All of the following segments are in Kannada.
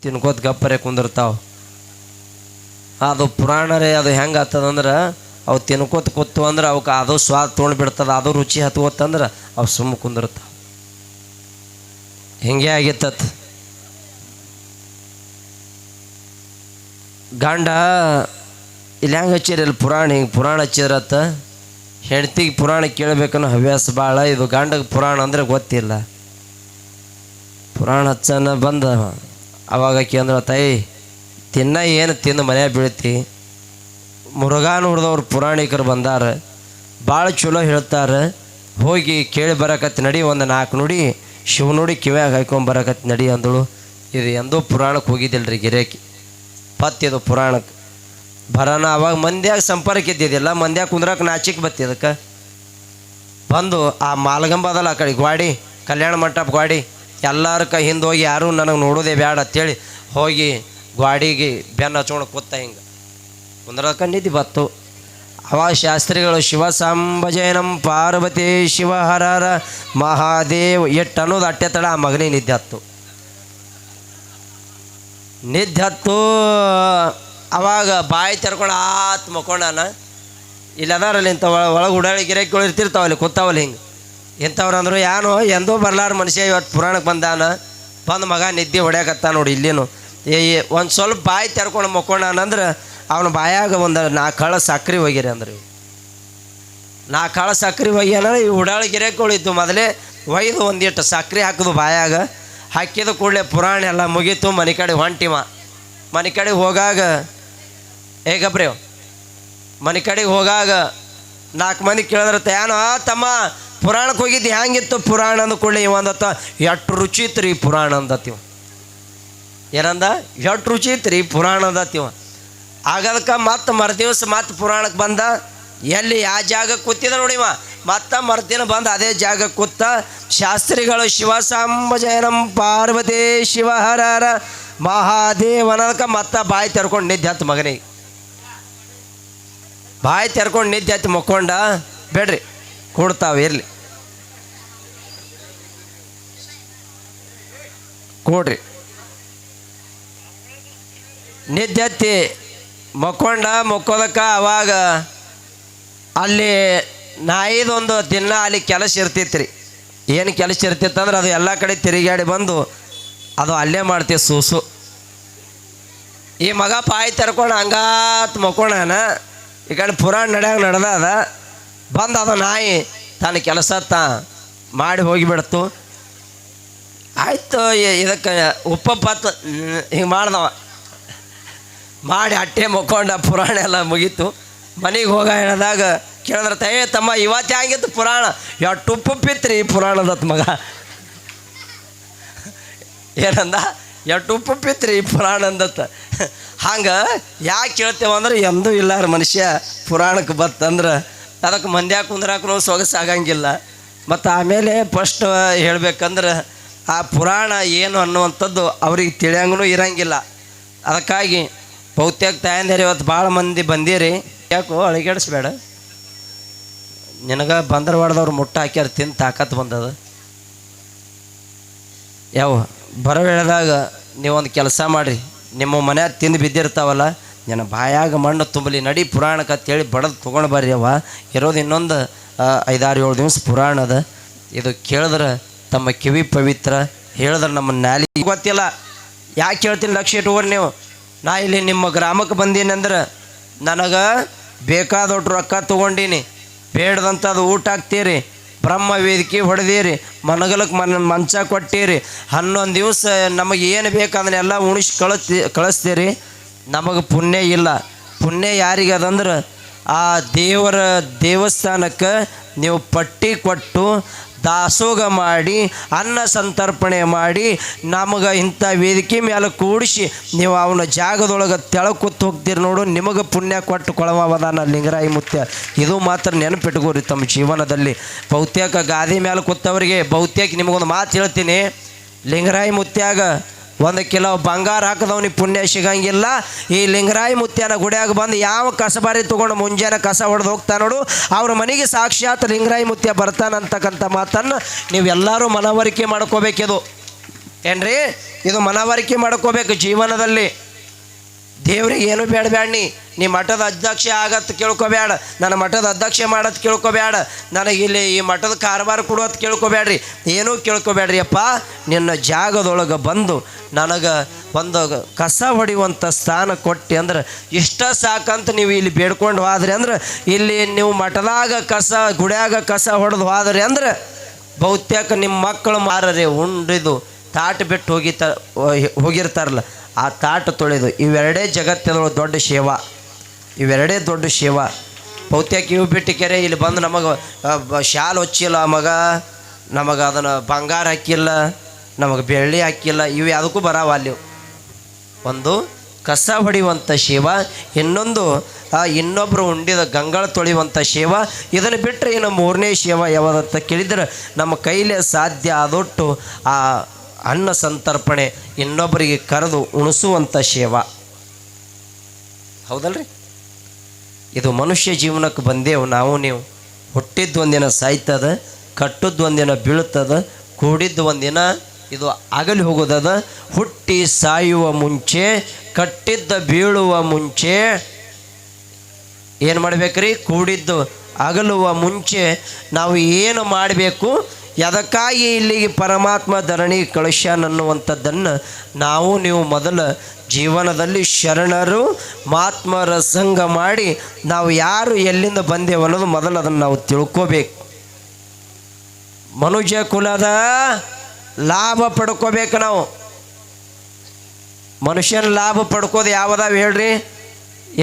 ತಿನ್ಕೋತ ಗಪ್ಪರೆ ಕುಂದಿರ್ತಾವ. ಅದು ಪುರಾಣರೇ. ಅದು ಹೆಂಗೆ ಆಗ್ತದಂದ್ರೆ ಅವು ತಿನ್ಕೋತ ಕೂತು ಅಂದ್ರೆ ಅವಕ್ಕೆ ಅದು ಸ್ವಾದ ತೊಗೊಂಡ್ಬಿಡ್ತದೆ, ಅದು ರುಚಿ ಹತ್ಕೋತಂದ್ರೆ ಅವು ಸುಮ್ಮ ಕುಂದಿರ್ತಾವ. ಹಿಂಗೆ ಆಗಿತ್ತತ್. ಗಂಡ ಇಲ್ಲಿ ಹೆಂಗೆ ಹಚ್ಚಿರಿ, ಇಲ್ಲಿ ಪುರಾಣ ಹಿಂಗೆ ಪುರಾಣ ಹಚ್ಚಿದ್ರತ್ತ. ಹೆಂಡ್ತಿಗೆ ಪುರಾಣ ಕೇಳಬೇಕನ್ನೋ ಹವ್ಯಾಸ ಭಾಳ. ಇದು ಗಂಡಗೆ ಪುರಾಣ ಅಂದರೆ ಗೊತ್ತಿಲ್ಲ. ಪುರಾಣ ಹಚ್ಚನ ಬಂದ ಅವಾಗ ಕೇಂದ್ರ ತಾಯಿ ತಿನ್ನ ಏನು ತಿಂದು ಮನೆಯಾಗ ಬೀಳ್ತಿ. ಮುರುಘಾನ ಹುಡ್ದವ್ರು ಪುರಾಣಿಕರು ಬಂದಾರ, ಭಾಳ ಚಲೋ ಹೇಳ್ತಾರೆ. ಹೋಗಿ ಕೇಳಿ ಬರಕತ್ತಿ ನಡಿ, ಒಂದು 4 ನುಡಿ ಶಿವ ನುಡಿ ಕಿವ್ಯಾಗ ಹಾಕೊಂಬರಕತ್ತಿ ನಡಿ ಅಂದಳು. ಇದು ಎಂದೂ ಪುರಾಣಕ್ಕೆ ಹೋಗಿದ್ದಿಲ್ಲ ರೀ ಗಿರೇಕಿ. ಪತ್ತಿದು ಪುರಾಣಕ್ಕೆ ಬರೋಣ. ಅವಾಗ ಮಂದ್ಯಾಗ ಸಂಪರ್ಕ ಇದ್ದಿದ್ದಿಲ್ಲ, ಮಂದ್ಯಾಗ ಕುಂದ್ರಕ್ಕೆ ನಾಚಿಕ್ ಬತ್ತಿ. ಅದಕ್ಕೆ ಬಂದು ಆ ಮಾಲ್ಗಂಬ ಅದಲ್ಲ ಆ ಕಡೆ ಗ್ವಾಡಿ, ಕಲ್ಯಾಣ ಮಂಟಪ ಗ್ವಾಡಿ, ಎಲ್ಲರ ಹಿಂದೆ ಹೋಗಿ ಯಾರೂ ನನಗೆ ನೋಡೋದೇ ಬೇಡ ಅಂತೇಳಿ ಹೋಗಿ ಗ್ವಾಡಿಗೆ ಬೆನ್ನು ಹಚ್ಕೊಂಡು ಕೂತ ಹಿಂಗೆ ಕುಂದ್ರಕ್ಕೆ ನಿದ್ದೆ ಬತ್ತು. ಅವಾಗ ಶಾಸ್ತ್ರಿಗಳು ಶಿವ ಸಾಂಬಜಯನಂ ಪಾರ್ವತಿ ಶಿವ ಹರರ ಮಹಾದೇವ್ ಎಟ್ಟು ಅನ್ನೋದು ಅಟ್ಟೆ ತಡ ಆ ಮಗನೇ ನಿದ್ದೆ ಹತ್ತು. ಅವಾಗ ಬಾಯಿ ತೆರ್ಕೊಂಡು ಆತ್ ಮಕ್ಕೊಂಡಾನ. ಇಲ್ಲಿ ಅದಾರಲ್ಲಿ ಇಂಥ ಒಳಗೆ ಉಡಾಳಿ ಗಿರಕಿಗಳು ಇರ್ತಿರ್ತಾವಲ್ಲಿ ಕೂತಾವಲ್ಲಿ ಹಿಂಗೆ. ಇಂಥವ್ರು ಅಂದರು ಏನೋ ಎಂದೋ ಬರ್ಲಾರ ಮನುಷ್ಯ ಇವತ್ತು ಪುರಾಣಕ್ಕೆ ಬಂದಾನ, ಬಂದು ಮಗ ನಿದ್ದೆ ಹೊಡ್ಯಾಕತ್ತ ನೋಡಿ. ಇಲ್ಲೇನು ಒಂದು ಸ್ವಲ್ಪ ಬಾಯಿ ತೆರ್ಕೊಂಡು ಮಕ್ಕೊಂಡಾನಂದ್ರೆ ಅವನ ಬಾಯಾಗ ಒಂದು 4 ಕಳ ಸಕ್ರೆ ಹೋಗ್ಯಾರ ಅಂದ್ರೆ. 4 ಕಳ ಸಕ್ರೆ ಹೋಗ್ಯಾನ. ಈ ಉಡಾಳಿ ಗಿರಕಿಗಳು ಇದ್ದು ಮೊದಲೇ ಒಯ್ದು ಒಂದಿಟ್ಟು ಸಕ್ರೆ ಹಾಕಿದು ಬಾಯಾಗ. ಹಾಕಿದ ಕೂಡಲೇ ಪುರಾಣ ಎಲ್ಲ ಮುಗೀತು. ಮನೆ ಕಡೆ ಹೊಂಟಿವ. ಮನೆ ಕಡೆಗೆ ಹೋಗಾಗ ಹೇಗಬ್ರಿ ಮನೆ ಕಡೆಗೆ ಹೋಗಾಗ 4 ಮಂದಿ ಕೇಳಿದ್ರತ್ತ, ಏನೋ ತಮ್ಮ ಪುರಾಣಕ್ಕೆ ಹೋಗಿದ್ದು ಹೆಂಗಿತ್ತು ಪುರಾಣ ಅಂದ ಕೂಡಲೇ ಇವಂದತ್ತ ಎಷ್ಟು ರುಚಿ ಇತ್ತು ರೀ ಪುರಾಣ ಅಂದತ್ತೀವ. ಏನಂದ? ಎಷ್ಟು ರುಚಿ ಇತ್ತು ರೀ ಪುರಾಣ ಅಂದತ್ತೀವ. ಆಗದಕ್ಕೆ ಮತ್ತೆ ಮರುದಿವ್ಸ ಮತ್ತೆ ಪುರಾಣಕ್ಕೆ ಬಂದ. ಎಲ್ಲಿ ಯಾವ ಜಾಗಕ್ಕೆ ಕೂತಿದ ನೋಡಿವ, ಮತ್ತೆ ಮರುದಿನ ಬಂದು ಅದೇ ಜಾಗಕ್ಕೆ ಕೂತ ಶಾಸ್ತ್ರಿಗಳು ಶಿವ ಸಾಂಬಜಯನಂ ಪಾರ್ವತಿ ಶಿವ ಹರರ ಮಹಾದೇವ್ ಅನ್ನೋದಕ್ಕೆ ಮತ್ತೆ ಬಾಯಿ ತೆರ್ಕೊಂಡು ನಿದ್ದೆ ಹತ್ತು. ಮಗನಿಗೆ ಬಾಯಿ ತೆರ್ಕೊಂಡು ನಿದ್ದೆ ಹತ್ತು ಮಕ್ಕೊಂಡ. ಬೇಡ್ರಿ ಕೊಡ್ತಾವೆ ಇರಲಿ ಕೊಡ್ರಿ. ನಿದ್ದೆ ಹತ್ತಿ ಮಕ್ಕೋದಕ್ಕೆ ಅವಾಗ ಅಲ್ಲಿ ನಾಯಿದೊಂದು ದಿನ ಅಲ್ಲಿ ಕೆಲಸ ಇರ್ತಿತ್ತು ರೀ. ಏನು ಕೆಲಸ ಇರ್ತಿತ್ತು ಅಂದ್ರೆ ಅದು ಎಲ್ಲ ಕಡೆ ತಿರುಗಾಡಿ ಬಂದು ಅದು ಅಲ್ಲೇ ಮಾಡ್ತೀವಿ ಸೂಸು. ಈ ಮಗ ಬಾಯಿ ತೆರ್ಕೊಂಡು ಹಂಗಾತ್ ಮಕ್ಕೋಣ. ಈ ಕಡೆ ಪುರಾಣ ನಡೆದ ಬಂದು ಅದು ನಾಯಿ ತನ್ನ ಕೆಲಸ ಮಾಡಿ ಹೋಗಿಬಿಡ್ತು. ಆಯಿತು ಇದಕ್ಕೆ ಉಪ್ಪತ್ತು ಹಿಂಗೆ ಮಾಡ್ದವ ಮಾಡಿ ಅಟ್ಟೆ ಮಕ್ಕೊಂಡ. ಪುರಾಣ ಎಲ್ಲ ಮುಗೀತು. ಮನೆಗೆ ಹೋಗ ಹೇಳಿದಾಗ ಕೇಳಿದ್ರೆ ತಮ್ಮ ಇವತ್ತು ಹೆಂಗಿತ್ತು ಪುರಾಣ? ಎಷ್ಟು ಉಪ್ಪಿತ್ತು ರೀ ಪುರಾಣದತ್ ಮಗ. ಏನಂದ? ಎಷ್ಟು ಉಪ್ಪಿತ್ತು ರೀ ಪುರಾಣ ಅಂದತ್ತ. ಹಂಗೆ ಯಾಕೆ ಕೇಳ್ತೇವಂದ್ರೆ ಎಂದೂ ಇಲ್ಲಾರ ಮನುಷ್ಯ ಪುರಾಣಕ್ಕೆ ಬತ್ತಂದ್ರೆ ಅದಕ್ಕೆ ಮಂದ್ಯಾಗ ಕುಂದ್ರಾಕೂ ಸೊಗಸಾಗಂಗಿಲ್ಲ. ಮತ್ತು ಆಮೇಲೆ ಫಸ್ಟ್ ಹೇಳ್ಬೇಕಂದ್ರೆ ಆ ಪುರಾಣ ಏನು ಅನ್ನುವಂಥದ್ದು ಅವ್ರಿಗೆ ತಿಳಿಯಂಗೂ ಇರಂಗಿಲ್ಲ. ಅದಕ್ಕಾಗಿ ಬಹುತೇಕ ತಾಯಂದಿರು ಇವತ್ತು ಭಾಳ ಮಂದಿ ಬಂದಿರಿ. ಯಾಕೋ ಅಳಿಗಾಡಿಸ್ಬೇಡ, ನಿನಗೆ ಬಂದರವಾಡದವ್ರು ಮುಟ್ಟ ಹಾಕ್ಯಾರ ತಿಂದು ತಾಕತ್ತು ಬಂದದ. ಯಾವ ಬರೋ ವೇಳೆದಾಗ ನೀವೊಂದು ಕೆಲಸ ಮಾಡಿರಿ, ನಿಮ್ಮ ಮನ್ಯಾಗ ತಿಂದು ಬಿದ್ದಿರ್ತಾವಲ್ಲ, ನನ್ನ ಬಾಯಾಗ ಮಣ್ಣು ತುಂಬಲಿ ನಡಿ ಪುರಾಣಕ್ಕೆ ಅಂತೇಳಿ ಬಡದು ತೊಗೊಂಡು ಬರ್ರಿ. ಅವ ಇರೋದು ಇನ್ನೊಂದು 5-6-7 ದಿವಸ ಪುರಾಣ ಅದ. ಇದು ಕೇಳಿದ್ರೆ ತಮ್ಮ ಕಿವಿ ಪವಿತ್ರ, ಹೇಳಿದ್ರೆ ನಮ್ಮ ನಾಲಿಗೆ ಗೊತ್ತಿಲ್ಲ. ಯಾಕೆ ಹೇಳ್ತೀನಿ ಲಕ್ಷ್ಯ ಇಟ್ಕೋರಿ ನೀವು. ನಾ ಇಲ್ಲಿ ನಿಮ್ಮ ಗ್ರಾಮಕ್ಕೆ ಬಂದೀನಿ ಅಂದ್ರೆ ನನಗೆ ಬೇಕಾದೊಟ್ಟು ರೊಕ್ಕ ತೊಗೊಂಡೀನಿ, ಬೇಡದಂಥದ್ದು ಊಟ ಹಾಕ್ತೀರಿ, ಬ್ರಹ್ಮ ವೇದಿಕೆ ಹೊಡೆದೀರಿ, ಮನಗಲಕ್ಕೆ ಮಂಚ ಕೊಟ್ಟೀರಿ, 11 ದಿವಸ ನಮಗೆ ಏನು ಬೇಕಂದ್ರೆ ಉಣಿಸಿ ಕಳಿಸ್ತೀರಿ. ನಮಗೆ ಪುಣ್ಯ ಇಲ್ಲ. ಪುಣ್ಯ ಯಾರಿಗೆ ಅದಂದ್ರೆ ಆ ದೇವರ ದೇವಸ್ಥಾನಕ್ಕೆ ನೀವು ಪಟ್ಟಿ ಕೊಟ್ಟು ದಾಸೋಗ ಮಾಡಿ ಅನ್ನ ಸಂತರ್ಪಣೆ ಮಾಡಿ ನಮಗೆ ಇಂಥ ವೇದಿಕೆ ಮೇಲೆ ಕೂಡಿಸಿ ನೀವು ಅವನ ಜಾಗದೊಳಗೆ ತೆಳಗೆ ಕೂತು ಹೋಗ್ತೀರಿ ನೋಡು, ನಿಮಗೆ ಪುಣ್ಯ ಕೊಟ್ಟು ಕೊಳವದಾನ ಲಿಂಗರಾಯಿ ಮುತ್ಯ. ಇದು ಮಾತ್ರ ನೆನಪಿಟ್ಕೋರಿ ತಮ್ಮ ಜೀವನದಲ್ಲಿ. ಬಹುತೇಕ ಗಾದಿ ಮೇಲೆ ಕೂತವರಿಗೆ ಬಹುತೇಕ ನಿಮಗೊಂದು ಮಾತು ಹೇಳ್ತೀನಿ, ಲಿಂಗರಾಯಿ ಮುತ್ಯಾಗ 1 ಕಿಲೋ ಬಂಗಾರ ಹಾಕಿದವನಿಗೆ ಪುಣ್ಯ ಸಿಗಂಗಿಲ್ಲ. ಈ ಲಿಂಗರಾಯಿ ಮುತ್ಯನ ಗುಡಿಯಾಗ ಬಂದು ಯಾವ ಕಸಬಾರಿ ತೊಗೊಂಡು ಮುಂಜಾನೆ ಕಸ ಹೊಡೆದು ಹೋಗ್ತಾ ನೋಡು, ಅವ್ರ ಮನೆಗೆ ಸಾಕ್ಷಾತ್ ಲಿಂಗರಾಯಿ ಮುತ್ಯ ಬರ್ತಾನಂತಕ್ಕಂಥ ಮಾತನ್ನು ನೀವೆಲ್ಲರೂ ಮನವರಿಕೆ ಮಾಡ್ಕೋಬೇಕಿದು ಏನ್ರಿ. ಇದು ಮನವರಿಕೆ ಮಾಡ್ಕೋಬೇಕು ಜೀವನದಲ್ಲಿ. ದೇವ್ರಿಗೆ ಏನು ಬೇಡ ನೀ ಮಠದ ಅಧ್ಯಕ್ಷ ಆಗತ್ತೆ ಕೇಳ್ಕೊಬೇಡ, ನನ್ನ ಮಠದ ಅಧ್ಯಕ್ಷ ಮಾಡತ್ತೆ ಕೇಳ್ಕೊಬೇಡ, ನನಗೆ ಇಲ್ಲಿ ಈ ಮಠದ ಕಾರವಾರ ಕೊಡೋದು ಕೇಳ್ಕೊಬೇಡ್ರಿ, ಏನೂ ಕೇಳ್ಕೊಬೇಡ್ರಿ ಅಪ್ಪ. ನಿನ್ನ ಜಾಗದೊಳಗೆ ಬಂದು ನನಗೆ ಒಂದು ಕಸ ಹೊಡೆಯುವಂಥ ಸ್ಥಾನ ಕೊಟ್ಟು ಅಂದ್ರೆ ಇಷ್ಟ ಸಾಕಂತ ನೀವು ಇಲ್ಲಿ ಬೇಡ್ಕೊಂಡು ಹೋದ್ರಿ ಅಂದ್ರೆ, ಇಲ್ಲಿ ನೀವು ಮಠದಾಗ ಕಸ ಗುಡ್ಯಾಗ ಕಸ ಹೊಡೆದು ಹೋದ್ರಿ ಅಂದ್ರೆ ಬಹುತೇಕ ನಿಮ್ಮ ಮಕ್ಕಳು ಮಾರರೆ ಉಂಡಿದು ತಾಟು ಬಿಟ್ಟು ಹೋಗಿರ್ತಾರಲ್ಲ, ಆ ತಾಟು ತೊಳೆದು ಇವೆರಡೇ ಜಗತ್ತಿನ ದೊಡ್ಡ ಸೇವಾ, ಇವೆರಡೇ ದೊಡ್ಡ ಸೇವಾ. ಬಹುತೇಕ ಇವು ಬಿಟ್ಟು ಕೆರೆ ಇಲ್ಲಿ ಬಂದು ನಮಗೆ ಶಾಲು ಹೊಚ್ಚಿಲ್ಲ ಮಗ, ನಮಗೆ ಅದನ್ನು ಬಂಗಾರ ಹಾಕಿಲ್ಲ, ನಮಗೆ ಬೆಳ್ಳಿ ಹಾಕಿಲ್ಲ, ಇವು ಯಾವುದಕ್ಕೂ ಬರಾವ ಅಲ್ಲಿ. ಒಂದು ಕಸ ಹೊಡೆಯುವಂಥ ಸೇವಾ, ಇನ್ನೊಂದು ಇನ್ನೊಬ್ಬರು ಉಂಡಿದ ಗಂಗಳ ತೊಳೆಯುವಂಥ ಸೇವಾ. ಇದನ್ನು ಬಿಟ್ಟರೆ ಇನ್ನು ಮೂರನೇ ಸೇವಾ ಯಾವುದಂತ ಕೇಳಿದ್ರೆ ನಮ್ಮ ಕೈಲೇ ಸಾಧ್ಯ ಆದೊಟ್ಟು ಆ ಅನ್ನ ಸಂತರ್ಪಣೆ, ಇನ್ನೊಬ್ಬರಿಗೆ ಕರೆದು ಉಣಿಸುವಂಥ ಸೇವಾ. ಹೌದಲ್ರಿ? ಇದು ಮನುಷ್ಯ ಜೀವನಕ್ಕೆ ಬಂದೇವು ನಾವು ನೀವು. ಹುಟ್ಟಿದ್ದು ಒಂದಿನ ಸಾಯ್ತದ, ಕಟ್ಟದ್ದು ಒಂದಿನ ಬೀಳ್ತದ, ಕೂಡಿದ್ದು ಒಂದಿನ ಇದು ಅಗಲಿ ಹೋಗೋದದ. ಹುಟ್ಟಿ ಸಾಯುವ ಮುಂಚೆ, ಕಟ್ಟಿದ್ದ ಬೀಳುವ ಮುಂಚೆ ಏನು ಮಾಡಬೇಕ್ರಿ? ಕೂಡಿದ್ದು ಅಗಲುವ ಮುಂಚೆ ನಾವು ಏನು ಮಾಡಬೇಕು, ಎದಕ್ಕಾಗಿ ಇಲ್ಲಿಗೆ ಪರಮಾತ್ಮ ಧರಣಿ ಕಳಿಸ್ಯಾನನ್ನುವಂಥದ್ದನ್ನು ನಾವು ನೀವು ಮೊದಲ ಜೀವನದಲ್ಲಿ ಶರಣರು ಮಾತ್ಮರ ಸಂಘ ಮಾಡಿ ನಾವು ಯಾರು ಎಲ್ಲಿಂದ ಬಂದೇವು ಅನ್ನೋದು ಮೊದಲು ಅದನ್ನು ನಾವು ತಿಳ್ಕೋಬೇಕು. ಮನುಷ್ಯ ಕುಲದ ಲಾಭ ಪಡ್ಕೋಬೇಕು ನಾವು. ಮನುಷ್ಯನ ಲಾಭ ಪಡ್ಕೋದು ಯಾವುದಾವ ಹೇಳ್ರಿ?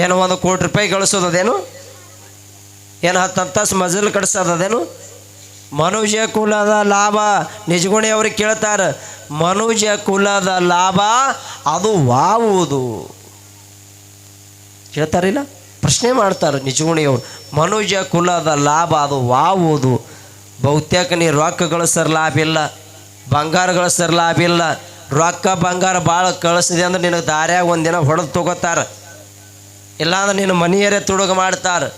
ಏನು 1 ಕೋಟಿ ರೂಪಾಯಿ ಗಳಿಸೋದೇನು? ಏನು 10 ಅಂತಸ್ತು ಮಜಲ್ ಕಟ್ಸೋದೇನು? ಮನುಷ್ಯ ಕುಲದ ಲಾಭ ನಿಜಗುಣಿ ಅವ್ರಿಗೆ ಕೇಳ್ತಾರೆ, ಮನುಷ್ಯ ಕುಲದ ಲಾಭ ಅದು ವಾವುದು ಕೇಳ್ತಾರಿಲ್ಲ? ಪ್ರಶ್ನೆ ಮಾಡ್ತಾರೆ ನಿಜಗುಣಿಯವರು. ಮನುಷ್ಯ ಕುಲದ ಲಾಭ ಅದು ವಾವುದು. ಬಹುತೇಕ ನೀ ರೊಕ್ಕ ಗಳಿಸೋರ್ ಲಾಭ ಇಲ್ಲ, ಬಂಗಾರ ಗಳಿಸೋರ್ ಲಾಭ ಇಲ್ಲ. ರೊಕ್ಕ ಬಂಗಾರ ಭಾಳ ಕಳಿಸಿದೆ ಅಂದ್ರೆ ನಿನಗೆ ದಾರ್ಯಾಗ ಒಂದಿನ ಹೊಡೆದು ತೊಗೋತಾರೆ, ಇಲ್ಲಾಂದ್ರೆ ನಿನ್ನ ಮನೆಯರೇ ತುಡುಗ ಮಾಡ್ತಾರೆ.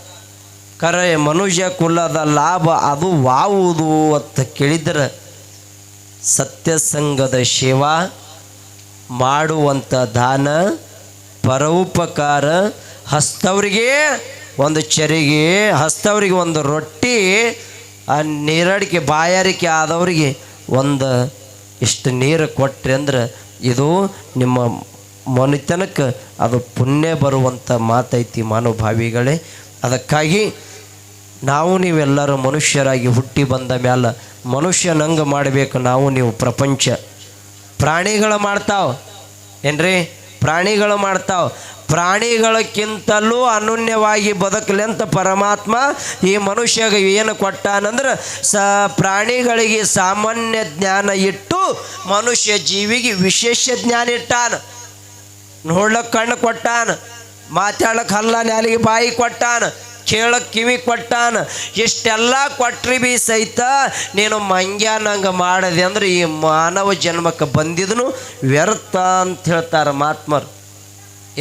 ಕರೆ ಮನುಷ್ಯ ಕುಲದ ಲಾಭ ಅದು ವಾವುದು ಅಂತ ಕೇಳಿದ್ರೆ ಸತ್ಯಸಂಗದ ಸೇವಾ ಮಾಡುವಂಥ ದಾನ, ಪರೋಪಕಾರ, ಹಸ್ತವರಿಗೆ ಒಂದು ಚರಿಗೆ, ಹಸ್ತವರಿಗೆ ಒಂದು ರೊಟ್ಟಿ, ಆ ನೀರಡಿಕೆ ಬಾಯಾರಿಕೆ ಆದವರಿಗೆ ಒಂದು ಇಷ್ಟು ನೀರು ಕೊಟ್ರಿ ಅಂದ್ರೆ ಇದು ನಿಮ್ಮ ಮನುತನಕ್ಕೆ ಅದು ಪುಣ್ಯ ಬರುವಂಥ ಮಾತೈತಿ ಮಾನವಭಾವಿಗಳೇ. ಅದಕ್ಕಾಗಿ ನಾವು ನೀವೆಲ್ಲರೂ ಮನುಷ್ಯರಾಗಿ ಹುಟ್ಟಿ ಬಂದ ಮ್ಯಾಲ ಮನುಷ್ಯನಂಗೆ ಮಾಡಬೇಕು ನಾವು ನೀವು. ಪ್ರಪಂಚ ಪ್ರಾಣಿಗಳು ಮಾಡ್ತಾವೆ ಏನ್ರಿ? ಪ್ರಾಣಿಗಳು ಮಾಡ್ತಾವೆ. ಪ್ರಾಣಿಗಳಕ್ಕಿಂತಲೂ ಅನನ್ಯವಾಗಿ ಬದುಕಲಿ ಅಂತ ಪರಮಾತ್ಮ ಈ ಮನುಷ್ಯಗೆ ಏನು ಕೊಟ್ಟಾನಂದ್ರೆ ಪ್ರಾಣಿಗಳಿಗೆ ಸಾಮಾನ್ಯ ಜ್ಞಾನ ಇಟ್ಟು ಮನುಷ್ಯ ಜೀವಿಗೆ ವಿಶೇಷ ಜ್ಞಾನ ಇಟ್ಟಾನ. ನೋಡ್ಲಕ್ಕೆ ಕಣ್ಣು ಕೊಟ್ಟಾನ, ಮಾತಾಡಕ್ಕೆ ಹಲ್ಲ ನಾಲಿಗೆ ಬಾಯಿ ಕೊಟ್ಟಾನ, ಕೇಳಕ್ಕೆ ಕಿವಿ ಕೊಟ್ಟಾನ. ಇಷ್ಟೆಲ್ಲ ಕೊಟ್ರಿ ಬಿ ಸಹಿತ ನೀನು ಮಂಗ್ಯಾನಂಗೆ ಮಾಡದೆ ಅಂದ್ರೆ ಈ ಮಾನವ ಜನ್ಮಕ್ಕೆ ಬಂದಿದ್ದನು ವ್ಯರ್ಥ ಅಂತ ಹೇಳ್ತಾರೆ ಮಹಾತ್ಮರು.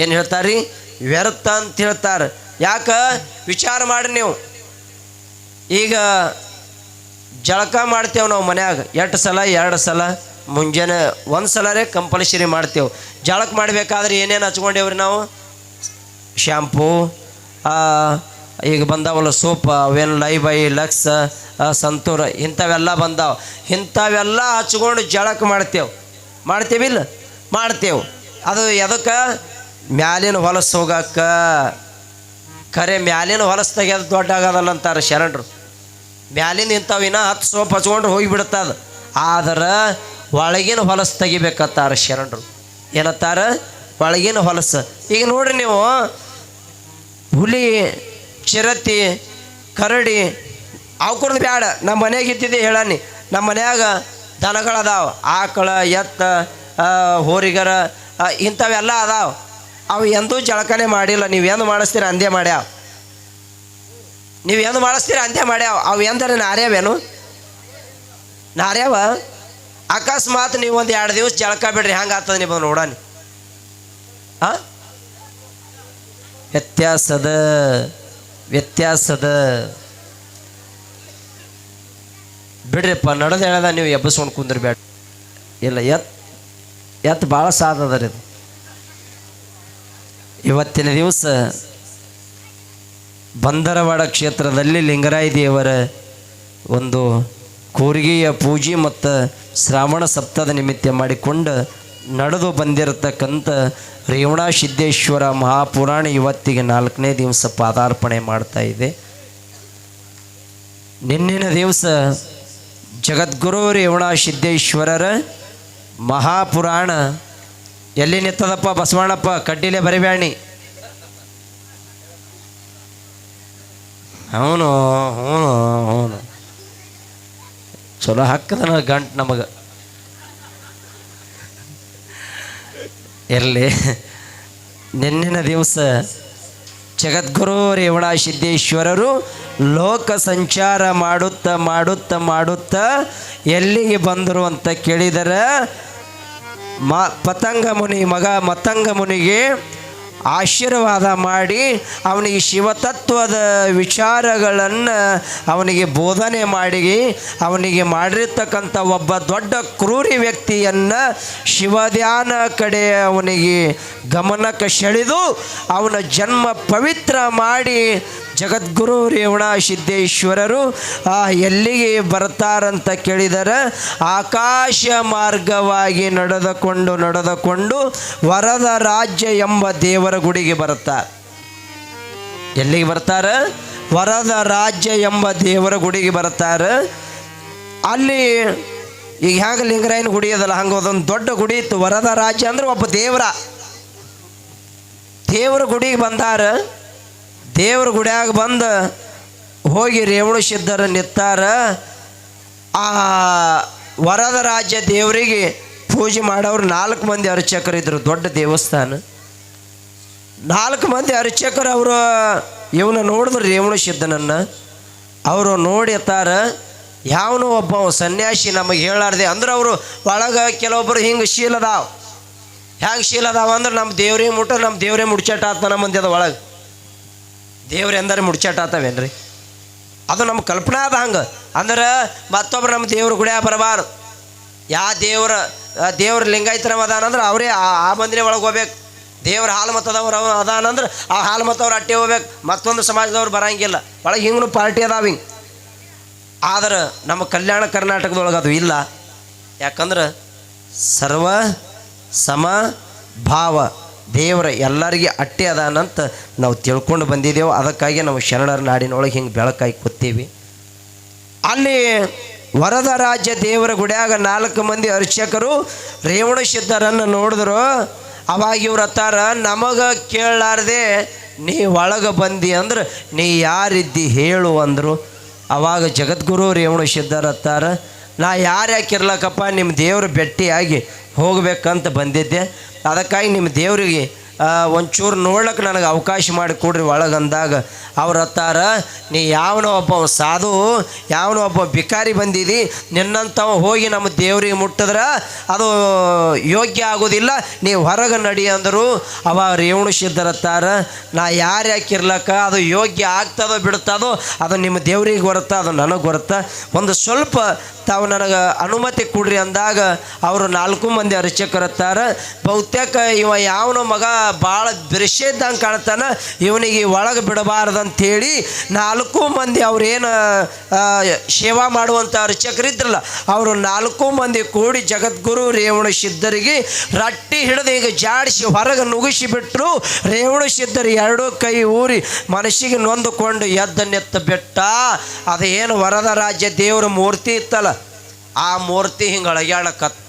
ಏನು ಹೇಳ್ತಾರೆ? ವ್ಯರ್ಥ ಅಂತ ಹೇಳ್ತಾರೆ. ಯಾಕೆ? ವಿಚಾರ ಮಾಡಿ ನೀವು. ಈಗ ಜಳಕ ಮಾಡ್ತೇವೆ ನಾವು ಮನ್ಯಾಗ 8 ಸಲ 2 ಸಲ, ಮುಂಜಾನೆ 1 ಸಲರೇ ಕಂಪಲ್ಸರಿ ಮಾಡ್ತೇವೆ. ಜಳಕ ಮಾಡಬೇಕಾದ್ರೆ ಏನೇನು ಹಚ್ಕೊಂಡೇವ್ರಿ ನಾವು? ಶ್ಯಾಂಪೂ, ಈಗ ಬಂದಾವಲ್ಲ ಸೋಪ್, ಅವೇನು ಲೈಬೈ, ಲಕ್ಸ್, ಸಂತೂರ ಇಂಥವೆಲ್ಲ ಬಂದಾವ. ಇಂಥವೆಲ್ಲ ಹಚ್ಕೊಂಡು ಜಳಕ ಮಾಡ್ತೇವಿಲ್ಲ? ಮಾಡ್ತೇವೆ. ಅದು ಎದಕ್ಕೆ? ಮ್ಯಾಲಿನ ಹೊಲಸು ಹೋಗಕ್ಕ. ಖರೆ ಮ್ಯಾಲಿನ ಹೊಲಸು ತೆಗೆದು ದೊಡ್ಡ ಆಗೋದಲ್ಲ ಅಂತಾರೆ ಶರಣರು. ಮ್ಯಾಲಿನ ಇಂಥವಿನ 10 ಸೋಪ್ ಹಚ್ಕೊಂಡು ಹೋಗಿಬಿಡ್ತದ. ಆದ್ರೆ ಒಳಗಿನ ಹೊಲಸು ತೆಗಿಬೇಕಂತಾರೆ ಶರಣರು. ಏನಂತಾರೆ? ಒಳಗಿನ ಹೊಲಸು. ಈಗ ನೋಡ್ರಿ ನೀವು, ಹುಲಿ, ಚಿರತೆ, ಕರಡಿ ಅವ್ಕುರ್ದು ಬ್ಯಾಡ. ನಮ್ಮ ಮನೆಯಾಗ ಇದ್ದಿದ್ದೆ ಹೇಳಾನಿ. ನಮ್ಮ ಮನ್ಯಾಗ ದನಗಳದಾವ, ಆಕಳ, ಎತ್ತ, ಹೋರಿಗರ ಇಂಥವೆಲ್ಲ ಅದಾವ. ಅವು ಎಂದೂ ಜಳಕನೆ ಮಾಡಿಲ್ಲ. ನೀವೇನು ಮಾಡಿಸ್ತೀರ ಅಂದೇ ಮಾಡ್ಯಾವ. ನೀವೇನು ಮಾಡಿಸ್ತೀರ ಅಂದೇ ಮಾಡ್ಯಾವ. ಅವು ಎಂದರೆ ನಾರ್ಯಾವೇನು? ನಾರ್ಯಾವ. ಅಕಸ್ಮಾತ್ ನೀವು ಒಂದು 2 ದಿವಸ ಜಳಕ ಬಿಡ್ರಿ, ಹಂಗೆ ಆಗ್ತದೆ ನೀವು ನೋಡಾನಿ. ವ್ಯತ್ಯಾಸದ ಬಿಡ್ರಿಪ್ಪ. ನಡೆದು ಹೇಳದ ನೀವು ಎಬ್ಬಸ್ಕೊಂಡು ಕುಂದ್ರಿ ಬೇಡ. ಇಲ್ಲ ಎತ್ತು ಭಾಳ ಸಾಧದ ಇದು. ಇವತ್ತಿನ ದಿವಸ ಬಂದರವಾಡ ಕ್ಷೇತ್ರದಲ್ಲಿ ಲಿಂಗರಾಯ ದೇವರ ಒಂದು ಕೂರಿಗೆಯ ಪೂಜೆ ಮತ್ತು ಶ್ರಾವಣ ಸಪ್ತಾಹದ ನಿಮಿತ್ತ ಮಾಡಿಕೊಂಡು ನಡೆದು ಬಂದಿರತಕ್ಕಂಥ ರೇವಣ ಸಿದ್ದೇಶ್ವರ ಮಹಾಪುರಾಣ ಇವತ್ತಿಗೆ 4ನೇ ದಿವಸ ಪಾದಾರ್ಪಣೆ ಮಾಡ್ತಾ ಇದೆ. ನಿನ್ನಿನ ದಿವಸ ಜಗದ್ಗುರು ರೇವಣ ಸಿದ್ದೇಶ್ವರರ ಮಹಾಪುರಾಣ ಎಲ್ಲಿ ನಿಂತದಪ್ಪ ಬಸವಣ್ಣಪ್ಪ? ಕಡ್ಡಿಲೆ ಬರಿಬ್ಯಾಣಿ. ಅವನು ಅವನು ಅವನು ಚಲೋ ಹಾಕದ ಗಂಟು ನಮಗೆ ಇರಲಿ. ನಿನ್ನಿನ ದಿವಸ ಜಗದ್ಗುರು ರೇವಣ ಸಿದ್ದೇಶ್ವರರು ಲೋಕ ಸಂಚಾರ ಮಾಡುತ್ತಾ ಮಾಡುತ್ತಾ ಮಾಡುತ್ತಾ ಎಲ್ಲಿಗೆ ಬಂದರು ಅಂತ ಕೇಳಿದರೆ ಪತಂಗ ಮುನಿ ಮಗ ಮತಂಗ ಮುನಿಗೆ ಆಶೀರ್ವಾದ ಮಾಡಿ ಅವನಿಗೆ ಶಿವತತ್ವದ ವಿಚಾರಗಳನ್ನು ಅವನಿಗೆ ಬೋಧನೆ ಮಾಡಿ ಅವನಿಗೆ ಮಾಡಿರ್ತಕ್ಕಂಥ ಒಬ್ಬ ದೊಡ್ಡ ಕ್ರೂರಿ ವ್ಯಕ್ತಿಯನ್ನು ಶಿವಧ್ಯಾನ ಕಡೆ ಅವನಿಗೆ ಗಮನಕ್ಕೆ ಸೆಳೆದು ಅವನ ಜನ್ಮ ಪವಿತ್ರ ಮಾಡಿ ಜಗದ್ಗುರು ರೇವಣ ಸಿದ್ದೇಶ್ವರರು ಎಲ್ಲಿಗೆ ಬರ್ತಾರಂತ ಕೇಳಿದರೆ ಆಕಾಶ ಮಾರ್ಗವಾಗಿ ನಡೆದುಕೊಂಡು ವರದ ರಾಜ್ಯ ಎಂಬ ದೇವರ ಗುಡಿಗೆ ಬರ್ತಾರೆ. ಎಲ್ಲಿಗೆ ಬರ್ತಾರೆ? ವರದ ರಾಜ್ಯ ಎಂಬ ದೇವರ ಗುಡಿಗೆ ಬರ್ತಾರೆ. ಅಲ್ಲಿ ಈಗ ಹ್ಯಾಂಗ ಲಿಂಗರಾಯನ ಗುಡಿ ಅದಲ್ಲ ಹಂಗೆ ಅದೊಂದು ದೊಡ್ಡ ಗುಡಿ ಇತ್ತು. ವರದ ರಾಜ್ಯ ಅಂದ್ರೆ ಒಬ್ಬ ದೇವರ ಗುಡಿಗೆ ಬಂದಾರ. ದೇವ್ರ ಗುಡಿಯಾಗ ಬಂದು ಹೋಗಿ ರೇವಣ ಸಿದ್ಧರ ನಿತ್ತಾರ. ಆ ವರದ ರಾಜ್ಯ ದೇವರಿಗೆ ಪೂಜೆ ಮಾಡೋರು 4 ಮಂದಿ ಅರ್ಚಕರಿದ್ದರು. ದೊಡ್ಡ ದೇವಸ್ಥಾನ. 4 ಮಂದಿ ಅರ್ಚಕರು ಅವರು ಇವನ ನೋಡಿದ್ರು ರೇವಣ ಸಿದ್ಧನನ್ನು. ಅವರು ನೋಡಿರ್ತಾರ ಯಾವನು ಒಬ್ಬ ಸನ್ಯಾಸಿ ನಮಗೆ ಹೇಳಾರ್ದೆ ಅಂದ್ರೆ ಅವರು ಒಳಗೆ ಕೆಲವೊಬ್ಬರು ಹಿಂಗೆ ಶೀಲದಾವ್. ಹ್ಯಾಂಗೆ ಶೀಲದಾವ ಅಂದ್ರೆ ನಮ್ಮ ದೇವ್ರಿಗೆ ಮುಟ್ಟ ನಮ್ಮ ದೇವರೇ ಮುಡ್ಚಾಟ ಆತನ ಮಂದಿ ಅದ ಒಳಗೆ. ದೇವ್ರು ಎಂದರೆ ಮುಡ್ಚಾಟ ಆತವೇನ್ರಿ? ಅದು ನಮ್ಮ ಕಲ್ಪನಾ ಅದ ಹಂಗೆ. ಅಂದ್ರೆ ಮತ್ತೊಬ್ರು ನಮ್ಮ ದೇವ್ರ ಗುಡಿಯಾಗ ಬರಬಾರ್ದು. ಯಾವ ದೇವ್ರ ಲಿಂಗಾಯತರ ಅದಾನಂದ್ರೆ ಅವರೇ ಆ ಮಂದಿನೇ ಒಳಗೆ ಹೋಗ್ಬೇಕು. ದೇವ್ರ ಹಾಲು ಮತದವ್ರು ಅದಾನಂದ್ರೆ ಆ ಹಾಲು ಮತವ್ರು ಅಟ್ಟೆ ಹೋಗ್ಬೇಕು. ಮತ್ತೊಂದು ಸಮಾಜದವ್ರು ಬರೋಂಗಿಲ್ಲ. ಒಳಗೆ ಹಿಂಗೂ ಪಾರ್ಟಿ ಅದಾವ ಹಿಂಗೆ. ಆದ್ರೆ ನಮ್ಮ ಕಲ್ಯಾಣ ಕರ್ನಾಟಕದೊಳಗೆ ಅದು ಇಲ್ಲ. ಯಾಕಂದ್ರೆ ಸರ್ವ ಸಮ ಭಾವ ದೇವರ ಎಲ್ಲರಿಗೆ ಅಟ್ಟೆ ಅದಾನಂತ ನಾವು ತಿಳ್ಕೊಂಡು ಬಂದಿದ್ದೇವೆ. ಅದಕ್ಕಾಗಿ ನಾವು ಶರಣರ ನಾಡಿನೊಳಗೆ ಹಿಂಗೆ ಬೆಳಕಾಗಿ ಕೂತೀವಿ. ಅಲ್ಲಿ ವರದ ರಾಜ್ಯ ದೇವರ ಗುಡಿಯಾಗ 4 ಮಂದಿ ಅರ್ಚಕರು ರೇವಣ ಸಿದ್ಧರನ್ನು ನೋಡಿದ್ರು. ಅವಾಗ ಇವ್ರು ಹತ್ತಾರ ನಮಗೆ ಕೇಳಲಾರ್ದೆ ನೀ ಒಳಗೆ ಬಂದಿ ಅಂದ್ರೆ ನೀ ಯಾರಿದ್ದಿ ಹೇಳು ಅಂದರು. ಅವಾಗ ಜಗದ್ಗುರು ರೇವಣ ಸಿದ್ಧರ ಹತ್ತಾರ ನಾ ಯಾರ್ಯಾಕಿರ್ಲಕ್ಕಪ್ಪ ನಿಮ್ಮ ದೇವ್ರ ಭೇಟಿಯಾಗಿ ಹೋಗ್ಬೇಕಂತ ಬಂದಿದ್ದೆ. ಅದಕ್ಕಾಗಿ ನಿಮ್ಮ ದೇವರಿಗೆ ಒಂಚೂರು ನೋಡ್ಲಿಕ್ಕೆ ನನಗೆ ಅವಕಾಶ ಮಾಡಿ ಕೊಡ್ರಿ ಒಳಗಂದಾಗ ಅವ್ರ ಹತ್ತಾರ ನೀ ಯಾವನೋ ಒಬ್ಬ ಸಾಧು ಯಾವನೋ ಒಬ್ಬ ಬಿಕಾರಿ ಬಂದಿದ್ದಿ, ನಿನ್ನಂಥವ ಹೋಗಿ ನಮ್ಮ ದೇವ್ರಿಗೆ ಮುಟ್ಟಿದ್ರೆ ಅದು ಯೋಗ್ಯ ಆಗೋದಿಲ್ಲ, ನೀವು ಹೊರಗೆ ನಡಿ ಅಂದರು. ಅವ ರೇವಣ ಸಿದ್ಧರ ಹತ್ತಾರ ನಾ ಯಾರ್ಯಾಕಿರ್ಲಕ್ಕ ಅದು ಯೋಗ್ಯ ಆಗ್ತದೋ ಬಿಡ್ತದೋ ಅದು ನಿಮ್ಮ ದೇವ್ರಿಗೆ ಗೊತ್ತ, ಅದು ನನಗೆ ಗೊತ್ತ, ಒಂದು ಸ್ವಲ್ಪ ತಾವು ನನಗೆ ಅನುಮತಿ ಕೊಡ್ರಿ ಅಂದಾಗ ಅವರು 4 ಮಂದಿ ಅರ್ಚಕರತ್ತಾರ ಬಹುತೇಕ ಇವ ಯಾವನೋ ಮಗ ಭಾಳ ದೃಶ್ಯ ಇದ್ದಂಗೆ ಕಾಣ್ತಾನೆ, ಇವನಿಗೆ ಒಳಗೆ ಬಿಡಬಾರ್ದಂಥೇಳಿ 4 ಮಂದಿ ಅವ್ರೇನು ಸೇವಾ ಮಾಡುವಂಥ ಅರ್ಚಕರಿದ್ರಲ್ಲ ಅವರು 4 ಮಂದಿ ಕೂಡಿ ಜಗದ್ಗುರು ರೇವಣ ಸಿದ್ಧರಿಗೆ ರಟ್ಟಿ ಹಿಡಿದು ಈಗ ಜಾಡಿಸಿ ಹೊರಗೆ ನುಗ್ಗಿಸಿಬಿಟ್ರು. ರೇವಣ ಸಿದ್ಧರು 2 ಕೈ ಊರಿ ಮನಸ್ಸಿಗೆ ನೊಂದುಕೊಂಡು ಎದ್ದ ಬೆಟ್ಟ ಅದೇನು ವರದ ರಾಜ್ಯ ದೇವರ ಮೂರ್ತಿ ಇತ್ತಲ್ಲ ಆ ಮೂರ್ತಿ ಹಿಂಗೆ ಅಳಗ್ಯಾಳಕತ್ತು.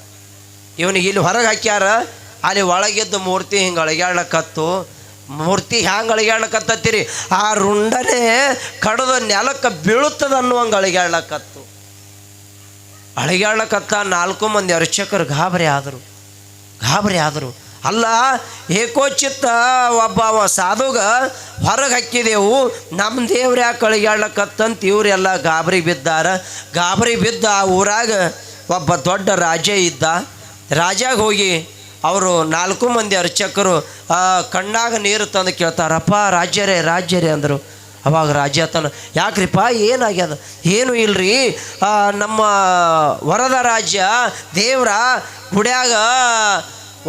ಇವನಿಗೆ ಇಲ್ಲಿ ಹೊರಗೆ ಹಾಕ್ಯಾರ, ಅಲ್ಲಿ ಒಳಗೆದ್ದು ಮೂರ್ತಿ ಹಿಂಗೆ ಅಳಗ್ಯಾಳಕತ್ತು. ಮೂರ್ತಿ ಹ್ಯಾಂಗೆ ಅಳಗ್ಯಾಳಕತ್ತೀರಿ, ಆ ರುಂಡನೆ ಕಡದು ನೆಲಕ್ಕೆ ಬೀಳುತ್ತದೆ ಅನ್ನುವಂಗೆ ಅಳಗ್ಯಾಳಕತ್ತು. 4 ಮಂದಿ ಅರ್ಚಕರು ಗಾಬರಿ ಆದರು. ಅಲ್ಲ ಏಕೋಚಿತ್ತ ಒಬ್ಬ ಸಾಧುಗ ಹೊರಗೆ ಹಾಕಿದೆವು, ನಮ್ಮ ದೇವ್ರು ಯಾಕೆ ಅಳಿಗಾಡ್ಲಕ್ಕತ್ತಂತ ಇವರೆಲ್ಲ ಗಾಬರಿ ಬಿದ್ದ ಆ ಊರಾಗ ಒಬ್ಬ ದೊಡ್ಡ ರಾಜ ಇದ್ದ. ರಾಜಾಗ ಹೋಗಿ ಅವರು 4 ಮಂದಿ ಅರ್ಚಕರು ಕಣ್ಣಾಗ ನೀರು ತಂದು ಕೇಳ್ತಾರಪ್ಪ ರಾಜ್ಯರೇ ಅಂದರು. ಅವಾಗ ರಾಜ ಆತನ ಯಾಕ್ರಿಪ್ಪ ಏನಾಗ್ಯದ? ಏನು ಇಲ್ರಿ, ನಮ್ಮ ವರದ ರಾಜ್ಯ ದೇವ್ರ ಗುಡ್ಯಾಗ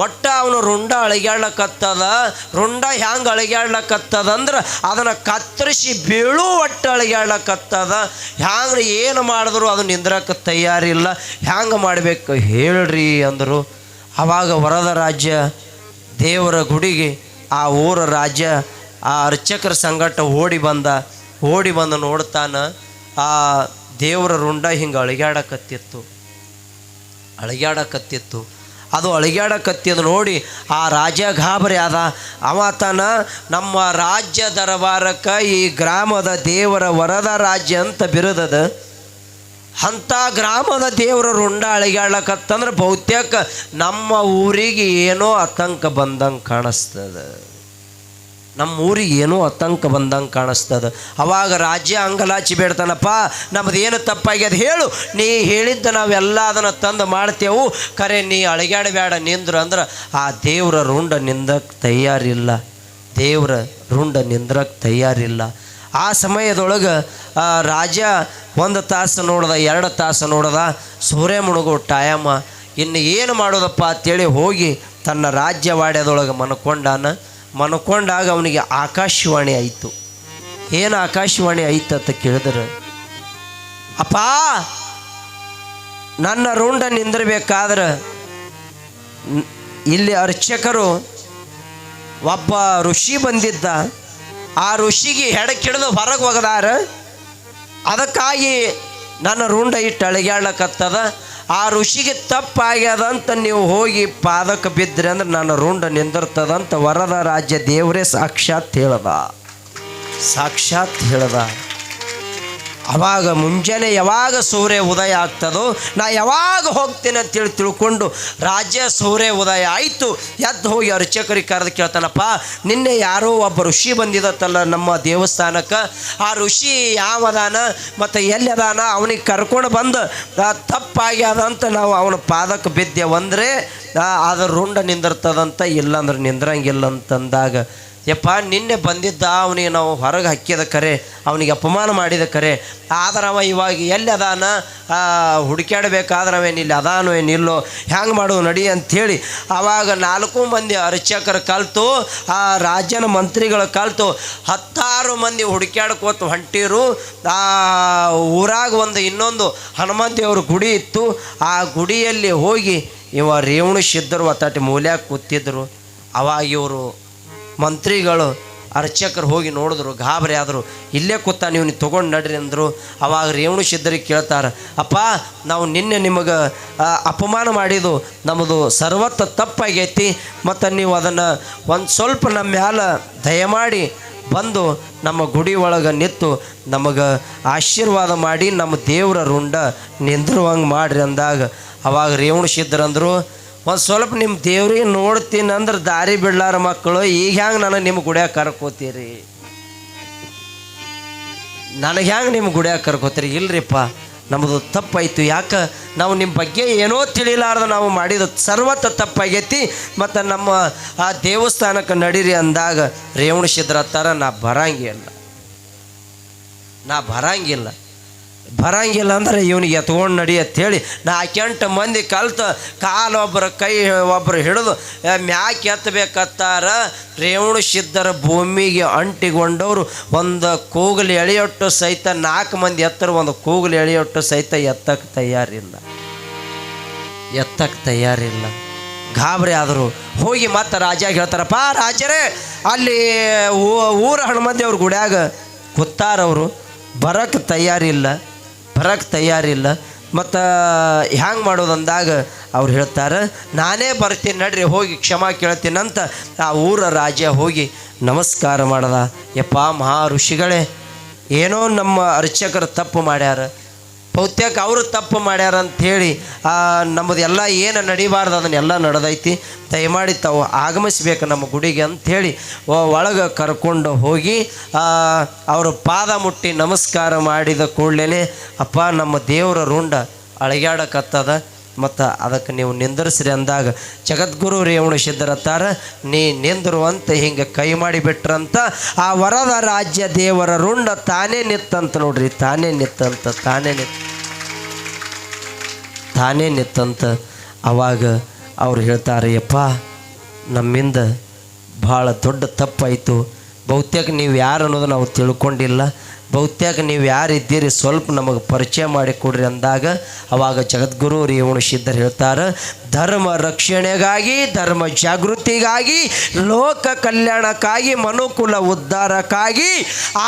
ಒಟ್ಟ ಅವನು ರುಂಡ ಅಳಿಗ್ಯಾಡ್ಲಕತ್ತದ. ರುಂಡ ಹ್ಯಾಂಗೆ ಅಳಿಗ್ಯಾಡ್ಲಕತ್ತದ ಅಂದ್ರೆ ಅದನ್ನು ಕತ್ತರಿಸಿ ಬೀಳು ಒಟ್ಟು ಅಳಿಗ್ಯಾಡ್ಲಕತ್ತದ. ಹ್ಯಾಂಗೆ ಏನು ಮಾಡಿದ್ರು ಅದು ನಿಂದ್ರಕ್ಕೆ ತಯಾರಿಲ್ಲ. ಹ್ಯಾಂಗೆ ಮಾಡಬೇಕು ಹೇಳ್ರಿ ಅಂದರು. ಆವಾಗ ವರದ ರಾಜ್ಯ ದೇವರ ಗುಡಿಗೆ ಆ ಊರ ರಾಜ್ಯ ಆ ಅರ್ಚಕರ ಸಂಗಟ ಓಡಿ ಬಂದು ನೋಡ್ತಾನ ಆ ದೇವರ ರುಂಡ ಹಿಂಗೆ ಅಳಿಗ್ಯಾಡಕತ್ತಿತ್ತು. ಅದು ಅಳಿಗ್ಯಾಡಕತ್ತಿದ್ದು ನೋಡಿ ಆ ರಾಜ ಗಾಬರಿ ಆದ. ಅವತನ ನಮ್ಮ ರಾಜ್ಯ ದರಬಾರಕ್ಕೆ ಈ ಗ್ರಾಮದ ದೇವರ ವರದ ರಾಜ್ಯ ಅಂತ ಬಿರುದದ. ಅಂಥ ಗ್ರಾಮದ ದೇವರ ರುಂಡ ಅಳಿಗ್ಯಾಡ್ಲಕತ್ತಂದ್ರೆ ಬಹುತೇಕ ನಮ್ಮ ಊರಿಗೆ ಏನೋ ಆತಂಕ ಬಂದಂಗೆ ಕಾಣಿಸ್ತದೆ. ಅವಾಗ ರಾಜ್ಯ ಅಂಗಲಾಚಿ ಬೇಡ್ತಾನಪ್ಪ, ನಮ್ಮದೇನು ತಪ್ಪಾಗ್ಯದ ಹೇಳು, ನೀ ಹೇಳಿದ್ದ ನಾವೆಲ್ಲ ಅದನ್ನು ತಂದು ಮಾಡ್ತೇವು, ಖರೆ ನೀ ಅಳಿಗ್ಯಾಡಬೇಡ ನಿಂದ್ರು ಅಂದ್ರೆ ಆ ದೇವ್ರ ರುಂಡ ನಿಂದ್ರಕ್ಕೆ ತಯಾರಿಲ್ಲ. ಆ ಸಮಯದೊಳಗೆ ರಾಜ 1 ತಾಸು ನೋಡ್ದ, 2 ತಾಸು ನೋಡ್ದ, ಸೂರ್ಯ ಮುಳುಗೋ ಟೈಮ, ಇನ್ನು ಏನು ಮಾಡೋದಪ್ಪ ಅಂತೇಳಿ ಹೋಗಿ ತನ್ನ ರಾಜ್ಯವಾಡ್ಯದೊಳಗೆ ಮನ್ಕೊಂಡಾಗ ಅವನಿಗೆ ಆಕಾಶವಾಣಿ ಆಯಿತು. ಏನು ಆಕಾಶವಾಣಿ ಆಯ್ತು ಅಂತ ಕೇಳಿದ್ರೆ, ಅಪ್ಪ ನನ್ನ ರುಂಡ ನಿಂದಿರಬೇಕಾದ್ರೆ ಇಲ್ಲಿ ಅರ್ಚಕರು ಒಬ್ಬ ಋಷಿ ಬಂದಿದ್ದ, ಆ ಋಷಿಗೆ ಹೆಡಕಿಡಿದು ಹೊರಗೆ ಒಗದಾರ, ಅದಕ್ಕಾಗಿ ನನ್ನ ರುಂಡ ಇಟ್ಟು ಅಳಿಗ್ಯಾಡ್ಲಕತ್ತದ. ಆ ಋಷಿಗೆ ತಪ್ಪಾಗ್ಯದಂತ ನೀವು ಹೋಗಿ ಪಾದಕ್ಕೆ ಬಿದ್ದರೆ ಅಂದ್ರೆ ನನ್ನ ರುಂಡ ನಿಂದಿರ್ತದಂತ ವರದ ರಾಜ್ಯ ದೇವರೇ ಸಾಕ್ಷಾತ್ ಹೇಳ್ದ. ಅವಾಗ ಮುಂಜಾನೆ ಯಾವಾಗ ಸೂರ್ಯ ಉದಯ ಆಗ್ತದೋ ನಾ ಯಾವಾಗ ಹೋಗ್ತೇನೆ ಅಂತೇಳಿ ತಿಳ್ಕೊಂಡು ರಾಜ್ಯ ಸೂರ್ಯ ಉದಯ ಆಯಿತು. ಎದ್ದು ಹೋಗಿ ಅರ್ಚಕರಿಗೆ ಕರೆದು ಕೇಳ್ತಾನಪ್ಪ, ನಿನ್ನೆ ಯಾರೋ ಒಬ್ಬ ಋಷಿ ಬಂದಿದತ್ತಲ್ಲ ನಮ್ಮ ದೇವಸ್ಥಾನಕ್ಕೆ, ಆ ಋಷಿ ಯಾವದಾನ ಮತ್ತು ಎಲ್ಲಿ ಅದಾನ, ಅವನಿಗೆ ಕರ್ಕೊಂಡು ಬಂದು ತಪ್ಪಾಗ್ಯದಂತ ನಾವು ಅವನ ಪಾದಕ್ಕೆ ಬಿದ್ದೇವಂದರೆ ಅದು ರುಂಡ ನಿಂದಿರ್ತದಂತ, ಇಲ್ಲಾಂದ್ರೆ ನಿಂದ್ರಂಗಿಲ್ಲ ಅಂತಂದಾಗ, ಯಪ್ಪ ನಿನ್ನೆ ಬಂದಿದ್ದ ಅವನಿಗೆ ನಾವು ಹೊರಗೆ ಹಾಕಿದ ಕರೆ, ಅವನಿಗೆ ಅಪಮಾನ ಮಾಡಿದ ಕರೆ, ಆದ್ರೆ ಅವ ಇವಾಗ ಎಲ್ಲಿ ಅದಾನ, ಹುಡುಕ್ಯಾಡಬೇಕಾದ್ರೆ ಅವೇನಿಲ್ಲ ಅದಾನೋ ಏನಿಲ್ಲೋ, ಹ್ಯಾಂಗೆ ಮಾಡೋದು ನಡಿ ಅಂಥೇಳಿ ಆವಾಗ 4 ಮಂದಿ ಅರ್ಚಕರು ಕಲಿತು, ಆ ರಾಜ್ಯನ ಮಂತ್ರಿಗಳು ಕಲಿತು 10 ಮಂದಿ ಹುಡುಕ್ಯಾಡ್ಕೋತ ಹೊಂಟಿರು. ಆ ಊರಾಗ ಇನ್ನೊಂದು ಹನುಮಂತ ದೇವ್ರ ಗುಡಿ ಇತ್ತು. ಆ ಗುಡಿಯಲ್ಲಿ ಹೋಗಿ ರೇವಣ ಸಿದ್ಧರು ಒತ್ತಾಟಿ ಮೂಲ್ಯಾಗ ಕೂತಿದ್ರು. ಅವಾಗ ಇವರು ಮಂತ್ರಿಗಳು ಅರ್ಚಕರು ಹೋಗಿ ನೋಡಿದ್ರು, ಗಾಬರಿ ಆದರು. ಇಲ್ಲೇ ಕೂತ ನೀವು ತೊಗೊಂಡು ನಡ್ರಿ ಅಂದರು. ಅವಾಗ ರೇವಣ ಸಿದ್ಧರಿಗೆ ಕೇಳ್ತಾರೆ, ಅಪ್ಪ ನಾವು ನಿನ್ನೆ ನಿಮಗೆ ಅಪಮಾನ ಮಾಡಿದ್ದು ನಮ್ಮದು ಸರ್ವತ್ತ ತಪ್ಪಾಗೈತಿ, ಮತ್ತು ನೀವು ಅದನ್ನು ಒಂದು ಸ್ವಲ್ಪ ನಮ್ಮ ಮ್ಯಾಲೆ ದಯಮಾಡಿ ಬಂದು ನಮ್ಮ ಗುಡಿ ಒಳಗೆ ನಿಂತು ನಮಗೆ ಆಶೀರ್ವಾದ ಮಾಡಿ ನಮ್ಮ ದೇವರ ರುಂಡ ನಿಂದಿರುವಂಗೆ ಮಾಡಿರಿ ಅಂದಾಗ, ಅವಾಗ ರೇವಣ ಸಿದ್ಧರಂದರು, ಒಂದು ಸ್ವಲ್ಪ ನಿಮ್ಮ ದೇವ್ರಿಗೆ ನೋಡ್ತೀನಿ ಅಂದ್ರೆ ದಾರಿ ಬಿಡ್ಲಾರ ಮಕ್ಕಳು, ಈಗ ಹ್ಯಾಂಗೆ ನನಗೆ ನಿಮ್ಮ ಗುಡಿಯಾಗ ಕರ್ಕೋತೀರಿ, ಇಲ್ರಿಪ್ಪ ನಮ್ಮದು ತಪ್ಪಾಯಿತು, ಯಾಕೆ ನಾವು ನಿಮ್ಮ ಬಗ್ಗೆ ಏನೋ ತಿಳಿಲಾರ್ದ ನಾವು ಮಾಡಿದ ಸರ್ವತ್ತ ತಪ್ಪಾಗೈತಿ, ಮತ್ತು ನಮ್ಮ ಆ ದೇವಸ್ಥಾನಕ್ಕೆ ನಡೀರಿ ಅಂದಾಗ ರೇವಣ ಸಿದ್ಧರ ಹತ್ತಾರ ನಾ ಬರಂಗಿಲ್ಲ ಅಂದ್ರೆ ಇವನಿಗೆ ಎತ್ಕೊಂಡು ನಡಿ ಅಂಥೇಳಿ 4-8 ಮಂದಿ ಕಲ್ತು ಕಾಲು ಕೈ ಒಬ್ಬರು ಹಿಡಿದು ಮ್ಯಾಕೆ ಎತ್ತಬೇಕತ್ತಾರ. ರೇವಣ ಸಿದ್ಧರ ಭೂಮಿಗೆ ಅಂಟಿಕೊಂಡವರು ಒಂದು ಕೂಗಲು ಎಳೆಯೊಟ್ಟು ಸಹಿತ 4 ಮಂದಿ ಎತ್ತರ ಒಂದು ಕೂಗಲು ಎಳೆಯೊಟ್ಟು ಸಹಿತ ಎತ್ತಕ್ಕೆ ತಯಾರಿಲ್ಲ. ಗಾಬರಿ ಆದರು. ಹೋಗಿ ಮತ್ತೆ ರಾಜ ಹೇಳ್ತಾರಪ್ಪ, ರಾಜರೇ ಅಲ್ಲಿ ಊರ ಹನುಮಂತ ದೇವ್ರ ಗುಡ್ಯಾಗ ಕೂತಾರವರು, ಬರಕ್ಕೆ ತಯಾರಿಲ್ಲ, ಮತ್ತು ಹ್ಯಾಂಗೆ ಮಾಡೋದಂದಾಗ ಅವ್ರು ಹೇಳ್ತಾರೆ, ನಾನೇ ಬರ್ತೀನಿ ನಡ್ರಿ ಹೋಗಿ ಕ್ಷಮಾ ಕೇಳ್ತೀನಂತ ಆ ಊರ ರಾಜ ಹೋಗಿ ನಮಸ್ಕಾರ ಮಾಡ್ದ. ಯಪ್ಪ ಮಹಾ ಋಷಿಗಳೇ, ಏನೋ ನಮ್ಮ ಅರ್ಚಕರು ತಪ್ಪು ಮಾಡ್ಯಾರ, ಬಹುತೇಕ ಅವರು ತಪ್ಪು ಮಾಡ್ಯಾರ ಅಂಥೇಳಿ ನಮ್ಮದು ಎಲ್ಲ ಏನು ನಡಿಬಾರ್ದು ಅದನ್ನೆಲ್ಲ ನಡೆದೈತಿ, ದಯಮಾಡಿ ತಾವು ಆಗಮಿಸ್ಬೇಕು ನಮ್ಮ ಗುಡಿಗೆ ಅಂಥೇಳಿ ಒಳಗೆ ಕರ್ಕೊಂಡು ಹೋಗಿ ಅವರು ಪಾದ ಮುಟ್ಟಿ ನಮಸ್ಕಾರ ಮಾಡಿದ ಕೂಡಲೇ, ಅಪ್ಪ ನಮ್ಮ ದೇವರ ರುಂಡ ಅಳಿಗ್ಯಾಡಕತ್ತದ, ಮತ್ತು ಅದಕ್ಕೆ ನೀವು ನಿಂದಿರಿಸ್ರಿ ಅಂದಾಗ ಜಗದ್ಗುರು ರೇವಣ ಸಿದ್ಧರತ್ತಾರ, ನೀ ನಿಂದಿರುವಂತ ಹಿಂಗೆ ಕೈ ಮಾಡಿಬಿಟ್ರಂತ ಆ ವರದ ರಾಜ್ಯ ದೇವರ ರುಂಡ ತಾನೇ ನಿತ್ತಂತ ನೋಡ್ರಿ, ತಾನೇ ನಿತ್ತಂತ. ಅವಾಗ ಅವ್ರು ಹೇಳ್ತಾರೆ, ಯಪ್ಪ ನಮ್ಮಿಂದ ಭಾಳ ದೊಡ್ಡ ತಪ್ಪಾಯಿತು, ಬಹುತೇಕ ನೀವು ಯಾರು ಅನ್ನೋದು ನಾವು ತಿಳ್ಕೊಂಡಿಲ್ಲ, ಬಹುತೇಕ ನೀವು ಯಾರಿದ್ದೀರಿ ಸ್ವಲ್ಪ ನಮಗೆ ಪರಿಚಯ ಮಾಡಿಕೊಡ್ರಿ ಅಂದಾಗ ಅವಾಗ ಜಗದ್ಗುರು ರೇವಣ ಸಿದ್ಧರು ಹೇಳ್ತಾರೆ, ಧರ್ಮ ರಕ್ಷಣೆಗಾಗಿ, ಧರ್ಮ ಜಾಗೃತಿಗಾಗಿ, ಲೋಕ ಕಲ್ಯಾಣಕ್ಕಾಗಿ, ಮನುಕುಲ ಉದ್ಧಾರಕ್ಕಾಗಿ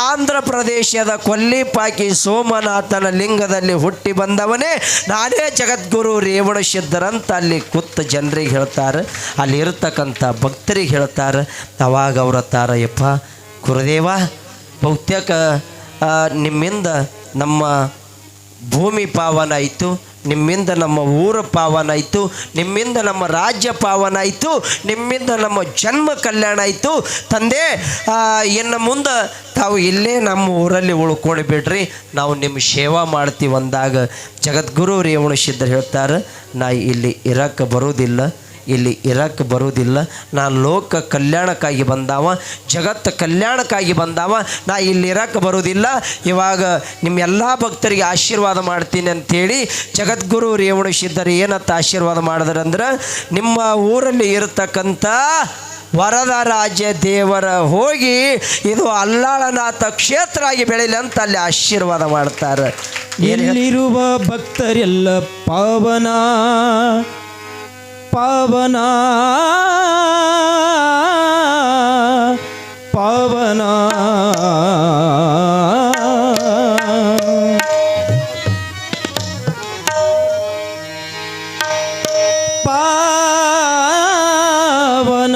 ಆಂಧ್ರ ಪ್ರದೇಶದ ಕೊಲ್ಲಿಪಾಕಿ ಸೋಮನಾಥನ ಲಿಂಗದಲ್ಲಿ ಹುಟ್ಟಿ ಬಂದವನೇ ನಾನೇ ಜಗದ್ಗುರು ರೇವಣ ಸಿದ್ಧರಂತ ಅಲ್ಲಿ ಕೂತ ಜನರಿಗೆ ಹೇಳ್ತಾರೆ, ಅಲ್ಲಿ ಇರತಕ್ಕಂಥ ಭಕ್ತರಿಗೆ ಹೇಳ್ತಾರೆ. ಅವಾಗ ಅವ್ರ ತಾರಯ್ಯಪ್ಪ ಗುರುದೇವ, ಬಹುತೇಕ ನಿಮ್ಮಿಂದ ನಮ್ಮ ಭೂಮಿ ಪಾವನ ಆಯಿತು, ನಿಮ್ಮಿಂದ ನಮ್ಮ ಊರ ಪಾವನ ಆಯಿತು, ನಿಮ್ಮಿಂದ ನಮ್ಮ ರಾಜ್ಯ ಪಾವನ ಆಯಿತು, ನಿಮ್ಮಿಂದ ನಮ್ಮ ಜನ್ಮ ಕಲ್ಯಾಣ ಆಯಿತು ತಂದೆ. ಇನ್ನು ಮುಂದೆ ತಾವು ಇಲ್ಲೇ ನಮ್ಮ ಊರಲ್ಲಿ ಉಳ್ಕೊಂಡು ಬಿಡ್ರಿ, ನಾವು ನಿಮ್ಮ ಸೇವಾ ಮಾಡ್ತೀವಿ ಅಂದಾಗ ಜಗದ್ಗುರು ರೇವಣ ಸಿದ್ಧರು ಹೇಳ್ತಾರೆ, ನಾ ಇಲ್ಲಿ ಇರಕ್ಕೆ ಬರೋದಿಲ್ಲ, ನಾನು ಲೋಕ ಕಲ್ಯಾಣಕ್ಕಾಗಿ ಬಂದಾವ, ಜಗತ್ತು ಕಲ್ಯಾಣಕ್ಕಾಗಿ ಬಂದಾವ, ನಾ ಇಲ್ಲಿ ಇರಕ್ಕೆ ಬರೋದಿಲ್ಲ. ಇವಾಗ ನಿಮ್ಮೆಲ್ಲ ಭಕ್ತರಿಗೆ ಆಶೀರ್ವಾದ ಮಾಡ್ತೀನಿ ಅಂಥೇಳಿ ಜಗದ್ಗುರು ರೇವಣ ಸಿದ್ಧರು ಏನಂತ ಆಶೀರ್ವಾದ ಮಾಡಿದ್ರಂದ್ರೆ, ನಿಮ್ಮ ಊರಲ್ಲಿ ಇರತಕ್ಕಂಥ ವರದ ರಾಜ್ಯ ದೇವರ ಹೋಗಿ ಇದು ಅಲ್ಲಾಳನಾಥ ಕ್ಷೇತ್ರ ಆಗಿ ಬೆಳೀಲಿ ಅಂತ ಅಲ್ಲಿ ಆಶೀರ್ವಾದ ಮಾಡ್ತಾರೆ. ಎಲ್ಲಿರುವ ಭಕ್ತರೆಲ್ಲ ಪಾವನ ಪಾವನ ಪಾವನ ಪಾವನ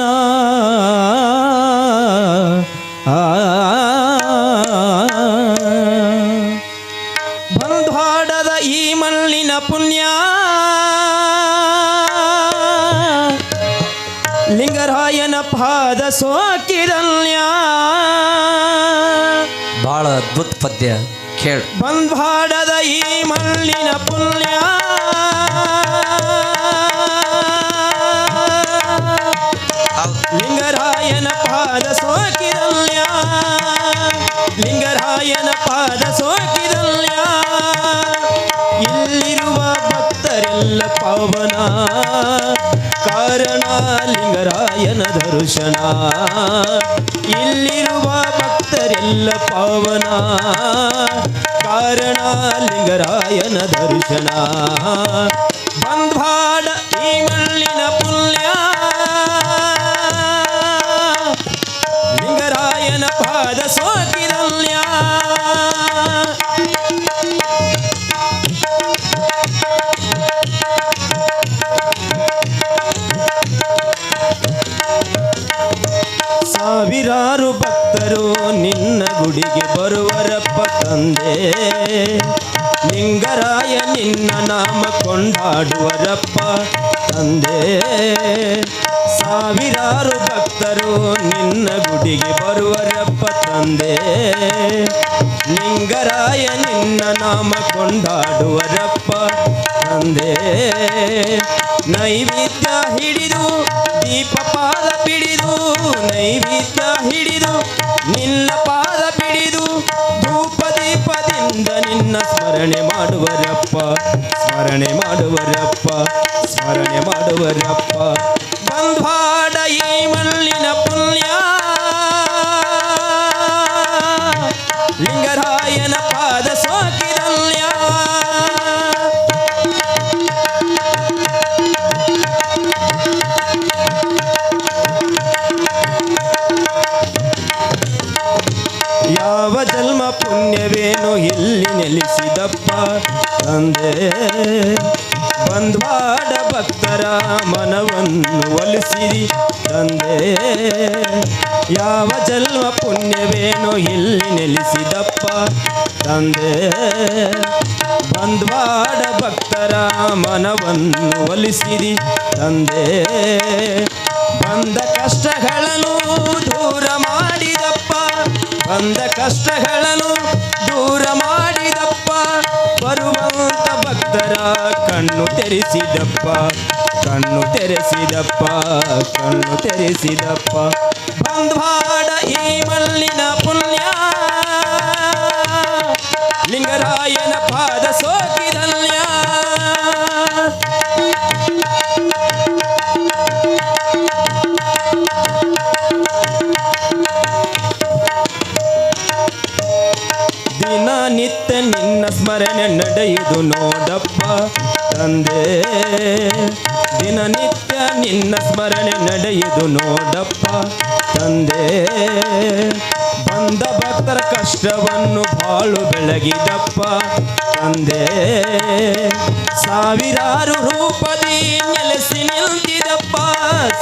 ಬಂಧಾಡದ ಈ ಮಣ್ಣಿನ ಪುಣ್ಯ ಲಿಂಗರಾಯನ ಪಾದ ಸೋಕಿರಲ್ಯ. ಬಹಳ ಅದ್ಭುತ ಪದ್ಯ ಕೇಳ. ಬಂದ್ವಾಡದ ಈ ಮಣ್ಣಿನ ಪುಣ್ಯ ಲಿಂಗರಾಯನ ಪಾದ ಸೋಕಿರಲ್ಯ, ಲಿಂಗರಾಯನ ಪಾದ ಸೋಕಿರಲ್ಯ. ಇಲ್ಲಿರುವ ಭಕ್ತರೆಲ್ಲ ಪಾವನ, ಕಾರಣ ಲಿಂಗರಾಯನ ದರ್ಶನ. ಇಲ್ಲಿರುವ ಭಕ್ತರೆಲ್ಲ ಪಾವನ, ಕಾರಣ ಲಿಂಗರಾಯನ ದರ್ಶನ. ಬಂದ್ವಾಡ ಈ ಮಣ್ಣಿನ ಪುಣ್ಯ ಲಿಂಗರಾಯನ ಪಾದ ಸೋಕಿರಲ್ಯ. ಸಾವಿರಾರು ಭಕ್ತರು ನಿನ್ನ ಗುಡಿಗೆ ಬರುವರಪ್ಪ ತಂದೆ, ಲಿಂಗರಾಯ ನಿನ್ನ ನಾಮ ಕೊಂಡಾಡುವರಪ್ಪ ತಂದೆ. ಸಾವಿರಾರು ಭಕ್ತರು ನಿನ್ನ ಗುಡಿಗೆ ಬರುವರಪ್ಪ ತಂದೆ, ಲಿಂಗರಾಯ ನಿನ್ನ ನಾಮ ಕೊಂಡಾಡುವರಪ್ಪ ತಂದೆ. ನೈವೇದ್ಯ ಹಿಡಿದು ದೀಪ ಪಾದ ಪಿಡಿದು, ನೈವೇದ್ಯ ಹಿಡಿದು ನಿನ್ನ ಪಾದ ಪಿಡಿದು, ಧೂಪ ದೀಪದಿಂದ ನಿನ್ನ ಸ್ಮರಣೆ ಮಾಡುವರಪ್ಪ, ಸ್ಮರಣೆ ಮಾಡುವರಪ್ಪ, ಸ್ಮರಣೆ ಮಾಡುವರಪ್ಪ. ಬಂದ್ವಾಡ ಈ ಮಣ್ಣಿನ ಪುಣ್ಯ ಲಿಂಗರಾಯನ ಪಾದ ಸೋಕಿರಲ್ಯ. ಯಾವ ಜನ್ಮ ಪುಣ್ಯವೇನು ಇಲ್ಲಿ ನೆಲೆಸಿದಪ್ಪ ತಂದೆ, ಬಂದ್ವಾಡ ಭಕ್ತರ ಮನವನ್ನು ಒಲಿಸಿರಿ ತಂದೆ. ಯಾವ ಜನ್ಮ ಪುಣ್ಯವೇನು ಇಲ್ಲಿ ನೆಲೆಸಿದಪ್ಪ ತಂದೆ, ಬಂದ್ವಾಡ ಭಕ್ತರ ಮನವನ್ನು ಒಲಿಸಿರಿ ತಂದೆ. ಬಂದ ಕಷ್ಟಗಳನ್ನು ದೂರ ಮಾಡಿದಪ್ಪ, ಬಂದ ಕಷ್ಟಗಳನ್ನು ದೂರ ಮಾಡಿದಪ್ಪ. ಬರುವಂತ ಭಕ್ತರ ಕಣ್ಣು ತೆರೆಸಿದಪ್ಪ, ಕಣ್ಣು ತೆರೆಸಿದಪ್ಪ, ಕಣ್ಣು ತೆರೆಸಿದಪ್ಪ. ಬಂದ್ವಾಡ ಈ ಮಣ್ಣಿನ ಪುಣ್ಯ ಲಿಂಗರಾಯನ ಪಾದ ಸೋಕಿರಲ್ಯ. ಸ್ಮರಣೆ ನಡೆಯುವುದು ನೋಡಪ್ಪ ತಂದೆ ದಿನನಿತ್ಯ ನಿನ್ನ ಸ್ಮರಣೆ ನಡೆಯುವುದು ನೋಡಪ್ಪ ತಂದೆ ಬಂದ ಭಕ್ತರ ಕಷ್ಟವನ್ನು ಬಾಳು ಬೆಳಗಿದಪ್ಪ ತಂದೆ ಸಾವಿರಾರು ರೂಪದಿ ನೆಲೆಸಿ ನಿಲ್ತಿದಪ್ಪ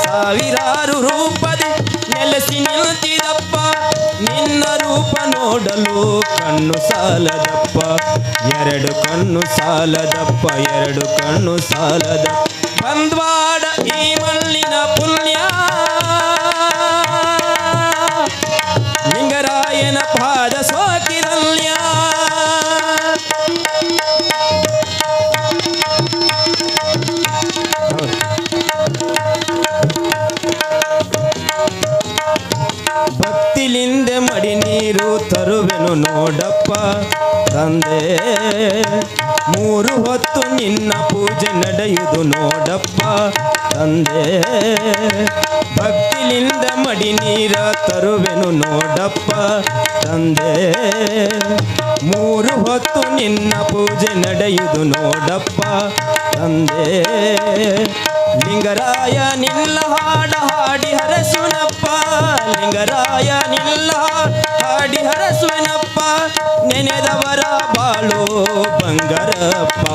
ಸಾವಿರಾರು ರೂಪದಿ ನೆಲೆಸಿ ನಿಲ್ತಿದಪ್ಪ ನಿನ್ನ ರೂಪ ನೋಡಲು ಕಣ್ಣು ಸಾಲದಪ್ಪ ಎರಡು ಕಣ್ಣು ಸಾಲದಪ್ಪ ಎರಡು ಕಣ್ಣು ಸಾಲದಪ್ಪ ಬಂದ್ವಾಡ ಈ ಮಲ್ಲಿನ ಪುಣ್ಯ ಲಿಂಗರಾಯನ ಪಾದ ಸೋಕಿರಲ್ಯ ಭಕ್ತಿಲಿಂದೆ ಮಡಿ ನೀರು ತರುವೆನು ನೋಡಪ್ಪ ತಂದೆ ಮೂರು ಹೊತ್ತು ನಿನ್ನ ಪೂಜೆ ನಡೆಯುವುದು ನೋಡಪ್ಪ ತಂದೆ ಭಕ್ತಿಲಿಂದ ಮಡಿ ನೀರ ತರುವೆನು ನೋಡಪ್ಪ ತಂದೆ ಮೂರು ಹೊತ್ತು ನಿನ್ನ ಪೂಜೆ ನಡೆಯುವುದು ನೋಡಪ್ಪ ತಂದೆ ಲಿಂಗರಾಯ ನಿಲ್ಲ ಹಾಡ ಹಾಡಿ ಹರಸುನಪ್ಪ ಲಿಂಗರಾಯ ನಿಲ್ಲ ಹಾಡಿ ಹರಸುನಪ್ಪ ನೆನೆದವರ ಬಾಳು ಬಂಗಾರಪ್ಪ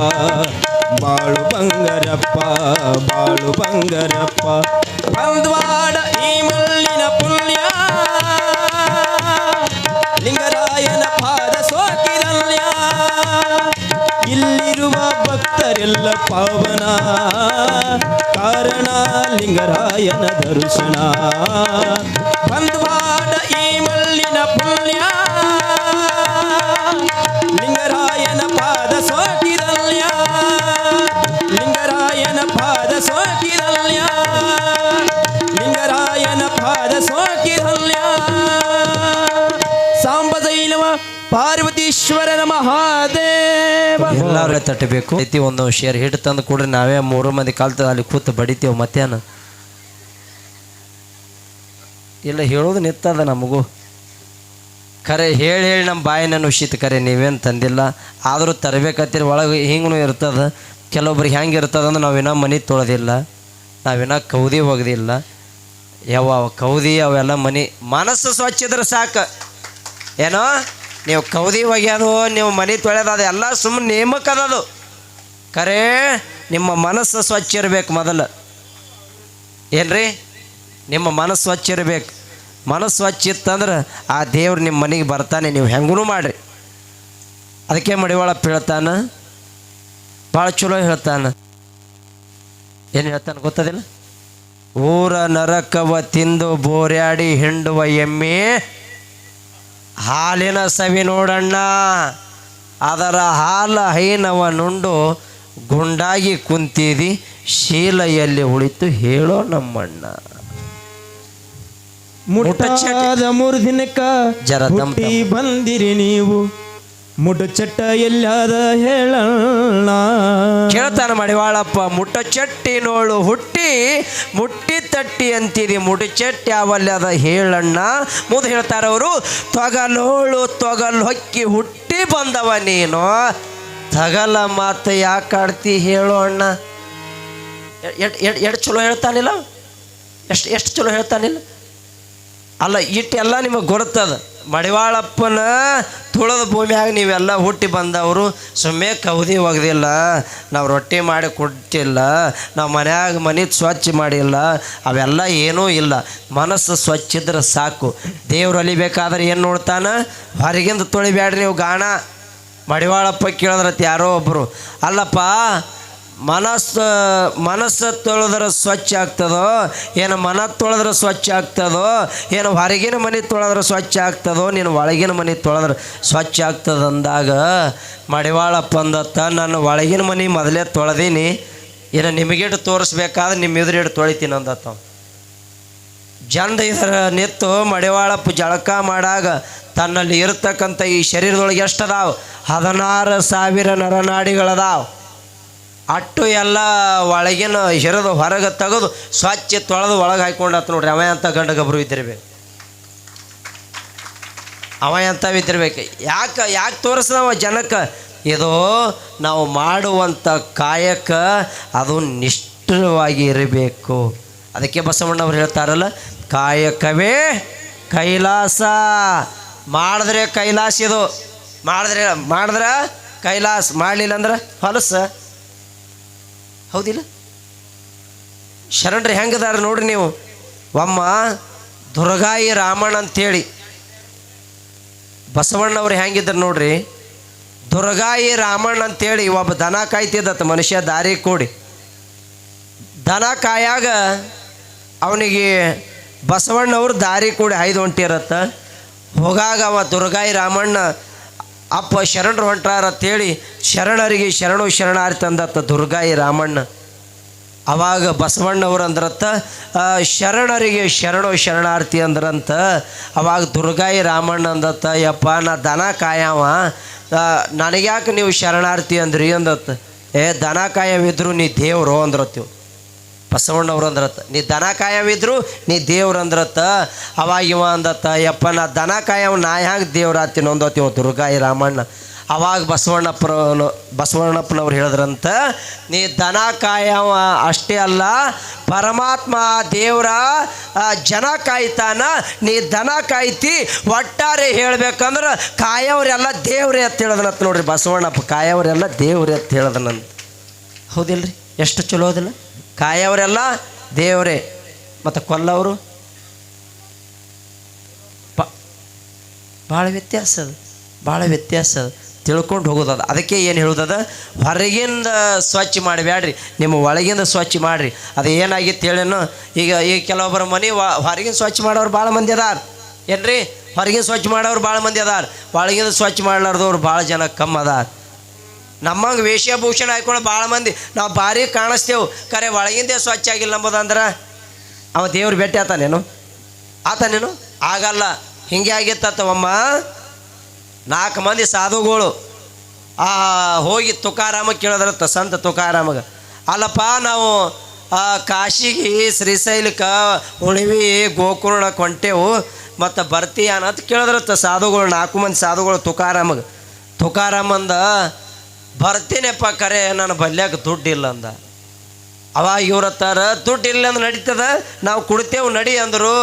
ಬಾಳು ಬಂಗಾರಪ್ಪ ಬಾಳು ಬಂಗಾರಪ್ಪ ಬಂದ್ವಾಡ ಈ ಮಲ್ಲಿನ ಪುಣ್ಯ ಲಿಂಗರಾಯನ ಪಾದ ಸೋಕಿರಲ್ಯ ಇಲ್ಲಿರುವ ಭಕ್ತರೆಲ್ಲ ಪಾವನ ಕಾರಣ ಲಿಂಗರಾಯನ ದರ್ಶನ ಬಂದ್ವಾಡ ಈ ಮಲ್ಲಿನ ಪುಣ್ಯ ಲಿಂಗರಾಯನ ಪಾದ ಸೋಕಿರಲ್ಯ ಲಿಂಗರಾಯನ ಪಾದ ಸೋಕಿರಲ್ಯ ಲಿಂಗರಾಯನ ಪಾದ ಸೋಕಿರಲ್ಯ ಸಾಂಬ ಜೈನವ ಪಾರ್ವತೀಶ್ವರನ ಮಹಾದೇವ ಎಲ್ಲಾರು ತಟ್ಟಬೇಕು ಐತಿ ಒಂದು ಶೇರ್ ಹಿಟ್ಟು ತಂದು ಕೊಡ್ರಿ ನಾವೇ ಮೂರು ಮಂದಿ ಕಾಲ್ತದ ಅಲ್ಲಿ ಕೂತು ಬಡಿತೀವಿ ಮತ್ತೇನು ಇಲ್ಲ ಹೇಳೋದು ನಿತ್ತದ ನಮಗೂ ಖರೆ ಹೇಳಿ ಹೇಳಿ ನಮ್ಮ ಬಾಯಿನ ನುಷಿತ್ ಖರೆ ನೀವೇನು ತಂದಿಲ್ಲ ಆದರೂ ತರಬೇಕತ್ತೀರಿ ಒಳಗೆ ಹಿಂಗೂ ಇರ್ತದೆ ಕೆಲವೊಬ್ರಿಗೆ ಹೆಂಗೆ ಇರ್ತದೆ ಅಂದ್ರೆ ನಾವಿನ್ನ ಮನೆ ತೊಳೆದಿಲ್ಲ ನಾವಿನ್ನ ಕೌದಿ ಒಗ್ದಿಲ್ಲ ಯಾವ ಕೌದಿ ಅವೆಲ್ಲ ಮನಸ್ಸು ಸ್ವಚ್ಛ ಇದ್ರೆ ಸಾಕು ಏನೋ ನೀವು ಕೌದಿ ಒಗ್ಯೋದು ನೀವು ಮನೆ ತೊಳೆಯೋದು ಅದೆಲ್ಲ ಸುಮ್ಮನೆ ನೇಮಕ್ಕೆ ಅದದು ಖರೆ ನಿಮ್ಮ ಮನಸ್ಸು ಸ್ವಚ್ಛ ಇರಬೇಕು ಮೊದಲು ಏನ್ರಿ ನಿಮ್ಮ ಮನಸ್ಸು ಸ್ವಚ್ಛ ಇರಬೇಕು ಮನಸ್ಸು ಸ್ವಚ್ಛ ಇತ್ತಂದ್ರೆ ಆ ದೇವ್ರು ನಿಮ್ಮ ಮನೆಗೆ ಬರ್ತಾನೆ ನೀವು ಹೆಂಗೂ ಮಾಡಿರಿ ಅದಕ್ಕೆ ಮಡಿವಾಳಪ್ಪ ಹೇಳ್ತಾನೆ ಭಾಳ ಚಲೋ ಹೇಳ್ತಾನೆ ಏನು ಹೇಳ್ತಾನೆ ಗೊತ್ತದಿಲ್ಲ ಊರ ನರಕವ ತಿಂದು ಬೋರ್ಯಾಡಿ ಹಿಂಡುವ ಎಮ್ಮೆ ಹಾಲಿನ ಸವಿ ನೋಡಣ್ಣ ಅದರ ಹಾಲ ಹೈನವ ನುಂಡು ಗುಂಡಾಗಿ ಕುಂತಿದಿ ಶೀಲ ಎಲ್ಲಿ ಉಳಿತು ಹೇಳೋ ನಮ್ಮಣ್ಣ ಮುಟ್ಟದ ಮೂರು ದಿನಕ್ಕ ಹುಟ್ಟಿ ಬಂದಿರಿ ನೀವು ಮುಟ್ಟಚಟ್ಟ ಎಲ್ಲಾದ ಹೇಳಣ್ಣ ಕೇಳ್ತಾನೆ ಮಡಿವಾಳಪ್ಪ ಮುಟ್ಟ ಚಟ್ಟಿ ನೋಳು ಹುಟ್ಟಿ ಮುಟ್ಟಿ ತಟ್ಟಿ ಅಂತಿದಿ ಮುಟ್ಟಚಟ್ಟಿ ಯಾವಲ್ಲದ ಹೇಳಣ್ಣ ಮುಂದೆ ಹೇಳ್ತಾರವರು ತೊಗಲೋಳು ತೊಗಲ್ ಹೊಕ್ಕಿ ಹುಟ್ಟಿ ಬಂದವ ನೀನು ತಗಲ ಮಾತು ಯಾಕೆ ಆಡ್ತಿ ಹೇಳೋ ಅಣ್ಣ ಎಷ್ಟು ಚಲೋ ಹೇಳ್ತಾನಿಲ್ಲ ಎಷ್ಟು ಚಲೋ ಹೇಳ್ತಾನಿಲ್ಲ ಅಲ್ಲ ಇಟ್ಟೆಲ್ಲ ನಿಮಗೆ ಗೊತ್ತದ ಮಡಿವಾಳಪ್ಪನ ತುಳದ ಭೂಮಿಯಾಗ ನೀವೆಲ್ಲ ಹುಟ್ಟಿ ಬಂದವರು ಸುಮ್ಮನೆ ಕೌದಿ ಒಗ್ದಿಲ್ಲ ನಾವು ರೊಟ್ಟಿ ಮಾಡಿ ಕೊಟ್ಟಿಲ್ಲ ನಾವು ಮನ್ಯಾಗ ಮನೆ ಸ್ವಚ್ಛ ಮಾಡಿಲ್ಲ ಅವೆಲ್ಲ ಏನೂ ಇಲ್ಲ ಮನಸ್ಸು ಸ್ವಚ್ಛ ಇದ್ರೆ ಸಾಕು ದೇವ್ರು ಅಲಿಬೇಕಾದ್ರೆ ಏನು ನೋಡ್ತಾನೆ ಹೊರಗಿಂದ ತೊಳಿಬ್ಯಾಡ್ರಿ ನೀವು ಗಾಣ ಮಡಿವಾಳಪ್ಪ ಕೇಳಿದ್ರತ್ ಯಾರೋ ಒಬ್ಬರು ಅಲ್ಲಪ್ಪ ಮನಸ್ಸು ತೊಳೆದ್ರೆ ಸ್ವಚ್ಛ ಆಗ್ತದೋ ಏನು ಮನ ತೊಳೆದ್ರೆ ಸ್ವಚ್ಛ ಆಗ್ತದೋ ಏನು ಹೊರಗಿನ ಮನೆ ತೊಳೆದ್ರೆ ಸ್ವಚ್ಛ ಆಗ್ತದೋ ನೀನು ಒಳಗಿನ ಮನೆ ತೊಳೆದ್ರೆ ಸ್ವಚ್ಛ ಆಗ್ತದ ಅಂದಾಗ ಮಡಿವಾಳಪ್ಪ ಅಂದತ್ತ ನಾನು ಒಳಗಿನ ಮನೆ ಮೊದಲೇ ತೊಳೆದೀನಿ ಏನು ನಿಮಗಿಟ್ಟು ತೋರಿಸ್ಬೇಕಾದ್ರೆ ನಿಮ್ಮ ಎದುರಿಟ್ಟು ತೊಳಿತೀನಿ ಅಂದತ್ತ ಜಂದ ಇದರ ನಿತ್ತು ಮಡಿವಾಳಪ್ಪ ಜಳಕ ಮಾಡಾಗ ತನ್ನಲ್ಲಿ ಇರತಕ್ಕಂಥ ಈ ಶರೀರದೊಳಗೆ ಎಷ್ಟದಾವ 16,000 ನರನಾಡಿಗಳದಾವ ಅಟ್ಟು ಎಲ್ಲ ಒಳಗಿನ ಹಿರಿದು ಹೊರಗೆ ತೆಗೆದು ಸ್ವಚ್ಛ ತೊಳೆದು ಒಳಗೆ ಹಾಕ್ಕೊಂಡಾತ ನೋಡ್ರಿ ಅವ ಅಂತ ಗಂಡ ಗಬ್ರು ಇದ್ದಿರ್ಬೇಕು ಅವ ಅಂತ ಇದ್ದಿರ್ಬೇಕು ಯಾಕೆ ತೋರಿಸ್ದವ ಜನಕ್ಕೆ ಇದು ನಾವು ಮಾಡುವಂಥ ಕಾಯಕ ಅದು ನಿಷ್ಠವಾಗಿ ಇರಬೇಕು. ಅದಕ್ಕೆ ಬಸವಣ್ಣವ್ರು ಹೇಳ್ತಾರಲ್ಲ, ಕಾಯಕವೇ ಕೈಲಾಸ. ಮಾಡಿದ್ರೆ ಕೈಲಾಸ, ಇದು ಮಾಡಿದ್ರೆ ಕೈಲಾಸ, ಮಾಡಲಿಲ್ಲ ಅಂದ್ರೆ ಹೊಲಸ. ಹೌದಿಲ್ಲ? ಶರಣರು ಹೆಂಗದಾರ ನೋಡ್ರಿ ನೀವು. ಒಮ್ಮ ದುರ್ಗಾಯಿ ರಾಮಣ್ಣ ಅಂಥೇಳಿ ಬಸವಣ್ಣವ್ರು ಹೆಂಗಿದ್ರು ನೋಡ್ರಿ. ದುರ್ಗಾಯಿ ರಾಮಣ್ಣ ಅಂತೇಳಿ ಒಬ್ಬ ದನ ಕಾಯ್ತಿದ್ದತ್ತ ಮನುಷ್ಯ, ದಾರಿ ಕೂಡಿ ದನ ಕಾಯಾಗ ಅವನಿಗೆ ಬಸವಣ್ಣವ್ರು ದಾರಿ ಕೂಡಿ 5 ಹೊಂಟಿರತ್ತ. ಹೋಗಾಗ ಅವ ದುರ್ಗಾಯಿ ರಾಮಣ್ಣ ಅಪ್ಪ ಶರಣರು ಹೊಂಟಾರ ಅಂತೇಳಿ ಶರಣರಿಗೆ ಶರಣು ಶರಣಾರ್ಥಿ ಅಂದತ್ತ ದುರ್ಗಾಯಿ ರಾಮಣ್ಣ. ಅವಾಗ ಬಸವಣ್ಣವ್ರು ಅಂದ್ರತ್ತ ಶರಣರಿಗೆ ಶರಣು ಶರಣಾರ್ಥಿ ಅಂದ್ರಂತ. ಅವಾಗ ದುರ್ಗಾಯಿ ರಾಮಣ್ಣ ಅಂದತ್ತ, ಯಪ್ಪ ನಾ ದನ ಕಾಯವ, ನನಗ್ಯಾಕೆ ನೀವು ಶರಣಾರ್ಥಿ ಅಂದ್ರಿ ಅಂದತ್ತ. ದನ ಕಾಯವಿದ್ರು ನೀ ದೇವರು ಅಂದ್ರತ್ತೀವಿ. ಬಸವಣ್ಣವ್ರು ಅಂದ್ರತ್ತ, ನೀ ದನ ಕಾಯವಿದ್ರು ನೀ ದೇವ್ರು ಅಂದ್ರತ್ತ. ಅವಾಗ ಇವ ಅಂದತ್ತ, ಯಪ್ಪ ನಾ ದನ ಕಾಯವ, ನಾ ಹ್ಯಾಂಗೆ ದೇವ್ರು ಆತೀನೋ ಅಂದತ್ತೀವ ದುರ್ಗಾಯಿ ರಾಮಣ್ಣ. ಅವಾಗ ಬಸವಣ್ಣಪ್ಪನವ್ರು ಹೇಳಿದ್ರಂತ, ನೀ ದನ ಕಾಯವ ಅಷ್ಟೇ ಅಲ್ಲ, ಪರಮಾತ್ಮ ದೇವರ ಜನ ಕಾಯ್ತಾನ, ನೀ ದನ ಕಾಯ್ತಿ. ಒಟ್ಟಾರೆ ಹೇಳ್ಬೇಕಂದ್ರೆ ಕಾಯವ್ರೆಲ್ಲ ದೇವ್ರೇ ಅಂತ ಹೇಳಿದ್ನಂತ ನೋಡ್ರಿ ಬಸವಣ್ಣಪ್ಪ. ಕಾಯವ್ರೆಲ್ಲ ದೇವ್ರೇ ಅಂತ ಹೇಳಿದನಂತ. ಹೌದಿಲ್ರಿ? ಎಷ್ಟು ಚಲೋ ಅದಿಲ್ಲ? ಕಾಯವ್ರೆಲ್ಲ ದೇವ್ರೇ, ಮತ್ತು ಕೊಲ್ಲವರು ಭಾಳ ವ್ಯತ್ಯಾಸ ಅದು, ಭಾಳ ವ್ಯತ್ಯಾಸ ಅದು. ತಿಳ್ಕೊಂಡು ಹೋಗೋದದ. ಅದಕ್ಕೆ ಏನು ಹೇಳೋದದ, ಹೊರಗಿಂದ ಸ್ವಚ್ಛ ಮಾಡಬೇಡ್ರಿ, ನಿಮ್ಮ ಒಳಗಿಂದ ಸ್ವಚ್ಛ ಮಾಡಿರಿ. ಅದು ಏನಾಗಿತ್ತು ಹೇಳೇನು, ಈಗ ಕೆಲವೊಬ್ಬರ ಮನೆ ಹೊರಗಿನ ಸ್ವಚ್ಛ ಮಾಡೋರು ಭಾಳ ಮಂದಿ ಅದಾರ ಏನ್ರಿ. ಹೊರಗಿನ ಸ್ವಚ್ಛ ಮಾಡೋರು ಭಾಳ ಮಂದಿ ಅದಾರ, ಒಳಗಿಂದ ಸ್ವಚ್ಛ ಮಾಡ್ಲಾರ್ದವ್ರು ಭಾಳ ಜನ ಕಮ್ಮಿ ಅದಾರ. ನಮ್ಮಂಗೆ ವೇಷಭೂಷಣ ಹಾಕೊಂಡು ಭಾಳ ಮಂದಿ ನಾವು ಭಾರಿ ಕಾಣಿಸ್ತೇವೆ, ಖರೆ ಒಳಗಿಂದೇ ಸ್ವಚ್ಛ ಆಗಿಲ್ಲ ನಂಬೋದಂದ್ರೆ ಅವ ದೇವ್ರು ಭೇಟಿ ಆತನೇನು ಆಗಲ್ಲ. ಹಿಂಗೆ ಆಗಿತ್ತತ್ತ. ಒಮ್ಮ 4 ಮಂದಿ ಸಾಧುಗಳು ಹೋಗಿ ತುಕಾರಾಮಗೆ ಕೇಳಿದ್ರತ್ತ, ಸಂತ ತುಕಾರಾಮಗೆ, ಅಲ್ಲಪ್ಪ ನಾವು ಕಾಶಿಗೆ ಶ್ರೀಶೈಲಕ್ಕೆ ಉಳಿವಿ ಗೋಕರ್ಣಕ್ಕೆ ಹೊಂಟೇವು, ಮತ್ತು ಬರ್ತೀಯಾನ ಅಂತ ಕೇಳಿದ್ರತ್ತ ಸಾಧುಗಳು. 4 ಮಂದಿ ಸಾಧುಗಳು ತುಕಾರಾಮಗೆ. ತುಕಾರಾಮಂದ, ಬರ್ತೀನಪ್ಪ, ಖರೆ ನಾನು ಬಲ್ಯಾಕ ದುಡ್ಡಿಲ್ಲ ಅಂದ. ಅವಾಗ ಇವ್ರತ್ತಾರ, ದುಡ್ಡು ಇಲ್ಲ ಅಂದ್ರೆ ನಡೀತದ, ನಾವು ಕೊಡ್ತೇವೆ ನಡಿ ಅಂದರು.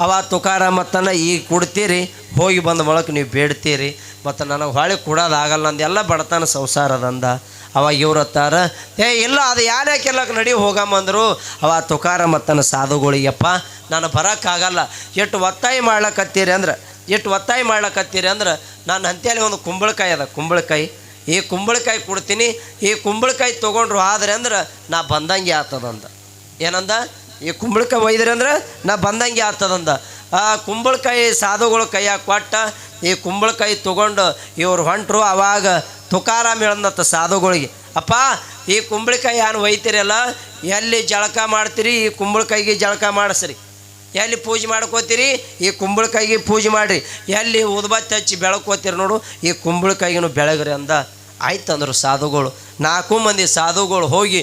ಅವ ತುಕಾರಾಮತ್ತನ, ಈಗ ಕೊಡ್ತೀರಿ, ಹೋಗಿ ಬಂದ ಮೊಳಕ್ಕೆ ನೀವು ಬೇಡ್ತೀರಿ, ಮತ್ತು ನನಗೆ ಹೊಳೆ ಕೊಡೋದಾಗಲ್ಲ ಅಂದೆಲ್ಲ ಬಡತನ ಸಂಸಾರ ಅದಂದ. ಅವಾಗ ಇವ್ರತ್ತಾರ, ಇಲ್ಲ ಅದು ಯಾರ್ಯಾಕೆಲ್ಲಕ್ಕೆ ನಡಿ ಹೋಗಮ್ಮಂದರು. ಅವ ತುಕಾರಾಮತ್ತನ ಸಾಧುಗಳಿಗೆಪ್ಪ ನಾನು ಬರೋಕ್ಕಾಗಲ್ಲ, ಎಷ್ಟು ಒತ್ತಾಯ ಮಾಡ್ಲಕತ್ತೀರಿ ಅಂದ್ರೆ ನಾನು ಹಂತೇಲಿ ಒಂದು ಕುಂಬಳಕಾಯಿ ಅದ, ಕುಂಬಳಕಾಯಿ, ಈ ಕುಂಬಳಕಾಯಿ ಕೊಡ್ತೀನಿ, ಈ ಕುಂಬಳಕಾಯಿ ತೊಗೊಂಡ್ರು ಆದ್ರೆ ಅಂದ್ರೆ ನಾ ಬಂದಂಗೆ ಆಗ್ತದಂದ. ಏನಂದ, ಈ ಕುಂಬಳಕಾಯಿ ಒಯ್ದ್ರಿ ಅಂದ್ರೆ ನಾ ಬಂದಂಗೆ ಆಗ್ತದಂದ. ಆ ಕುಂಬಳಕಾಯಿ ಸಾಧುಗಳು ಕೈಯಾಗ ಕೊಟ್ಟ, ಈ ಕುಂಬಳಕಾಯಿ ತೊಗೊಂಡು ಇವ್ರು ಹೊಂಟ್ರು. ಅವಾಗ ತುಕಾರಾಮ್ ಹೇಳಂದತ್ತ ಸಾಧುಗಳಿಗೆ, ಅಪ್ಪ ಈ ಕುಂಬಳಕಾಯಿ ಏನು ಒಯ್ತೀರಲ್ಲ, ಎಲ್ಲಿ ಜಳಕ ಮಾಡ್ತೀರಿ ಈ ಕುಂಬಳಕಾಯಿಗೆ ಜಳಕ ಮಾಡಿಸ್ರಿ, ಎಲ್ಲಿ ಪೂಜೆ ಮಾಡ್ಕೋತೀರಿ ಈ ಕುಂಬಳಕಾಯಿಗೆ ಪೂಜೆ ಮಾಡಿರಿ, ಎಲ್ಲಿ ಉದ್ಬತ್ತಿ ಹಚ್ಚಿ ಬೆಳಕೋತೀರಿ ನೋಡು ಈ ಕುಂಬಳಕಾಯಿಗೂ ಬೆಳಗ್ರಿ ಅಂದ. ಆಯ್ತು ಅಂದರು ಸಾಧುಗಳು. 4 ಮಂದಿ ಸಾಧುಗಳು ಹೋಗಿ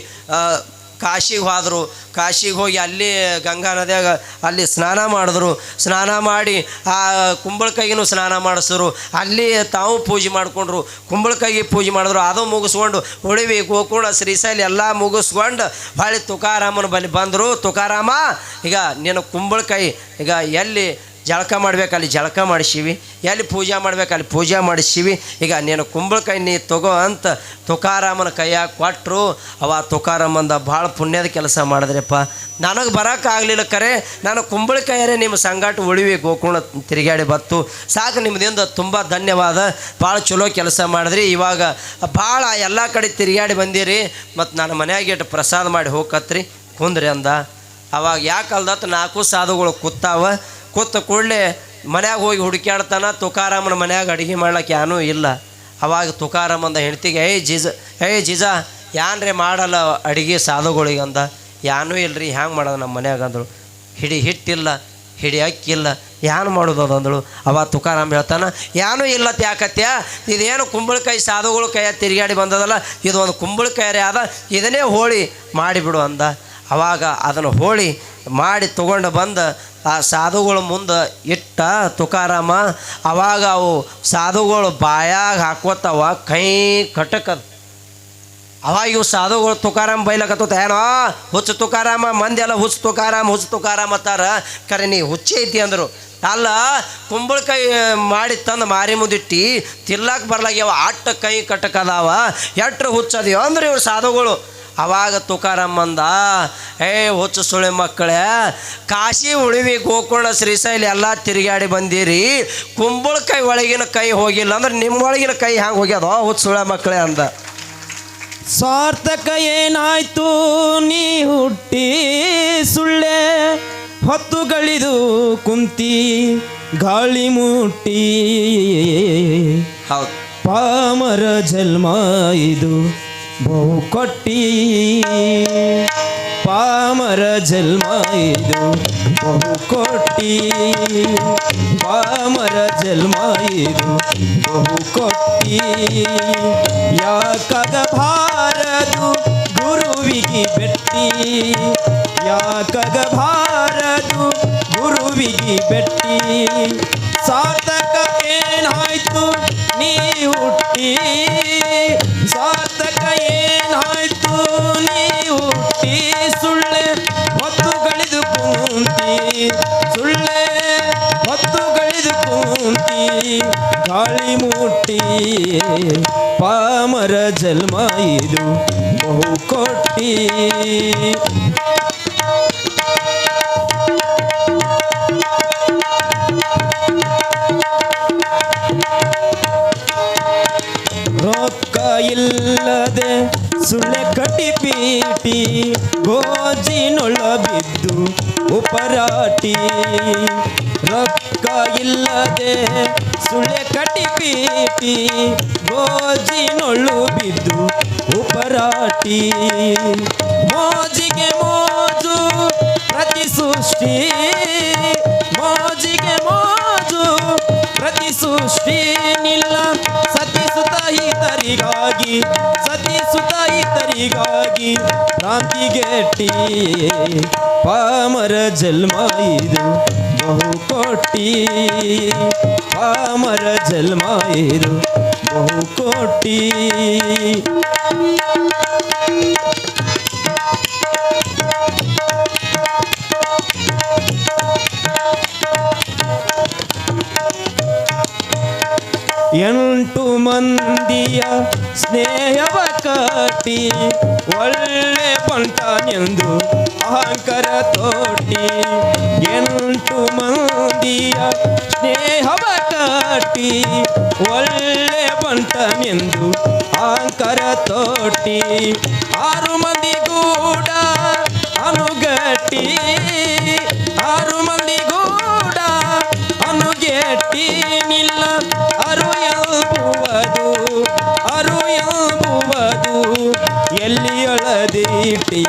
ಕಾಶಿಗೆ ಹೋದರು. ಕಾಶಿಗೆ ಹೋಗಿ ಅಲ್ಲಿ ಗಂಗಾ ನದಿಯಾಗ ಅಲ್ಲಿ ಸ್ನಾನ ಮಾಡಿದ್ರು. ಸ್ನಾನ ಮಾಡಿ ಆ ಕುಂಬಳಕಾಯಿಗೂ ಸ್ನಾನ ಮಾಡಿಸಿದ್ರು. ಅಲ್ಲಿ ತಾವು ಪೂಜೆ ಮಾಡಿಕೊಂಡ್ರು, ಕುಂಬಳಕಾಯಿಗೆ ಪೂಜೆ ಮಾಡಿದ್ರು. ಅದು ಮುಗಿಸ್ಕೊಂಡು ಉಳಿವಿ ಗೋಕರ್ಣ ಶ್ರೀಶೈಲ ಎಲ್ಲ ಮುಗಿಸ್ಕೊಂಡು ಹೊಳ್ಳಿ ತುಕಾರಾಮನ ಬಳಿ ಬಂದರು. ತುಕಾರಾಮ, ಈಗ ನೀನು ಕುಂಬಳಕಾಯಿ ಈಗ ಎಲ್ಲಿ ಜಳಕ ಮಾಡ್ಬೇಕು ಅಲ್ಲಿ ಜಳಕ ಮಾಡಿಸೀವಿ, ಎಲ್ಲಿ ಪೂಜೆ ಮಾಡ್ಬೇಕು ಅಲ್ಲಿ ಪೂಜೆ ಮಾಡಿಸೀವಿ, ಈಗ ನೀನು ಕುಂಬಳಕಾಯಿ ನೀ ತಗೋ ಅಂತ ತುಕಾರಾಮನ ಕೈಯಾಗ ಕೊಟ್ಟರು. ಅವ ತುಕಾರಾಮಂದ ಭಾಳ ಪುಣ್ಯದ ಕೆಲಸ ಮಾಡಿದ್ರಪ್ಪ, ನನಗೆ ಬರೋಕ್ಕಾಗಲಿಲ್ಲ, ಖರೆ ನಾನು ಕುಂಬಳಕಾಯರೇ ನಿಮ್ಮ ಸಂಗಾಟ ಉಳಿವಿ ಗೋಕರ್ಣ ತಿರುಗಾಡಿ ಬತ್ತು, ಸಾಕು, ನಿಮ್ಮದಿಂದ ತುಂಬ ಧನ್ಯವಾದ, ಭಾಳ ಚಲೋ ಕೆಲಸ ಮಾಡಿದ್ರಿ. ಇವಾಗ ಭಾಳ ಎಲ್ಲ ಕಡೆ ತಿರುಗಾಡಿ ಬಂದಿರಿ, ಮತ್ತು ನಾನು ಮನ್ಯಾಗ ಇಟ್ಟು ಪ್ರಸಾದ ಮಾಡಿ ಹೋಗತ್ರಿ, ಕುಂದ್ರಿ ಅಂದ. ಅವಾಗ ಯಾಕಲ್ದತ್ತು 4 ಸಾಧುಗಳು ಕೂತ ಕೂಡಲೇ ಮನ್ಯಾಗ ಹೋಗಿ ಹುಡುಕ್ಯಾಡ್ತಾನ. ತುಕಾರಾಮನ ಮನ್ಯಾಗ ಅಡುಗೆ ಮಾಡ್ಲಿಕ್ಕೆ ಏನೂ ಇಲ್ಲ. ಅವಾಗ ತುಕಾರಾಮಂದ ಹೆಂಡ್ತಿಗೆ, ಜೀಜ ಯಾನ್ರಿ ಮಾಡಲ್ಲ ಅಡುಗೆ ಸಾಧುಗಳಿಗೆ ಅಂದ. ಏನೂ ಇಲ್ಲರಿ, ಹ್ಯಾಂಗೆ ಮಾಡೋದು ನಮ್ಮ ಮನ್ಯಾಗ ಅಂದಳು. ಹಿಟ್ಟಿಲ್ಲ, ಅಕ್ಕಿಲ್ಲ, ಏನು ಮಾಡೋದು ಅಂದಳು. ಅವ ತುಕಾರಾಮ್ ಹೇಳ್ತಾನ, ಏನೂ ಇಲ್ಲತ್ತ ಯಾಕತ್ಯ, ಇದೇನು ಕುಂಬಳಕಾಯಿ ಸಾಧುಗಳು ಕೈಯ ತಿರುಗಾಡಿ ಬಂದದಲ್ಲ, ಇದು ಒಂದು ಕುಂಬಳಕಾಯಿ ಅದ, ಇದನ್ನೇ ಹೋಳಿ ಮಾಡಿಬಿಡು ಅಂದ. ಅವಾಗ ಅದನ್ನು ಹೋಳಿ ಮಾಡಿ ತಗೊಂಡು ಬಂದು ಆ ಸಾಧುಗಳ ಮುಂದೆ ಇಟ್ಟ ತುಕಾರಾಮ. ಅವಾಗ ಅವು ಸಾಧುಗಳು ಬಾಯಾಗ ಹಾಕೋತಾವ, ಕೈ ಕಟಕದ. ಅವಾಗ ಇವು ಸಾಧುಗಳು ತುಕಾರಾಮ ಬೈಲಕತ್ತ, ಏನೋ ಹುಚ್ಚು ತುಕಾರಾಮ, ಮಂದಿ ಎಲ್ಲ ಹುಚ್ಚು ತುಕಾರಾಮ ಅತ್ತಾರ, ಕರೆ ನೀ ಹುಚ್ಚಿ ಐತಿ ಅಂದರು. ಅಲ್ಲ, ಕುಂಬಳಕಾಯಿ ಮಾಡಿ ತಂದು ಮಾರಿ ಮುಂದಿಟ್ಟು ತಿರ್ಲಾಕ ಬರ್ಲಾಗ್ಯಾವ, ಅಟ್ಟ ಕೈ ಕಟಕದಾವ, ಎಟ್ರ ಹುಚ್ಚದೀವ ಅಂದ್ರೆ ಇವ್ರು ಸಾಧುಗಳು. ಅವಾಗ ತುಕಾರಾಮ್ ಅಂದ, ಹುಚ್ಚು ಸುಳಿ ಮಕ್ಕಳೇ, ಕಾಶಿ ಉಳಿವಿ ಗೋಕರ್ಣ ಶ್ರೀಶೈಲ ಎಲ್ಲ ತಿರುಗಾಡಿ ಬಂದಿರಿ, ಕುಂಬಳಕಾಯಿ ಒಳಗಿನ ಕೈ ಹೋಗಿಲ್ಲ ಅಂದ್ರೆ ನಿಮ್ಮೊಳಗಿನ ಕೈ ಹ್ಯಾಂಗೆ ಹೋಗ್ಯದ ಹುಚ್ಚು ಸುಳೆ ಮಕ್ಕಳೇ ಅಂದ. ಸಾರ್ಥಕ ಏನಾಯ್ತು ನೀ ಹುಟ್ಟಿ ಸುಳ್ಳೆ, ಹೊತ್ತುಗಳಿದು ಕುಂತಿ ಗಾಳಿ ಮುಟ್ಟಿ. ಹೌದು, ಪಾಮರ ಜನ್ಮ ಇದು ಬಹು ಕೊಟ್ಟಿ, ಪಾಮರ ಜನ್ಮ ಇದು ಬಹು ಕೊಟ್ಟಿ, ಪಾಮರ ಜನ್ಮ ಇದು ಬಹು ಕೊಟ್ಟಿ. ಯಾಕಾಗ ಭಾರದು ಗುರುವಿಗೆ ಬೆಟ್ಟಿ, ಯಾಕಾಗ ಭಾರದು ಗುರುವಿಗೆ ಬೆಟ್ಟಿ. ಸಾರ್ಥಕ ಏನಾಯ್ತು ನೀ ಹುಟ್ಟಿ, ಸಾರ್ಥಕ ಏನಾಯ್ತು ನೀ ಹುಟ್ಟಿ ಸುಳ್ಳೆ ಹೊತ್ತುಗಳಿದು ಕುಂತಿ, ಸುಳ್ಳೆ ಹೊತ್ತುಗಳಿದು ಕುಂತಿ ಗಾಳಿ ಮುಟ್ಟಿ. ಪಾಮರ ಜನ್ಮ ಇದು ಬಹು ಕೊಟ್ಟಿ. ರೊಕ್ಕ ಇಲ್ಲದೆ ಸುಳ್ಳೆ ಕಟ್ಟಿ ಪೀಟಿ, ಗೋಜಿನೊಳ ಬಿದ್ದು ಉಪರಾಟಿ. ರೊಕ್ಕ ಇಲ್ಲದೆ ಸುಳ್ಳೆ ಕಟ್ಟಿ ಪೀಟಿ, ಗೋಜಿನೊಳ್ಳು ಬಿದ್ದು ಉಪರಾಟಿ. ಮೋಜಿಗೆ ಮೋಜು ಪ್ರತಿ ಸೃಷ್ಟಿ, ಮೋಜಿಗೆ ಮೋಜು ಪ್ರತಿ ಸೃಷ್ಟಿ. ನಿಲ್ಲ ಸತಿಸುತ್ತ ಹಿತರಿಗಾಗಿ, ಸತಿಸುತ್ತ ಹಿತರಿಗಾಗಿ ಕ್ರಾಂತಿಗೆಟ್ಟಿ. ಪಾಮರ ಜನ್ಮ ಇದು ಬಹು ಕೊಟ್ಟಿ, ಪಾಮರ ಜನ್ಮ ಇದು ಬಹು ಕೊಟ್ಟಿ. ಎಂಟು ಮಂದಿಯ ಸ್ನೇಹವ ಕಟ್ಟಿ, ಒಳ್ಳೆ ಬಂಟನೆಂದು ಅಹಂಕಾರ ತೋಟಿ. ಎಂಟು ಮಂದಿಯ ಸ್ನೇಹವ ಕಟ್ಟಿ, ಒಳ್ಳೆ ಬಂಟನೆಂದು ಅಹಂಕಾರ ತೋಟಿ. ಆರು ಮಂದಿ ಗೂಡ ಅನುಗಟ್ಟಿ, ಆರು ಮಂದಿ ಗೂಡ ಅನುಗೆಟ್ಟಿ. ನಿಲ್ಲ ಅರು ಎಂಬುವುದು, ಅರು ಎಂಬುವುದು ಎಲ್ಲಿ ಅಳದಿಟ್ಟಿ.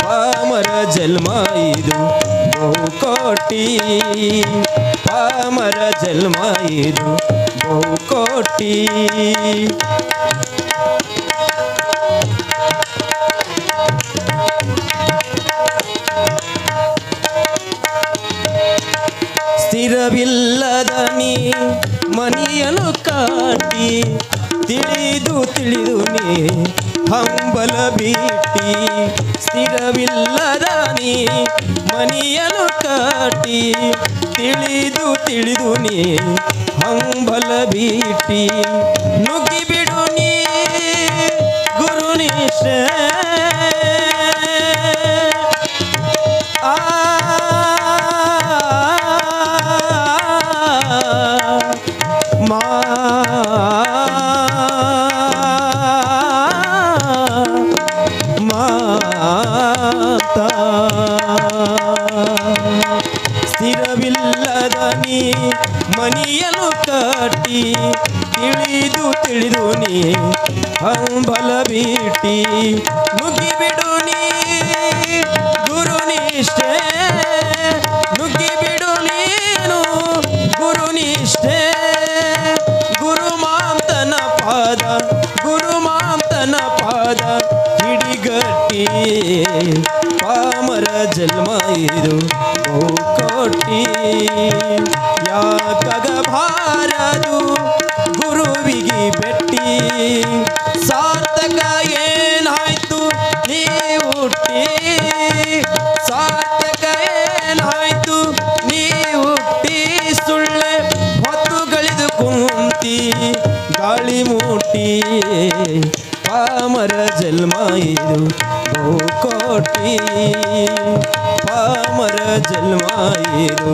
ಪಾಮರ ಜನ್ಮ ಇದು ಬಹು ಕೋಟಿ, ಪಾಮರ ಜನ್ಮ ಇದು ಬಹು ಕೋಟಿ. ಸ್ಥಿರವಿಲ್ಲದ ನೀ ಮನಿಯನ್ನು ಕಾಟಿ, ತಿಳಿದು ತಿಳಿದು ನೀ ಹಂಬಲ ಬಿಟ್ಟಿ. ಸ್ಥಿರವಿಲ್ಲದ ನೀ ಮನಿಯನ್ನು ಕಾಟಿ, ತಿಳಿದು ತಿಳಿದು ನೀ ಹಂಬಲ ಬಿಟ್ಟಿ. ನುಗ್ಗಿ ಬಿಡು ನೀ ಗುರುನಿಷ್ಠೆ, ಸ್ಥಿರವಿಲ್ಲದ ನೀ ಮನಿಯನ್ನು ಕಟ್ಟಿ, ತಿಳಿದು ತಿಳಿದು ನೀ ಹಂಬಲ ಬಿಟ್ಟಿ. ನುಗ್ಗಿ ಬಿಡು ನೀ ಗುರುನಿಷ್ಠೆ, ನುಗ್ಗಿ ಬಿಡು ನೀನು ಗುರುನಿಷ್ಠೆ. ಗುರುಮಾಂತನ ಪಾದ, ಗುರುಮಾಂತನ ಪಾದ ಹಿಡಿಗಟ್ಟಿ. ಪಾಮರ ಜನ್ಮ ಇದು ಬಹುಕೋಟಿ ಯಾಕಾಗಬಾರದು ಗುರುವಿಗೆ ಭೇಟಿ ಸಾರ್ಥಕ ಏನಾಯ್ತು ನೀ ಹುಟ್ಟಿ ಸಾರ್ಥಕ ಏನಾಯ್ತು ನೀ ಹುಟ್ಟಿ ಸುಳ್ಳೆ ಹೊತ್ತುಗಳಿದು ಕುಂತಿ ಗಾಳಿ ಮೂಟಿ ಪಾಮರ ಜನ್ಮ ಇದು ಬಹುಕೋಟಿ ಪಾಮರ ಜನ್ಮ ಇದು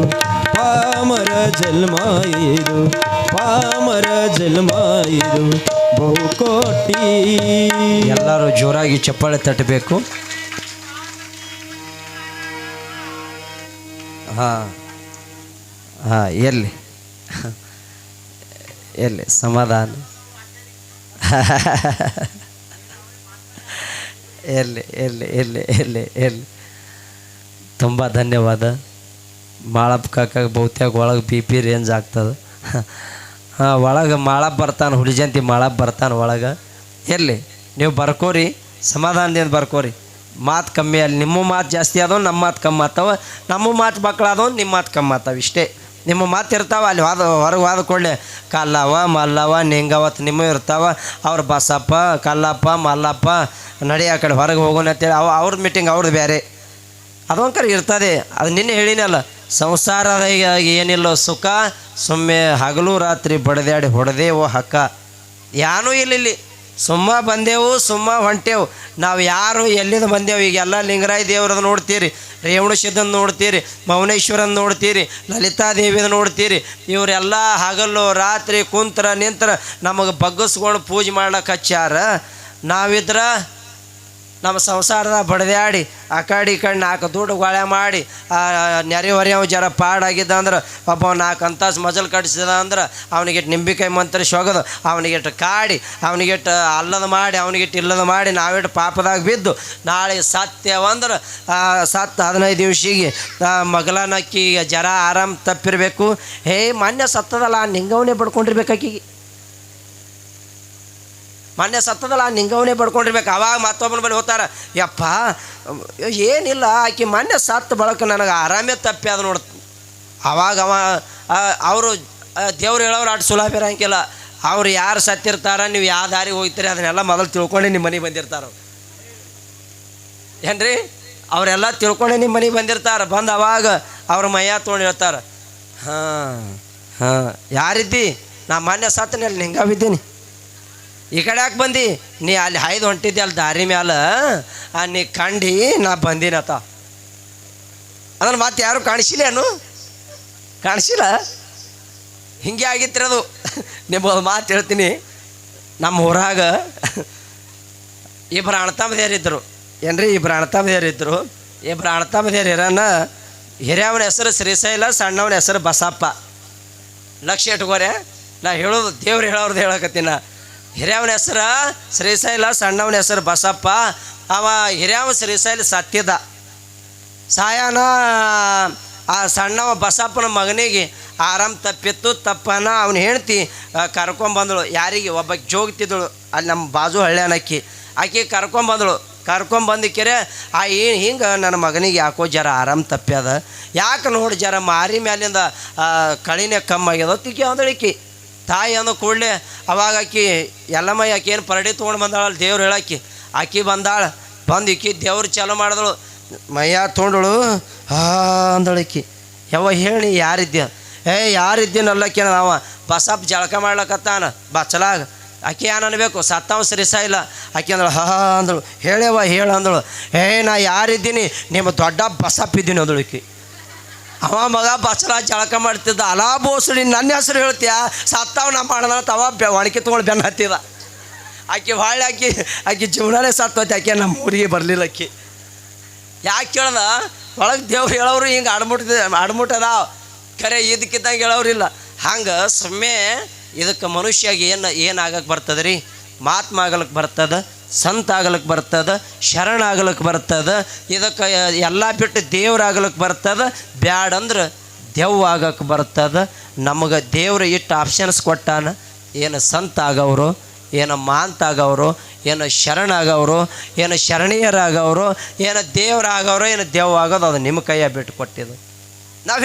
ಪಾಮರ ಜನ್ಮ ಇದು ಪಾಮರ ಜನ್ಮ ಇದು ಬಹುಕೋಟಿ. ಎಲ್ಲರೂ ಜೋರಾಗಿ ಚಪ್ಪಾಳೆ ತಟ್ಟಬೇಕು. ಹಾಂ ಹಾಂ ಎಲ್ಲಿ ಎಲ್ಲಿ ಸಮಾಧಾನ ಎಲ್ಲಿ ತುಂಬ ಧನ್ಯವಾದ. ಮಾಳಪ್ಪ ಕಾಕಾಗ ಬಹುತೇಕ ಒಳಗೆ ಬಿ ಪಿ ರೇಂಜ್ ಆಗ್ತದೆ. ಹಾಂ ಒಳಗೆ ಮಾಳಪ್ಪ ಬರ್ತಾನೆ, ಹುಲಿಜಂತಿ ಮಾಳಪ್ಪ ಬರ್ತಾನೆ ಒಳಗೆ. ಎಲ್ಲಿ ನೀವು ಬರ್ಕೋರಿ, ಸಮಾಧಾನದಿಂದ ಬರ್ಕೋರಿ. ಮಾತು ಕಮ್ಮಿ ಅಲ್ಲಿ, ನಿಮ್ಮ ಮಾತು ಜಾಸ್ತಿ ಆದವು, ನಮ್ಮ ಮಾತು ಕಮ್ಮಿ ಆಗ್ತಾವ. ನಮ್ಮ ಮಾತು ಮಕ್ಕಳಾದವು, ನಿಮ್ಮ ಮಾತು ಕಮ್ಮಿ ಆಗ್ತಾವೆ. ಇಷ್ಟೇ ನಿಮ್ಮ ಮಾತು ಇರ್ತಾವೆ. ಅಲ್ಲಿ ಹೊರಗೆ ವಾದ ಕೊಡಲಿ ಕಲ್ಲವ ಮಲ್ಲವ ನಿಂಗವತ್ತು ನಿಮ್ಮ ಇರ್ತಾವೆ. ಅವ್ರು ಬಸಪ್ಪ ಕಲ್ಲಪ್ಪ ಮಲ್ಲಪ್ಪ ನಡಿ ಆ ಕಡೆ ಹೊರಗೆ ಹೋಗೋಣ ಅಂತೇಳಿ ಅವ್ರ ಮೀಟಿಂಗ್ ಅವ್ರದ್ದು ಬೇರೆ ಅದೊಂಕರ ಇರ್ತದೆ. ಅದು ನಿನ್ನೆ ಹೇಳಿನಲ್ಲ, ಸಂಸಾರದ ಏನಿಲ್ಲ ಸುಖ, ಸುಮ್ಮನೆ ಹಗಲು ರಾತ್ರಿ ಬಡ್ದಾಡಿ ಹೊಡೆದೇವು ಹಕ್ಕ ಏನೂ ಇಲ್ಲಿ. ಸುಮ್ಮ ಬಂದೆವು ಸುಮ್ಮ ಹೊಂಟೇವು. ನಾವು ಯಾರು ಎಲ್ಲಿಂದ ಬಂದೆವು? ಈಗೆಲ್ಲ ಲಿಂಗರಾಯ ದೇವ್ರದ್ದು ನೋಡ್ತೀರಿ, ರೇವಣ ಸಿದ್ಧನ ನೋಡ್ತೀರಿ, ಮೌನೇಶ್ವರನ ನೋಡ್ತೀರಿ, ಲಲಿತಾದೇವಿನ ನೋಡ್ತೀರಿ. ಇವರೆಲ್ಲ ಹಗಲು ರಾತ್ರಿ ಕುಂತ್ರ ನಿಂತ್ರ ನಮಗೆ ಬಗ್ಗಿಸ್ಕೊಂಡು ಪೂಜೆ ಮಾಡ್ಲಿಕ್ಕೆ ಹಚ್ಚಾರ. ನಾವಿದ್ರ ನಮ್ಮ ಸಂಸಾರದ ಬಡ್ದಾಡಿ ಆ ಕಡೆ ಈ ಕಡೆ 4 ದುಡ್ಡು ಗೊಳೆ ಮಾಡಿ ನೆರೆಹೊರೆಯವ ಜರ ಪಾಡಾಗಿದ್ದ ಅಂದ್ರೆ ಒಬ್ಬ 4 ಅಂತಾಸು ಮಜಲು ಕಟ್ಟಿಸಿದ ಅಂದ್ರೆ ಅವನಿಗಿಟ್ಟು ನಿಂಬಿಕಾಯಿ ಮಂತ್ರಿಸಿ ಹೋಗೋದು, ಅವನಿಗಿಟ್ಟು ಕಾಡಿ, ಅವನಿಗಿಟ್ಟು ಅಲ್ಲದ ಮಾಡಿ, ಅವನಿಗಿಟ್ಟು ಇಲ್ಲದ ಮಾಡಿ ನಾವಿಟ್ಟು ಪಾಪದಾಗ ಬಿದ್ದು ನಾಳೆ ಸತ್ಯವಂದ್ರೆ ಸತ್ತು 15 ದಿವ್ಸಿಗೆ ಮಗಲನಕ್ಕಿ ಜರ ಆರಾಮ್ ತಪ್ಪಿರಬೇಕು. ಮೊನ್ನೆ ಸತ್ತದಲ್ಲ ನಿಂಗವನೇ ಬಡ್ಕೊಂಡಿರ್ಬೇಕಾಕಿಗೆ, ಮೊನ್ನೆ ಸತ್ತದಲ್ಲ ನಿಂಗವನೇ ಬಡ್ಕೊಂಡಿರ್ಬೇಕು. ಅವಾಗ ಮತ್ತೊಬ್ಬನ ಬಳಿ ಹೋಗ್ತಾರೆ, ಯಪ್ಪ ಏನಿಲ್ಲ ಆಕೆ ಮೊನ್ನೆ ಸತ್ತು ಬಳಕ ನನಗೆ ಆರಾಮೇ ತಪ್ಪಿ ಅದು ನೋಡ್ತು. ಅವಾಗ ಅವರು ದೇವ್ರು ಹೇಳೋರು ಅಷ್ಟು ಸುಲಭ ಇರೋಂಗಿಲ್ಲ. ಅವ್ರು ಯಾರು ಸತ್ತಿರ್ತಾರ, ನೀವು ಯಾವ ದಾರಿಗೆ ಹೋಗ್ತೀರಿ ಅದನ್ನೆಲ್ಲ ಮೊದಲು ತಿಳ್ಕೊಂಡೆ ನಿಮ್ಮ ಮನೆಗೆ ಬಂದಿರ್ತಾರೆ. ಏನ್ರಿ ಅವರೆಲ್ಲ ತಿಳ್ಕೊಂಡೆ ನಿಮ್ಮ ಮನೆಗೆ ಬಂದಿರ್ತಾರೆ. ಬಂದು ಅವಾಗ ಅವ್ರ ಮೈಯ ತೊಗೊಂಡು ಹೇಳ್ತಾರೆ, ಹಾಂ ಯಾರಿದ್ದಿ? ನಾ ಮೊನ್ನೆ ಸತ್ತನೆ ಅಲ್ಲಿ ನಿಂಗಾವಿದ್ದೀನಿ. ಈ ಕಡೆ ಯಾಕೆ ಬಂದು? ನೀ ಅಲ್ಲಿ ಹಾಯ್ದು ಹೊಂಟಿದ್ದೆ ಅಲ್ಲಿ ದಾರಿ ಮ್ಯಾಲ ನೀ ಕಂಡು ನಾ ಬಂದಿನತ. ಅದನ್ನು ಮತ್ತೆ ಯಾರು ಕಾಣಿಸಿಲ್ಲೇನು? ಕಾಣಿಸಿಲ್ಲ. ಹಿಂಗೆ ಆಗಿತ್ತಿರೋದು. ನಿಮ್ಗೆ ಮಾತು ಹೇಳ್ತೀನಿ, ನಮ್ಮ ಊರಾಗ ಇಬ್ಬರು ಅಣ್ಣತಮ್ಮದೇರಿದ್ದರು. ಏನ್ರಿ ಇಬ್ಬರು ಅಣ್ಣತಮ್ಮದೇರಿದ್ದರು. ಇಬ್ಬರು ಅಣ್ಣತಮ್ಮದೇರು ಇರೋಣ. ಹಿರಿಯವನ ಹೆಸರು ಶ್ರೀಶೈಲ, ಸಣ್ಣವನ ಹೆಸರು ಬಸಪ್ಪ. ಲಕ್ಷ್ಯ ಇಟ್ಕೋರೆ, ನಾ ಹೇಳೋದು ದೇವ್ರು ಹೇಳೋರ್ದು ಹೇಳಕತ್ತೀನಿ. ಹಿರಿಯವನ ಹೆಸರು ಶ್ರೀಶೈಲ, ಸಣ್ಣವನ ಹೆಸರು ಬಸಪ್ಪ. ಅವ ಹಿರಿಯವ ಶ್ರೀಶೈಲ ಸತ್ತಿದ್ದ. ಸಾಯನ ಆ ಸಣ್ಣವ ಬಸಪ್ಪನ ಮಗನಿಗೆ ಆರಾಮ್ ತಪ್ಪಿತ್ತು. ತಪ್ಪನ ಅವನ ಹೆಂಡ್ತಿ ಕರ್ಕೊಂಬಂದಳು. ಯಾರಿಗೆ? ಒಬ್ಬ ಜೋಗ್ತಿದ್ದಳು ಅಲ್ಲಿ ನಮ್ಮ ಬಾಜು ಹಳ್ಳ್ಯಾನಕ್ಕಿ. ಆಕೆ ಕರ್ಕೊಂಬಂದಳು. ಕರ್ಕೊಂಬಂದಿಕ್ಕೆರೆ ಏನು ಹಿಂಗೆ ನನ್ನ ಮಗನಿಗೆ ಯಾಕೋ ಜರ ಆರಾಮ್ ತಪ್ಪ್ಯದ, ಯಾಕೆ ನೋಡಿ ಜರ ಮಾರಿ ಮ್ಯಾಲಿಂದ ಕಳಿನೇ ಕಮ್ಮಾಗ್ಯದ ತಿಕ್ಕಿ ಅಂದಳಿಕಿ. ತಾಯಿ ಅನ್ನೋ ಕೂಡಲೇ ಅವಾಗ ಆಕಿ ಎಲ್ಲಮ್ಮ ಆಕೆ ಏನು ಪರಡಿ ತೊಗೊಂಡು ಬಂದಾಳಲ್ಲಿ ದೇವ್ರು ಹೇಳಾಕಿ. ಆಕಿ ಬಂದಾಳ. ಬಂದು ಈಕಿ ದೇವ್ರು ಚಾಲು ಮಾಡಿದಳು. ಮೈಯ ತೊಗೊಂಡಳು ಅಂದಳಕಿ. ಯಾವ ಹೇಳಿ ಯಾರಿದ್ಯ? ಯಾರಿದ್ದೀನಲ್ಲಕ್ಕಿ ಅವ ಬಸಪ್ಪ ಜಳಕ ಮಾಡ್ಲಕತ್ತಾನ ಬಚ್ಚಲಾಗ. ಆಕೆ ಏನು ಅನ್ಬೇಕು? ಸತ್ತವ ಶ್ರೀಶೈಲ. ಆಕೆ ಅಂದಳು ಅಂದಳು. ಹೇಳವ ಹೇಳು ಅಂದಳು. ನಾ ಯಾರಿದ್ದೀನಿ? ನಿಮ್ಮ ದೊಡ್ಡ ಬಸಪ್ಪ ಇದ್ದೀನಿ ಅಂದಳಕಿ. ಅವ ಮಗ ಬಚ್ಚಲ ಜಳಕ ಮಾಡ್ತಿದ್ದ. ಅಲಾ ಬೋಸಡಿ ನನ್ನ ಹೆಸರು ಹೇಳ್ತೀಯ? ಸತ್ತವ ನಮ್ಮ ಅಣ್ಣ ತವ ಒಣಕೆ ತೊಗೊಂಡು ಬೆನ್ನ ಹತ್ತಿದ. ಆಕೆ ಹೊಳ್ಳಿ ಆಕೆ ಜೀವನನೇ ಸತ್ತೋತಿ. ಆಕೆ ನಮ್ಮ ಊರಿಗೆ ಬರಲಿಲ್ಲ ಆಕೆ. ಯಾಕೆ ಕೇಳ್ದ? ಒಳಗೆ ದೇವ್ರು ಹೇಳೋರು ಹಿಂಗೆ ಆಡ್ಮುಟ್ಟದ ಖರೆ ಇದಕ್ಕಿದ್ದಂಗೆ ಹೇಳೋರಿಲ್ಲ. ಹಂಗೆ ಸುಮ್ಮನೆ ಇದಕ್ಕೆ ಮನುಷ್ಯಾಗ ಏನಾಗಕ್ಕೆ ಬರ್ತದೆ ರೀ? ಮಹಾತ್ಮ ಆಗಲಿಕ್ಕೆ ಬರ್ತದೆ, ಸಂತ ಆಗಲಿಕ್ಕೆ ಬರ್ತದೆ, ಶರಣ ಆಗಲಿಕ್ಕೆ ಬರ್ತದೆ. ಇದಕ್ಕೆ ಎಲ್ಲ ಬಿಟ್ಟು ದೇವ್ರಾಗಲಿಕ್ಕೆ ಬರ್ತದೆ. ಬ್ಯಾಡಂದ್ರೆ ದೆವ್ವ ಆಗಕ್ಕೆ ಬರ್ತದೆ. ನಮಗೆ ದೇವ್ರು ಇಟ್ಟು ಆಪ್ಷನ್ಸ್ ಕೊಟ್ಟಾನ. ಏನು ಸಂತ ಆಗವರು, ಏನು ಮಾಂತಾಗವರು, ಏನು ಶರಣಾಗವರು, ಏನು ಶರಣೀಯರಾಗವರು, ಏನು ದೇವರಾಗವರು, ಏನು ದೇವ್ ಆಗೋದು ಅದು ನಿಮ್ಮ ಕೈಯ ಬಿಟ್ಟು ಕೊಟ್ಟಿದ್ದು. ನಾವು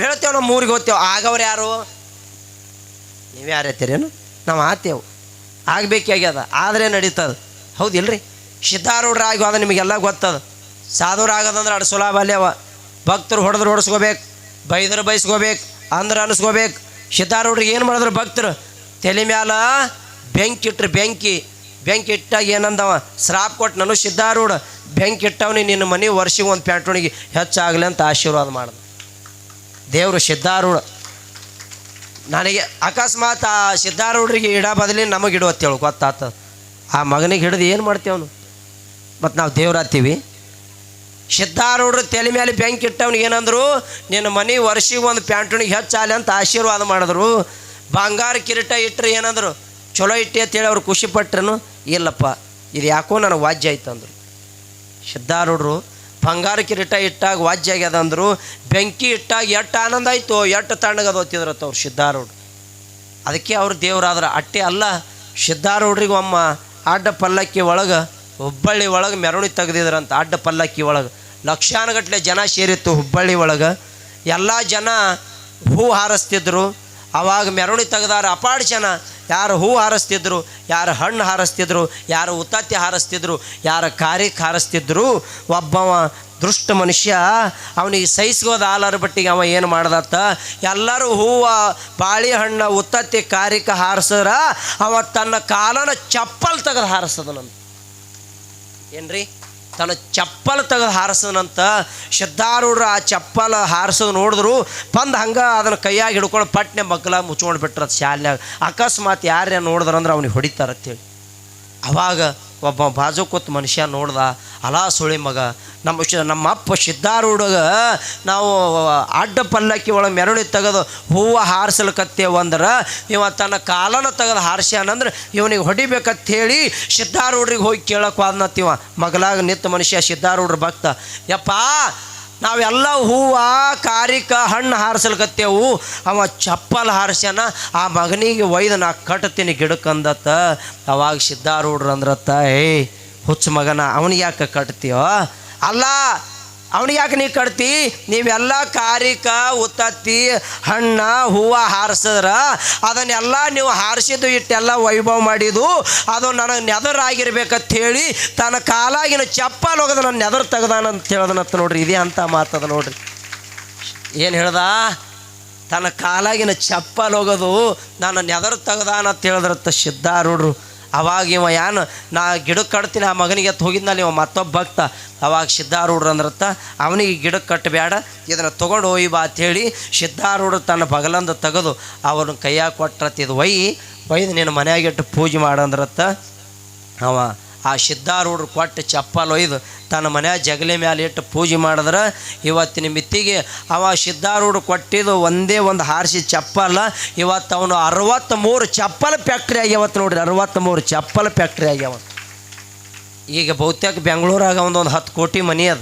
ಹೇಳ್ತೇವೆ ನಮ್ಮ ಊರಿಗೆ ಹೋಗ್ತೇವೆ. ಆಗವ್ರು ಯಾರು? ನೀವು ಯಾರು ಹೇಳ್ತೀರೇನು? ನಾವು ಆತೇವು, ಆಗಬೇಕಾಗ್ಯದ, ಆದರೆ ನಡೀತದೆ. ಹೌದಿಲ್ರಿ? ಸಿದ್ಧಾರೂಢರು ಆಗೋದು ನಿಮಗೆಲ್ಲ ಗೊತ್ತದ. ಸಾಧುರು ಆಗೋದಂದ್ರೆ ಅಡು ಸುಲಭ ಅಲ್ಲೇವ. ಭಕ್ತರು ಹೊಡೆದ್ರು ಹೊಡೆಸ್ಕೋಬೇಕು, ಬೈದ್ರೆ ಬೈಸ್ಕೋಬೇಕು, ಅಂದ್ರೆ ಅನಿಸ್ಕೋಬೇಕು. ಸಿದ್ಧಾರೂಢರಿಗೆ ಏನು ಮಾಡಿದ್ರು ಭಕ್ತರು? ತಲೆ ಮ್ಯಾಲ ಬೆಂಕಿ ಇಟ್ರು. ಬೆಂಕಿ ಇಟ್ಟಾಗ ಏನಂದವ? ಶ್ರಾಪ್ ಕೊಟ್ಟು ನಾನು ಸಿದ್ಧಾರೂಢ ಬೆಂಕಿ ಇಟ್ಟವನಿ ನಿನ್ನ ಮನೆ ವರ್ಷಿಗೆ ಒಂದು ಪ್ಯಾಂಟೋಣಿಗೆ ಹೆಚ್ಚಾಗಲಿ ಅಂತ ಆಶೀರ್ವಾದ ಮಾಡಿದ ದೇವರು. ಸಿದ್ಧಾರೂಢ ನನಗೆ ಅಕಸ್ಮಾತ್ ಆ ಸಿದ್ಧಾರೂಢರಿಗೆ ಇಡ ಬದಲಿ ನಮಗೆ ಇಡುವತ್ತೇಳು ಗೊತ್ತಾಗ್ತದೆ. ಆ ಮಗನಿಗೆ ಹಿಡಿದು ಏನು ಮಾಡ್ತೇವನು? ಮತ್ತು ನಾವು ದೇವ್ರಾತೀವಿ. ಸಿದ್ಧಾರೂಢರು ತಲೆ ಮೇಲೆ ಬೆಂಕಿ ಇಟ್ಟವನಿಗೆ ಏನಂದ್ರು? ನಿನ್ನ ಮನೆ ವರ್ಷಿಗೆ ಒಂದು ಪ್ಯಾಂಟೋಣಿಗೆ ಹೆಚ್ಚಾಗಲಿ ಅಂತ ಆಶೀರ್ವಾದ ಮಾಡಿದ್ರು. ಬಂಗಾರ ಕಿರೀಟ ಇಟ್ಟರೆ ಏನಂದ್ರು? ಚಲೋ ಇಟ್ಟಿ ಅಂತೇಳಿ ಅವ್ರು ಖುಷಿ ಪಟ್ರೇನು? ಇಲ್ಲಪ್ಪ, ಇದು ಯಾಕೋ ನನಗೆ ವಾಜ್ಯ ಆಯ್ತು ಅಂದರು ಸಿದ್ಧಾರೂಢರು. ಬಂಗಾರ ಕಿರೀಟ ಇಟ್ಟಾಗ ವಾಜ್ಯ ಆಗ್ಯದ ಅಂದರು. ಬೆಂಕಿ ಇಟ್ಟಾಗ ಎಷ್ಟು ಆನಂದ ಆಯಿತು, ಎಷ್ಟು ತಣ್ಣಗದ ಓದ್ತಿದ್ರತ್ತ ಅವ್ರು ಸಿದ್ಧಾರೂಢರು. ಅದಕ್ಕೆ ಅವ್ರು ದೇವರಾದ್ರೆ ಅಟ್ಟೆ ಅಲ್ಲ. ಸಿದ್ಧಾರೂಢರಿಗೆ ಒಮ್ಮ ಅಡ್ಡ ಪಲ್ಲಕ್ಕಿ ಒಳಗೆ ಹುಬ್ಬಳ್ಳಿ ಒಳಗೆ ಮೆರವಣಿಗೆ ತೆಗೆದಿದ್ರಂತ. ಅಡ್ಡ ಪಲ್ಲಕ್ಕಿ ಒಳಗೆ ಲಕ್ಷಾನುಗಟ್ಟಲೆ ಜನ ಸೇರಿತ್ತು ಹುಬ್ಬಳ್ಳಿ ಒಳಗೆ. ಎಲ್ಲ ಜನ ಹೂ ಹಾರಿಸ್ತಿದ್ರು. ಆವಾಗ ಮೆರವಣಿಗೆ ತೆಗೆದಾರ ಅಪಾಡ ಜನ. ಯಾರು ಹೂ ಹಾರಿಸ್ತಿದ್ರು, ಯಾರು ಹಣ್ಣು ಹಾರಿಸ್ತಿದ್ರು, ಯಾರು ಉತ್ತತ್ತಿ ಹಾರಿಸ್ತಿದ್ರು, ಯಾರು ಕಾರಿಗೆ ಹಾರಿಸ್ತಿದ್ರು. ಒಬ್ಬವ ದೃಷ್ಟ ಮನುಷ್ಯ ಅವನಿಗೆ ಸಹಿಸ್ಕೋದು ಆಲಾರ ಬಟ್ಟಿಗೆ ಅವ ಏನು ಮಾಡ್ದತ್ತ? ಎಲ್ಲರೂ ಹೂವು, ಬಾಳೆಹಣ್ಣು, ಉತ್ತತ್ತಿ, ಕಾರಿಕ ಹಾರಿಸಿದ್ರ ಅವ ತನ್ನ ಕಾಲನ ಚಪ್ಪಲ್ ತೆಗೆದು ಹಾರಿಸದನಂತ. ಏನ್ರಿ? ತನ್ನ ಚಪ್ಪಲ್ ತೆಗೆದು ಹಾರಿಸದಂತ. ಸಿದ್ಧಾರೂಢರು ಆ ಚಪ್ಪಲ್ ಹಾರಿಸೋದು ನೋಡಿದ್ರು. ಬಂದು ಹಂಗೆ ಅದನ್ನು ಕೈಯಾಗಿ ಹಿಡ್ಕೊಂಡು ಪಟ್ನೆ ಮಗ್ಲ ಮುಚ್ಕೊಂಡು ಬಿಟ್ರದು ಶಾಲ್ಯಾಗ. ಅಕಸ್ಮಾತ್ ಯಾರ್ಯಾರು ನೋಡಿದ್ರಂದ್ರೆ ಅವ್ನಿಗೆ ಹೊಡಿತಾರಂತೇಳಿ. ಅವಾಗ ಒಬ್ಬ ಬಾಜು ಕೂತ್ ಮನುಷ್ಯ ನೋಡ್ದ, ಅಲಾ ಸುಳಿ ಮಗ, ನಮ್ಮ ಅಪ್ಪ ಸಿದ್ಧಾರೂಢಗ ನಾವು ಅಡ್ಡ ಪಲ್ಲಕ್ಕಿ ಒಳಗೆ ಮೆರವಣಿಗೆ ತೆಗೆದು ಹೂವು ಹಾರಿಸಲ್ಕತ್ತೇವಂದ್ರೆ ಇವ ತನ್ನ ಕಾಲನ ತೆಗೆದು ಹಾರಿಸ್ಯಾನಂದ್ರೆ ಇವನಿಗೆ ಹೊಡಿಬೇಕಂತ ಹೇಳಿ ಸಿದ್ಧಾರೂಢರಿಗೆ ಹೋಗಿ ಕೇಳಕ್ಕೆ ವಾದ್ನತ್ತಿವ. ಮಗಲಾಗ ನಿಂತ ಮನುಷ್ಯ ಸಿದ್ಧಾರೂಢರ ಭಕ್ತ. ಯಪ್ಪ, ನಾವೆಲ್ಲ ಹೂವು, ಕಾರಿಕ, ಹಣ್ಣು ಹಾರಿಸಲ್ಕತ್ತೇವು, ಅವ ಚಪ್ಪಲ್ ಹಾರಿಸ್ಯಾನ, ಆ ಮಗನಿಗೆ ಒಯ್ದು ನಾ ಕಟ್ತೀನಿ ಗಿಡಕ್ಕಂದತ್ತ. ಅವಾಗ ಸಿದ್ಧಾರೂಢರು ಅಂದ್ರತ್ತ, ಏಯ್ ಹುಚ್ಚ ಮಗನ, ಅವನಿಗೆ ಯಾಕೆ ಕಟ್ತೀಯೋ? ಅಲ್ಲ, ಅವನಿಗೆ ಯಾಕೆ ನೀ ಕಟ್ತಿ? ನೀವೆಲ್ಲ ಕಾರಿಕ, ಉತ್ತತ್ತಿ, ಹಣ್ಣ, ಹೂವು ಹಾರಿಸಿದ್ರೆ ಅದನ್ನೆಲ್ಲ ನೀವು ಹಾರಿಸಿದ್ದು ಇಟ್ಟೆಲ್ಲ ವೈಭವ ಮಾಡಿದ್ದು ಅದು ನನಗೆ ನೆದರಾಗಿರ್ಬೇಕಂತ ಹೇಳಿ ತನ್ನ ಕಾಲಾಗಿನ ಚಪ್ಪಲ್ ಹೋಗೋದು ನನ್ನ ನೆದರ್ ತೆಗ್ದಾನಂತ ಹೇಳ್ದನತ್ತ. ನೋಡ್ರಿ, ಇದೇ ಅಂತ ಮಾತದ ನೋಡ್ರಿ. ಏನು ಹೇಳ್ದ? ತನ್ನ ಕಾಲಾಗಿನ ಚಪ್ಪಲ್ ಹೋಗೋದು ನನ್ನ ನೆದರ್ ತೆಗ್ದಾನಂತ ಹೇಳಿದ್ರತ್ತ ಸಿದ್ಧಾರೂಢರು. ಅವಾಗ ಇವ ಏನು ನಾ ಗಿಡಕ್ಕೆ ಕಟ್ತೀನಿ ಆ ಮಗನಿಗೆ ಎತ್ತು ಹೋಗಿದ್ನಲ್ಲಿ ಇವ ಮತ್ತೊಬ್ಬ ಭಕ್ತ. ಅವಾಗ ಸಿದ್ಧಾರೂಢರು ಅಂದ್ರತ್ತ, ಅವನಿಗೆ ಗಿಡಕ್ಕೆ ಕಟ್ಟಬೇಡ, ಇದನ್ನು ತೊಗೊಂಡು ಹೋಯ್ ಬಾ ಅಂಥೇಳಿ ಸಿದ್ಧಾರೂಢರು ತನ್ನ ಬಗಲಂದು ತೆಗೆದು ಅವನ ಕೈಯಾಗ ಕೊಟ್ರತ್ತ. ಇದು ಒಯ್ದು ನಿನ್ನ ಮನೆಯಾಗಿಟ್ಟು ಪೂಜೆ ಮಾಡಂದ್ರತ್ತ. ಅವ ಆ ಸಿದ್ಧಾರೂಢರು ಕೊಟ್ಟು ಚಪ್ಪಲ್ ಒಯ್ದು ತನ್ನ ಮನೆಯ ಜಗಲಿ ಮೇಲೆ ಇಟ್ಟು ಪೂಜೆ ಮಾಡಿದ್ರೆ ಇವತ್ತಿನ ಮಿತ್ತಿಗೆ ಅವ ಸಿದ್ಧಾರೂಢರು ಕೊಟ್ಟಿದ್ದು ಒಂದೇ ಒಂದು ಹಾರಿಸಿ ಚಪ್ಪಲ್ಲ. ಇವತ್ತು ಅವನು 63 ಚಪ್ಪಲ್ ಫ್ಯಾಕ್ಟ್ರಿ ಆಗ್ಯಾವತ್ತು ನೋಡ್ರಿ. 63 ಚಪ್ಪಲ್ ಫ್ಯಾಕ್ಟ್ರಿ ಆಗ್ಯಾವ. ಈಗ ಬಹುತೇಕ ಬೆಂಗಳೂರಾಗ ಒಂದು 10 ಕೋಟಿ ಮನೆ ಅದ.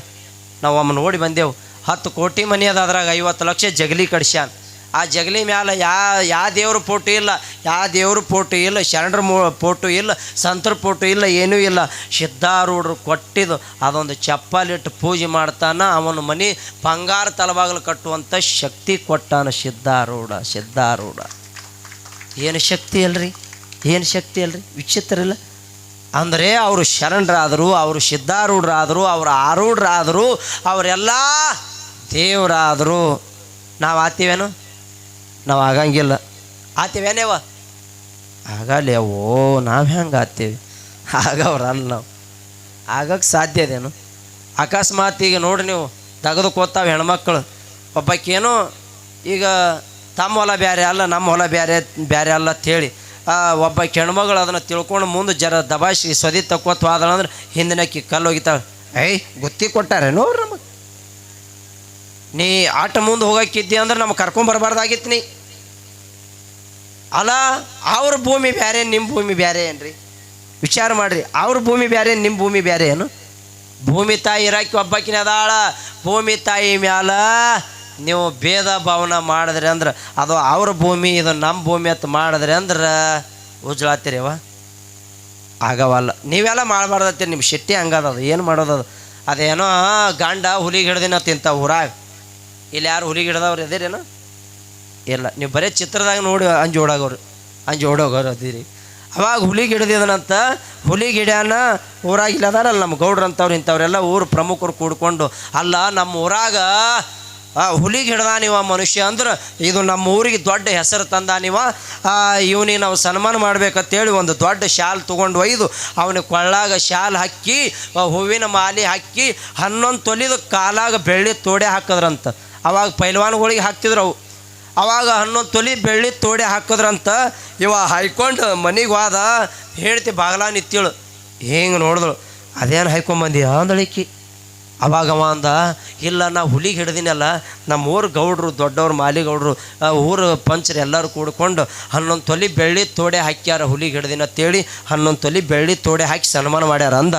ನಾವು ಒಮ್ಮೆ ನೋಡಿ ಬಂದೆವು. 10 ಕೋಟಿ ಮನೆ ಅದ. ಅದ್ರಾಗ 50 ಲಕ್ಷ ಜಗಲಿ ಕಡ್ಸ್ಯಾನ. ಆ ಜಗಲಿ ಮ್ಯಾಲೆ ಯಾವ ದೇವ್ರ ಫೋಟೋ ಇಲ್ಲ, ಶರಣರ ಫೋಟೋ ಇಲ್ಲ, ಸಂತರ ಫೋಟೋ ಇಲ್ಲ, ಏನೂ ಇಲ್ಲ. ಸಿದ್ಧಾರೂಢರು ಕೊಟ್ಟಿದ್ದು ಅದೊಂದು ಚಪ್ಪಲಿಟ್ಟು ಪೂಜೆ ಮಾಡ್ತಾನ. ಅವನ ಮನೆ ಬಂಗಾರ ತಲಬಾಗಲು ಕಟ್ಟುವಂಥ ಶಕ್ತಿ ಕೊಟ್ಟಾನ ಸಿದ್ಧಾರೂಢ. ಏನು ಶಕ್ತಿ ಅಲ್ರಿ, ವಿಚಿತ್ರ ಇಲ್ಲ. ಅಂದರೆ ಅವರು ಶರಣರಾದರು, ಅವರು ಸಿದ್ಧಾರೂಢರಾದರು, ಅವರು ಆರೂಢರಾದರು, ಅವರೆಲ್ಲ ದೇವರಾದರು. ನಾವು ಆತೀವೇನು? ನಾವು ಆಗಂಗಿಲ್ಲ. ಆತೀವೇನೇವ? ಆಗಲ್ಲೇವೋ, ನಾವು ಹೆಂಗೆ ಆತೀವಿ? ಆಗವ್ರಲ್ಲ. ನಾವು ಆಗಕ್ಕೆ ಸಾಧ್ಯ ಇದೇನು? ಅಕಸ್ಮಾತ್ ಈಗ ನೋಡಿ ನೀವು ತೆಗೆದುಕೋತಾವೆ ಹೆಣ್ಮಕ್ಳು. ಒಬ್ಬಕ್ಕೇನು ಈಗ ತಮ್ಮ ಹೊಲ ಬೇರೆ ಅಲ್ಲ, ನಮ್ಮ ಹೊಲ ಬೇರೆ ಅಲ್ಲ ಅಂಥೇಳಿ ಒಬ್ಬ ಹೆಣ್ಮಗಳು ಅದನ್ನು ತಿಳ್ಕೊಂಡು ಮುಂದೆ ಜರ ದಬಾಯಿಸಿ ಸ್ವದಿ ತಕ್ಕೋತ ಆದಳಂದ್ರೆ ಹಿಂದಿನಕ್ಕಿ ಕಲ್ಲು ಹೋಗಿತಾಳೆ. ಗುತ್ತಿ ಕೊಟ್ಟಾರೇನೋ ಅವ್ರು ನಮಗೆ? ನೀ ಆಟ ಮುಂದೆ ಹೋಗಕ್ಕಿದ್ದಿ ಅಂದ್ರೆ ನಮಗೆ ಕರ್ಕೊಂಬರ್ಬಾರ್ದಾಗಿತ್ತು ನೀ. ಅಲ್ಲ, ಅವ್ರ ಭೂಮಿ ಬೇರೆ, ನಿಮ್ಮ ಭೂಮಿ ಬೇರೆ ಏನ್ರಿ? ವಿಚಾರ ಮಾಡಿರಿ. ಅವ್ರ ಭೂಮಿ ಬೇರೆ, ನಿಮ್ಮ ಭೂಮಿ ಬೇರೆ ಏನು? ಭೂಮಿ ತಾಯಿ ಇರಾಕಿ ಒಬ್ಬಾಕಿನ ಅದಾಳ. ಭೂಮಿ ತಾಯಿ ಮ್ಯಾಲ ನೀವು ಭೇದ ಭಾವನ ಮಾಡಿದ್ರಿ ಅಂದ್ರೆ ಅದು ಅವ್ರ ಭೂಮಿ, ಇದು ನಮ್ಮ ಭೂಮಿ ಅಂತ ಮಾಡಿದ್ರಿ ಅಂದ್ರೆ ಉಜ್ಳಾತ್ತೀರಿ ಅವ ಆಗವಲ್ಲ. ನೀವೆಲ್ಲ ಮಾಡಬಾರ್ದತ್ತೀರಿ, ನಿಮ್ಮ ಶೆಟ್ಟಿ ಹಂಗದದು. ಏನು ಮಾಡೋದದು? ಅದೇನೋ ಗಂಡ ಹುಲಿಗೆ ಹಿಡ್ದಿನ ತಿಂತ ಊರಾಗ. ಇಲ್ಲಿ ಯಾರು ಹುಲಿಗೆ ಹಿಡ್ದವ್ರು ಅದೇರೇನೋ ಇಲ್ಲ, ನೀವು ಬರೀ ಚಿತ್ರದಾಗ ನೋಡಿ ಅಂಜು ಓಡೋಗೋರು ಅದೀರಿ. ಅವಾಗ ಹುಲಿಗೆ ಹಿಡ್ದಿದನಂತ. ಹುಲಿಗೆ ಹಿಡ್ಯಾನ ಊರಾಗ ಇಲ್ಲ ಅದಾರಲ್ಲ ನಮ್ಮ ಗೌಡ್ರು ಅಂಥವ್ರು ಇಂಥವ್ರೆಲ್ಲ ಊರು ಪ್ರಮುಖರು ಕೂಡ್ಕೊಂಡು, ಅಲ್ಲ ನಮ್ಮ ಊರಾಗ ಹುಲಿಗೆ ಹಿಡ್ದ ನೀವ ಮನುಷ್ಯ ಅಂದ್ರೆ ಇದು ನಮ್ಮ ಊರಿಗೆ ದೊಡ್ಡ ಹೆಸರು ತಂದ ನೀವ, ಇವನಿಗೆ ನಾವು ಸನ್ಮಾನ ಮಾಡ್ಬೇಕಂತೇಳಿ ಒಂದು ದೊಡ್ಡ ಶಾಲ್ ತೊಗೊಂಡು ಒಯ್ದು ಅವನಿಗೆ ಕೊಳ್ಳಾಗ ಶಾಲ್ ಹಾಕಿ ಹೂವಿನ ಮಾಲೆ ಹಾಕಿ 11 ತೊಲಿದ ಕಾಲಾಗ ಬೆಳ್ಳಿ ತೋಡೆ ಹಾಕಿದ್ರಂತ. ಅವಾಗ ಪೈಲ್ವಾನ್ಗಳಿಗೆ ಹಾಕ್ತಿದ್ರು ಅವು. ಅವಾಗ 11 ತೊಲಿ ಬೆಳ್ಳಿ ತೋಡೆ ಹಾಕಿದ್ರಂತ. ಇವ ಹಾಯ್ಕೊಂಡು ಮನೆಗೆ ಹೋದ. ಹೇಳ್ತಿ ಬಾಗಲ ನಿತ್ತೇಳು ಹಿಂಗೆ ನೋಡಿದ್ರು. ಅದೇನು ಹಾಯ್ಕೊಂಬಂದಿ ಅಂದಳಿಕಿ. ಅವಾಗ ಅವ ಅಂದ, ಇಲ್ಲ ನಾ ಹುಲಿಗೆ ಹಿಡ್ದಿನಲ್ಲ, ನಮ್ಮ ಊರು ಗೌಡ್ರು ದೊಡ್ಡವ್ರು ಮಾಲಿಗೌಡ್ರು ಊರು ಪಂಚರು ಎಲ್ಲರೂ ಕೂಡ್ಕೊಂಡು 11 ತೊಲಿ ಬೆಳ್ಳಿ ತೋಡೆ ಹಾಕ್ಯಾರ ಹುಲಿಗೆ ಹಿಡ್ದಿನ ಅಂತೇಳಿ 11 ತೊಲಿ ಬೆಳ್ಳಿ ತೋಡೆ ಹಾಕಿ ಸನ್ಮಾನ ಮಾಡ್ಯಾರ ಅಂದ.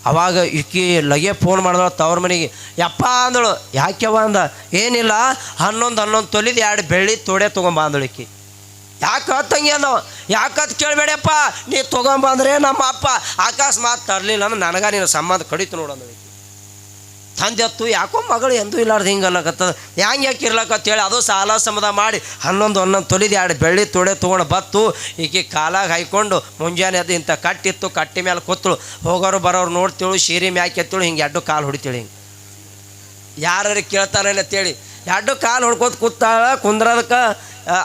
ಅವಾಗ ಈಕಿ ಲಗೆ ಫೋನ್ ಮಾಡಿದಳು ತವ್ರ ಮನೆಗೆ. ಯಪ್ಪ ಅಂದಳು. ಯಾಕೆವ ಅಂದ. ಏನಿಲ್ಲ 11 ತೊಲಿದು 2 ಬೆಳ್ಳಿ ತೋಡೆ ತೊಗೊಂಬ ಅಂದಳು ಈಕಿ. ಯಾಕೆ ತಂಗಿ ಅಂದವ. ಯಾಕತ್ ಕೇಳಬೇಡಪ್ಪ, ನೀ ತೊಗೊಂಬಂದ್ರೆ ನಮ್ಮ ಅಪ್ಪ ಅಕಸ್ಮಾತ್ ತರಲಿಲ್ಲ ಅಂದ್ರೆ ನನಗ ನೀನು ಸಂಬಂಧ ಕಡಿತು ನೋಡಂದಳು. ತಂದೆತ್ತು ಯಾಕೋ ಮಗಳು ಎಂದೂ ಇಲ್ಲಾರ್ದು ಹಿಂಗಲ್ಲಕತ್ತದ, ಯಾಕೆ ಇರ್ಲಕತ್ತೇಳಿ ಅದು ಸಾಲ ಸಮದ ಮಾಡಿ 11 ತೊಲಿದು 2 ಬೆಳ್ಳಿ ತೋಡೆ ತೊಗೊಂಡು ಬತ್ತು. ಈಕೆ ಕಾಲಾಗ ಹಾಯ್ಕೊಂಡು ಮುಂಜಾನೆ ಅದು ಇಂಥ ಕಟ್ಟಿತ್ತು, ಕಟ್ಟಿ ಮೇಲೆ ಕೂತಳು. ಹೋಗೋರು ಬರೋರು ನೋಡ್ತೇಳು, ಶೀರಿ ಮ್ಯಾಕೆ ಎತ್ತೇಳು, ಹಿಂಗೆ 2 ಕಾಲು ಹೊಡಿತೇಳಿ. ಹಿಂಗೆ ಯಾರು ಕೇಳ್ತಾರೇನ ಅಂತೇಳಿ 2 ಕಾಲು ಹೊಡ್ಕೋತ ಕೂತಾಳ. ಕುಂದ್ರದಕ್ಕೆ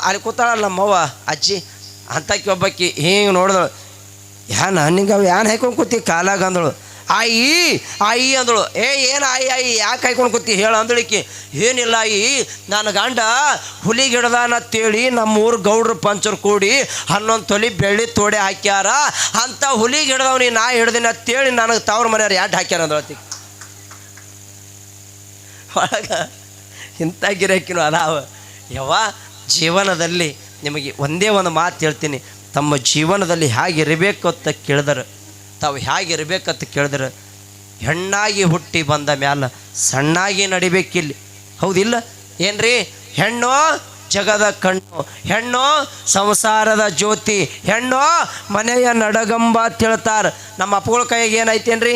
ಅಲ್ಲಿ ಕೂತಾಳಲ್ಲ ನಮ್ಮವ್ವ ಅಜ್ಜಿ ಅಂತಕ್ಕೆ ಒಬ್ಬಕ್ಕಿ ಹಿಂಗೆ ನೋಡಿದಳು. ನಿಂಗೆ ಅವು ಯಾನ್ ಹಾಯ್ಕೊಂಡು ಕೂತಿ ಕಾಲಾಗ ಅಂದಳು. ಆಯಿ ಅಂದಳು. ಏನು ಆಯಿ ಯಾಕೆ ಹಾಯ್ಕೊಂಡು ಕೂತಿ ಹೇಳು ಅಂದಳಿಕಿ. ಏನಿಲ್ಲ ನನ್ನ ಗಂಡ ಹುಲಿಗೆ ಹಿಡ್ದಾನತ್ತೇಳಿ ನಮ್ಮೂರು ಗೌಡ್ರು ಪಂಚರು ಕೂಡಿ 11 ತೊಲಿ ಬೆಳ್ಳಿ ತೋಡೆ ಹಾಕ್ಯಾರ. ಅಂಥ ಹುಲಿಗೆ ಹಿಡ್ದವ್ನಿ ನಾ ಹಿಡ್ದಿನ ಅಂತೇಳಿ ನನಗೆ ತವ್ರ ಮನೆಯವ್ರು ಯಾಡ್ ಹಾಕ್ಯಾರ ಅಂದಳತಿ. ಒಳಗೆ ಇಂಥ ಗಿರಾಕಿನೂ ಅದಾವ. ಯವ್ವ ಜೀವನದಲ್ಲಿ ನಿಮಗೆ ಒಂದೇ ಒಂದು ಮಾತು ಹೇಳ್ತೀನಿ. ತಮ್ಮ ಜೀವನದಲ್ಲಿ ಹೇಗಿರಬೇಕು ಅಂತ ಕೇಳಿದ್ರೆ, ತಾವು ಹೇಗಿರ್ಬೇಕಂತ ಕೇಳಿದ್ರೆ, ಹೆಣ್ಣಾಗಿ ಹುಟ್ಟಿ ಬಂದ ಮ್ಯಾಲ ಸಣ್ಣಾಗಿ ನಡಿಬೇಕಿಲ್ಲಿ. ಹೌದಿಲ್ಲ ಏನ್ರಿ? ಹೆಣ್ಣು ಜಗದ ಕಣ್ಣು, ಹೆಣ್ಣು ಸಂಸಾರದ ಜ್ಯೋತಿ, ಹೆಣ್ಣು ಮನೆಯ ನಡಗಂಬ ಅಂತ ಹೇಳ್ತಾರೆ. ನಮ್ಮ ಅಪ್ಪಗಳ ಕೈಯಾಗ ಏನೈತೇನ್ರಿ?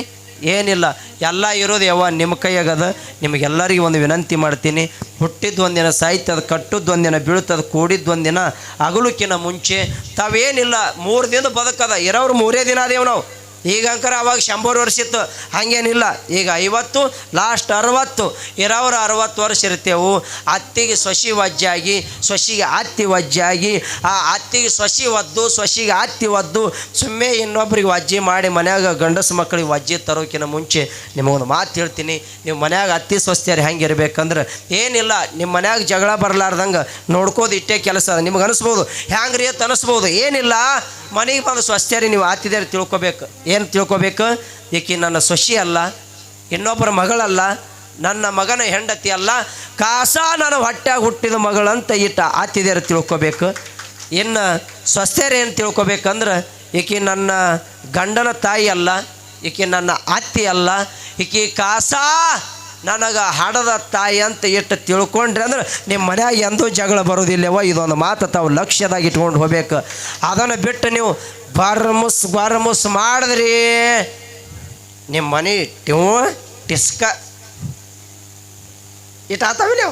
ಏನಿಲ್ಲ. ಎಲ್ಲ ಇರೋದು ಯವ್ವ ನಿಮ್ಮ ಕೈಯಾಗದ. ನಿಮಗೆಲ್ಲರಿಗೂ ಒಂದು ವಿನಂತಿ ಮಾಡ್ತೀನಿ. ಹುಟ್ಟಿದ್ದು ಒಂದಿನ ಸಾಯ್ತದ, ಕಟ್ಟದ್ದು ಒಂದಿನ ಬೀಳ್ತದ, ಕೂಡಿದ್ದು ಒಂದಿನ ಅಗಲುಕಿನ ಮುಂಚೆ ತಾವೇನಿಲ್ಲ 3 ದಿನದ ಬದುಕದ. ಇರೋರು 3 ದಿನ ಅದೇವು ನಾವು. ಈಗ ಅಂಕರ ಅವಾಗ 100 ವರ್ಷ ಇತ್ತು, ಹಾಗೇನಿಲ್ಲ. ಈಗ 50 ಲಾಸ್ಟ್ 60 ಇರೋರು 60 ವರ್ಷ ಇರ್ತೇವೆ. ಅತ್ತಿಗೆ ಸೊಸಿ ವಜ್ಜಾಗಿ, ಸೊಸಿಗೆ ಅತ್ತಿ ವಜ್ಜಾಗಿ, ಆ ಅತ್ತಿಗೆ ಸೊಸಿ ಒದ್ದು, ಸೊಸಿಗೆ ಅತ್ತಿ ಒದ್ದು, ಸುಮ್ಮನೆ ಇನ್ನೊಬ್ರಿಗೆ ವಜ್ಜಿ ಮಾಡಿ ಮನ್ಯಾಗ ಗಂಡಸು ಮಕ್ಕಳಿಗೆ ವಜ್ಜಿ ತರೋಕಿನ ಮುಂಚೆ ನಿಮಗೊಂದು ಮಾತು ಹೇಳ್ತೀನಿ. ನೀವು ಮನ್ಯಾಗ ಅತ್ತಿ ಸೊಸ್ತಿಯರು ಹೆಂಗೆ ಇರ್ಬೇಕಂದ್ರೆ ಏನಿಲ್ಲ, ನಿಮ್ಮ ಮನ್ಯಾಗ ಜಗಳ ಬರಲಾರ್ದಂಗೆ ನೋಡ್ಕೋದು ಇಟ್ಟೇ ಕೆಲಸ. ನಿಮ್ಗೆ ಅನಿಸ್ಬೋದು ಹ್ಯಾಂಗ್ರಿ ಅಂತ ಅನಿಸ್ಬೋದು. ಏನಿಲ್ಲ, ಮನೆಗೆ ಬಂದು ಸ್ವಸ್ಥ್ಯರಿ ನೀವು ಆತಿದ್ದಾರೆ ತಿಳ್ಕೊಬೇಕು. ಏನು ತಿಳ್ಕೊಬೇಕು? ಈಕಿ ನನ್ನ ಸೊಸಿ ಅಲ್ಲ, ಇನ್ನೊಬ್ಬರ ಮಗಳಲ್ಲ, ನನ್ನ ಮಗನ ಹೆಂಡತಿ ಅಲ್ಲ, ಕಾಸ ನನ್ನ ಹೊಟ್ಟ್ಯಾಗ ಹುಟ್ಟಿದ ಮಗಳಂತ ಇಟ್ಟ ಆತಿದ್ದಾರೆ ತಿಳ್ಕೊಬೇಕು. ಇನ್ನು ಸ್ವಸ್ಥ್ಯರು ಏನು ತಿಳ್ಕೊಬೇಕಂದ್ರೆ, ಈಕಿ ನನ್ನ ಗಂಡನ ತಾಯಿ ಅಲ್ಲ, ಈಕಿ ನನ್ನ ಅತ್ತಿ ಅಲ್ಲ, ಈಕಿ ಕಾಸ ನನಗೆ ಹಡದ ತಾಯಿ ಅಂತ ಇಟ್ಟು ತಿಳ್ಕೊಂಡ್ರೆ ಅಂದ್ರೆ ನಿಮ್ಮ ಮನ್ಯಾಗ ಎಂದೂ ಜಗಳ ಬರೋದಿಲ್ಲವ. ಇದೊಂದು ಮಾತು ತಾವು ಲಕ್ಷ್ಯದಾಗ ಇಟ್ಕೊಂಡು ಹೋಗ್ಬೇಕು. ಅದನ್ನು ಬಿಟ್ಟು ನೀವು ಬಾರ್ಮುಸ್ ಮಾಡಿದ್ರಿ ನಿಮ್ಮ ಮನೆ ಟಿಸ್ಕ ಇಟ್ಟು ಆತಾವಿಲ್ಲ.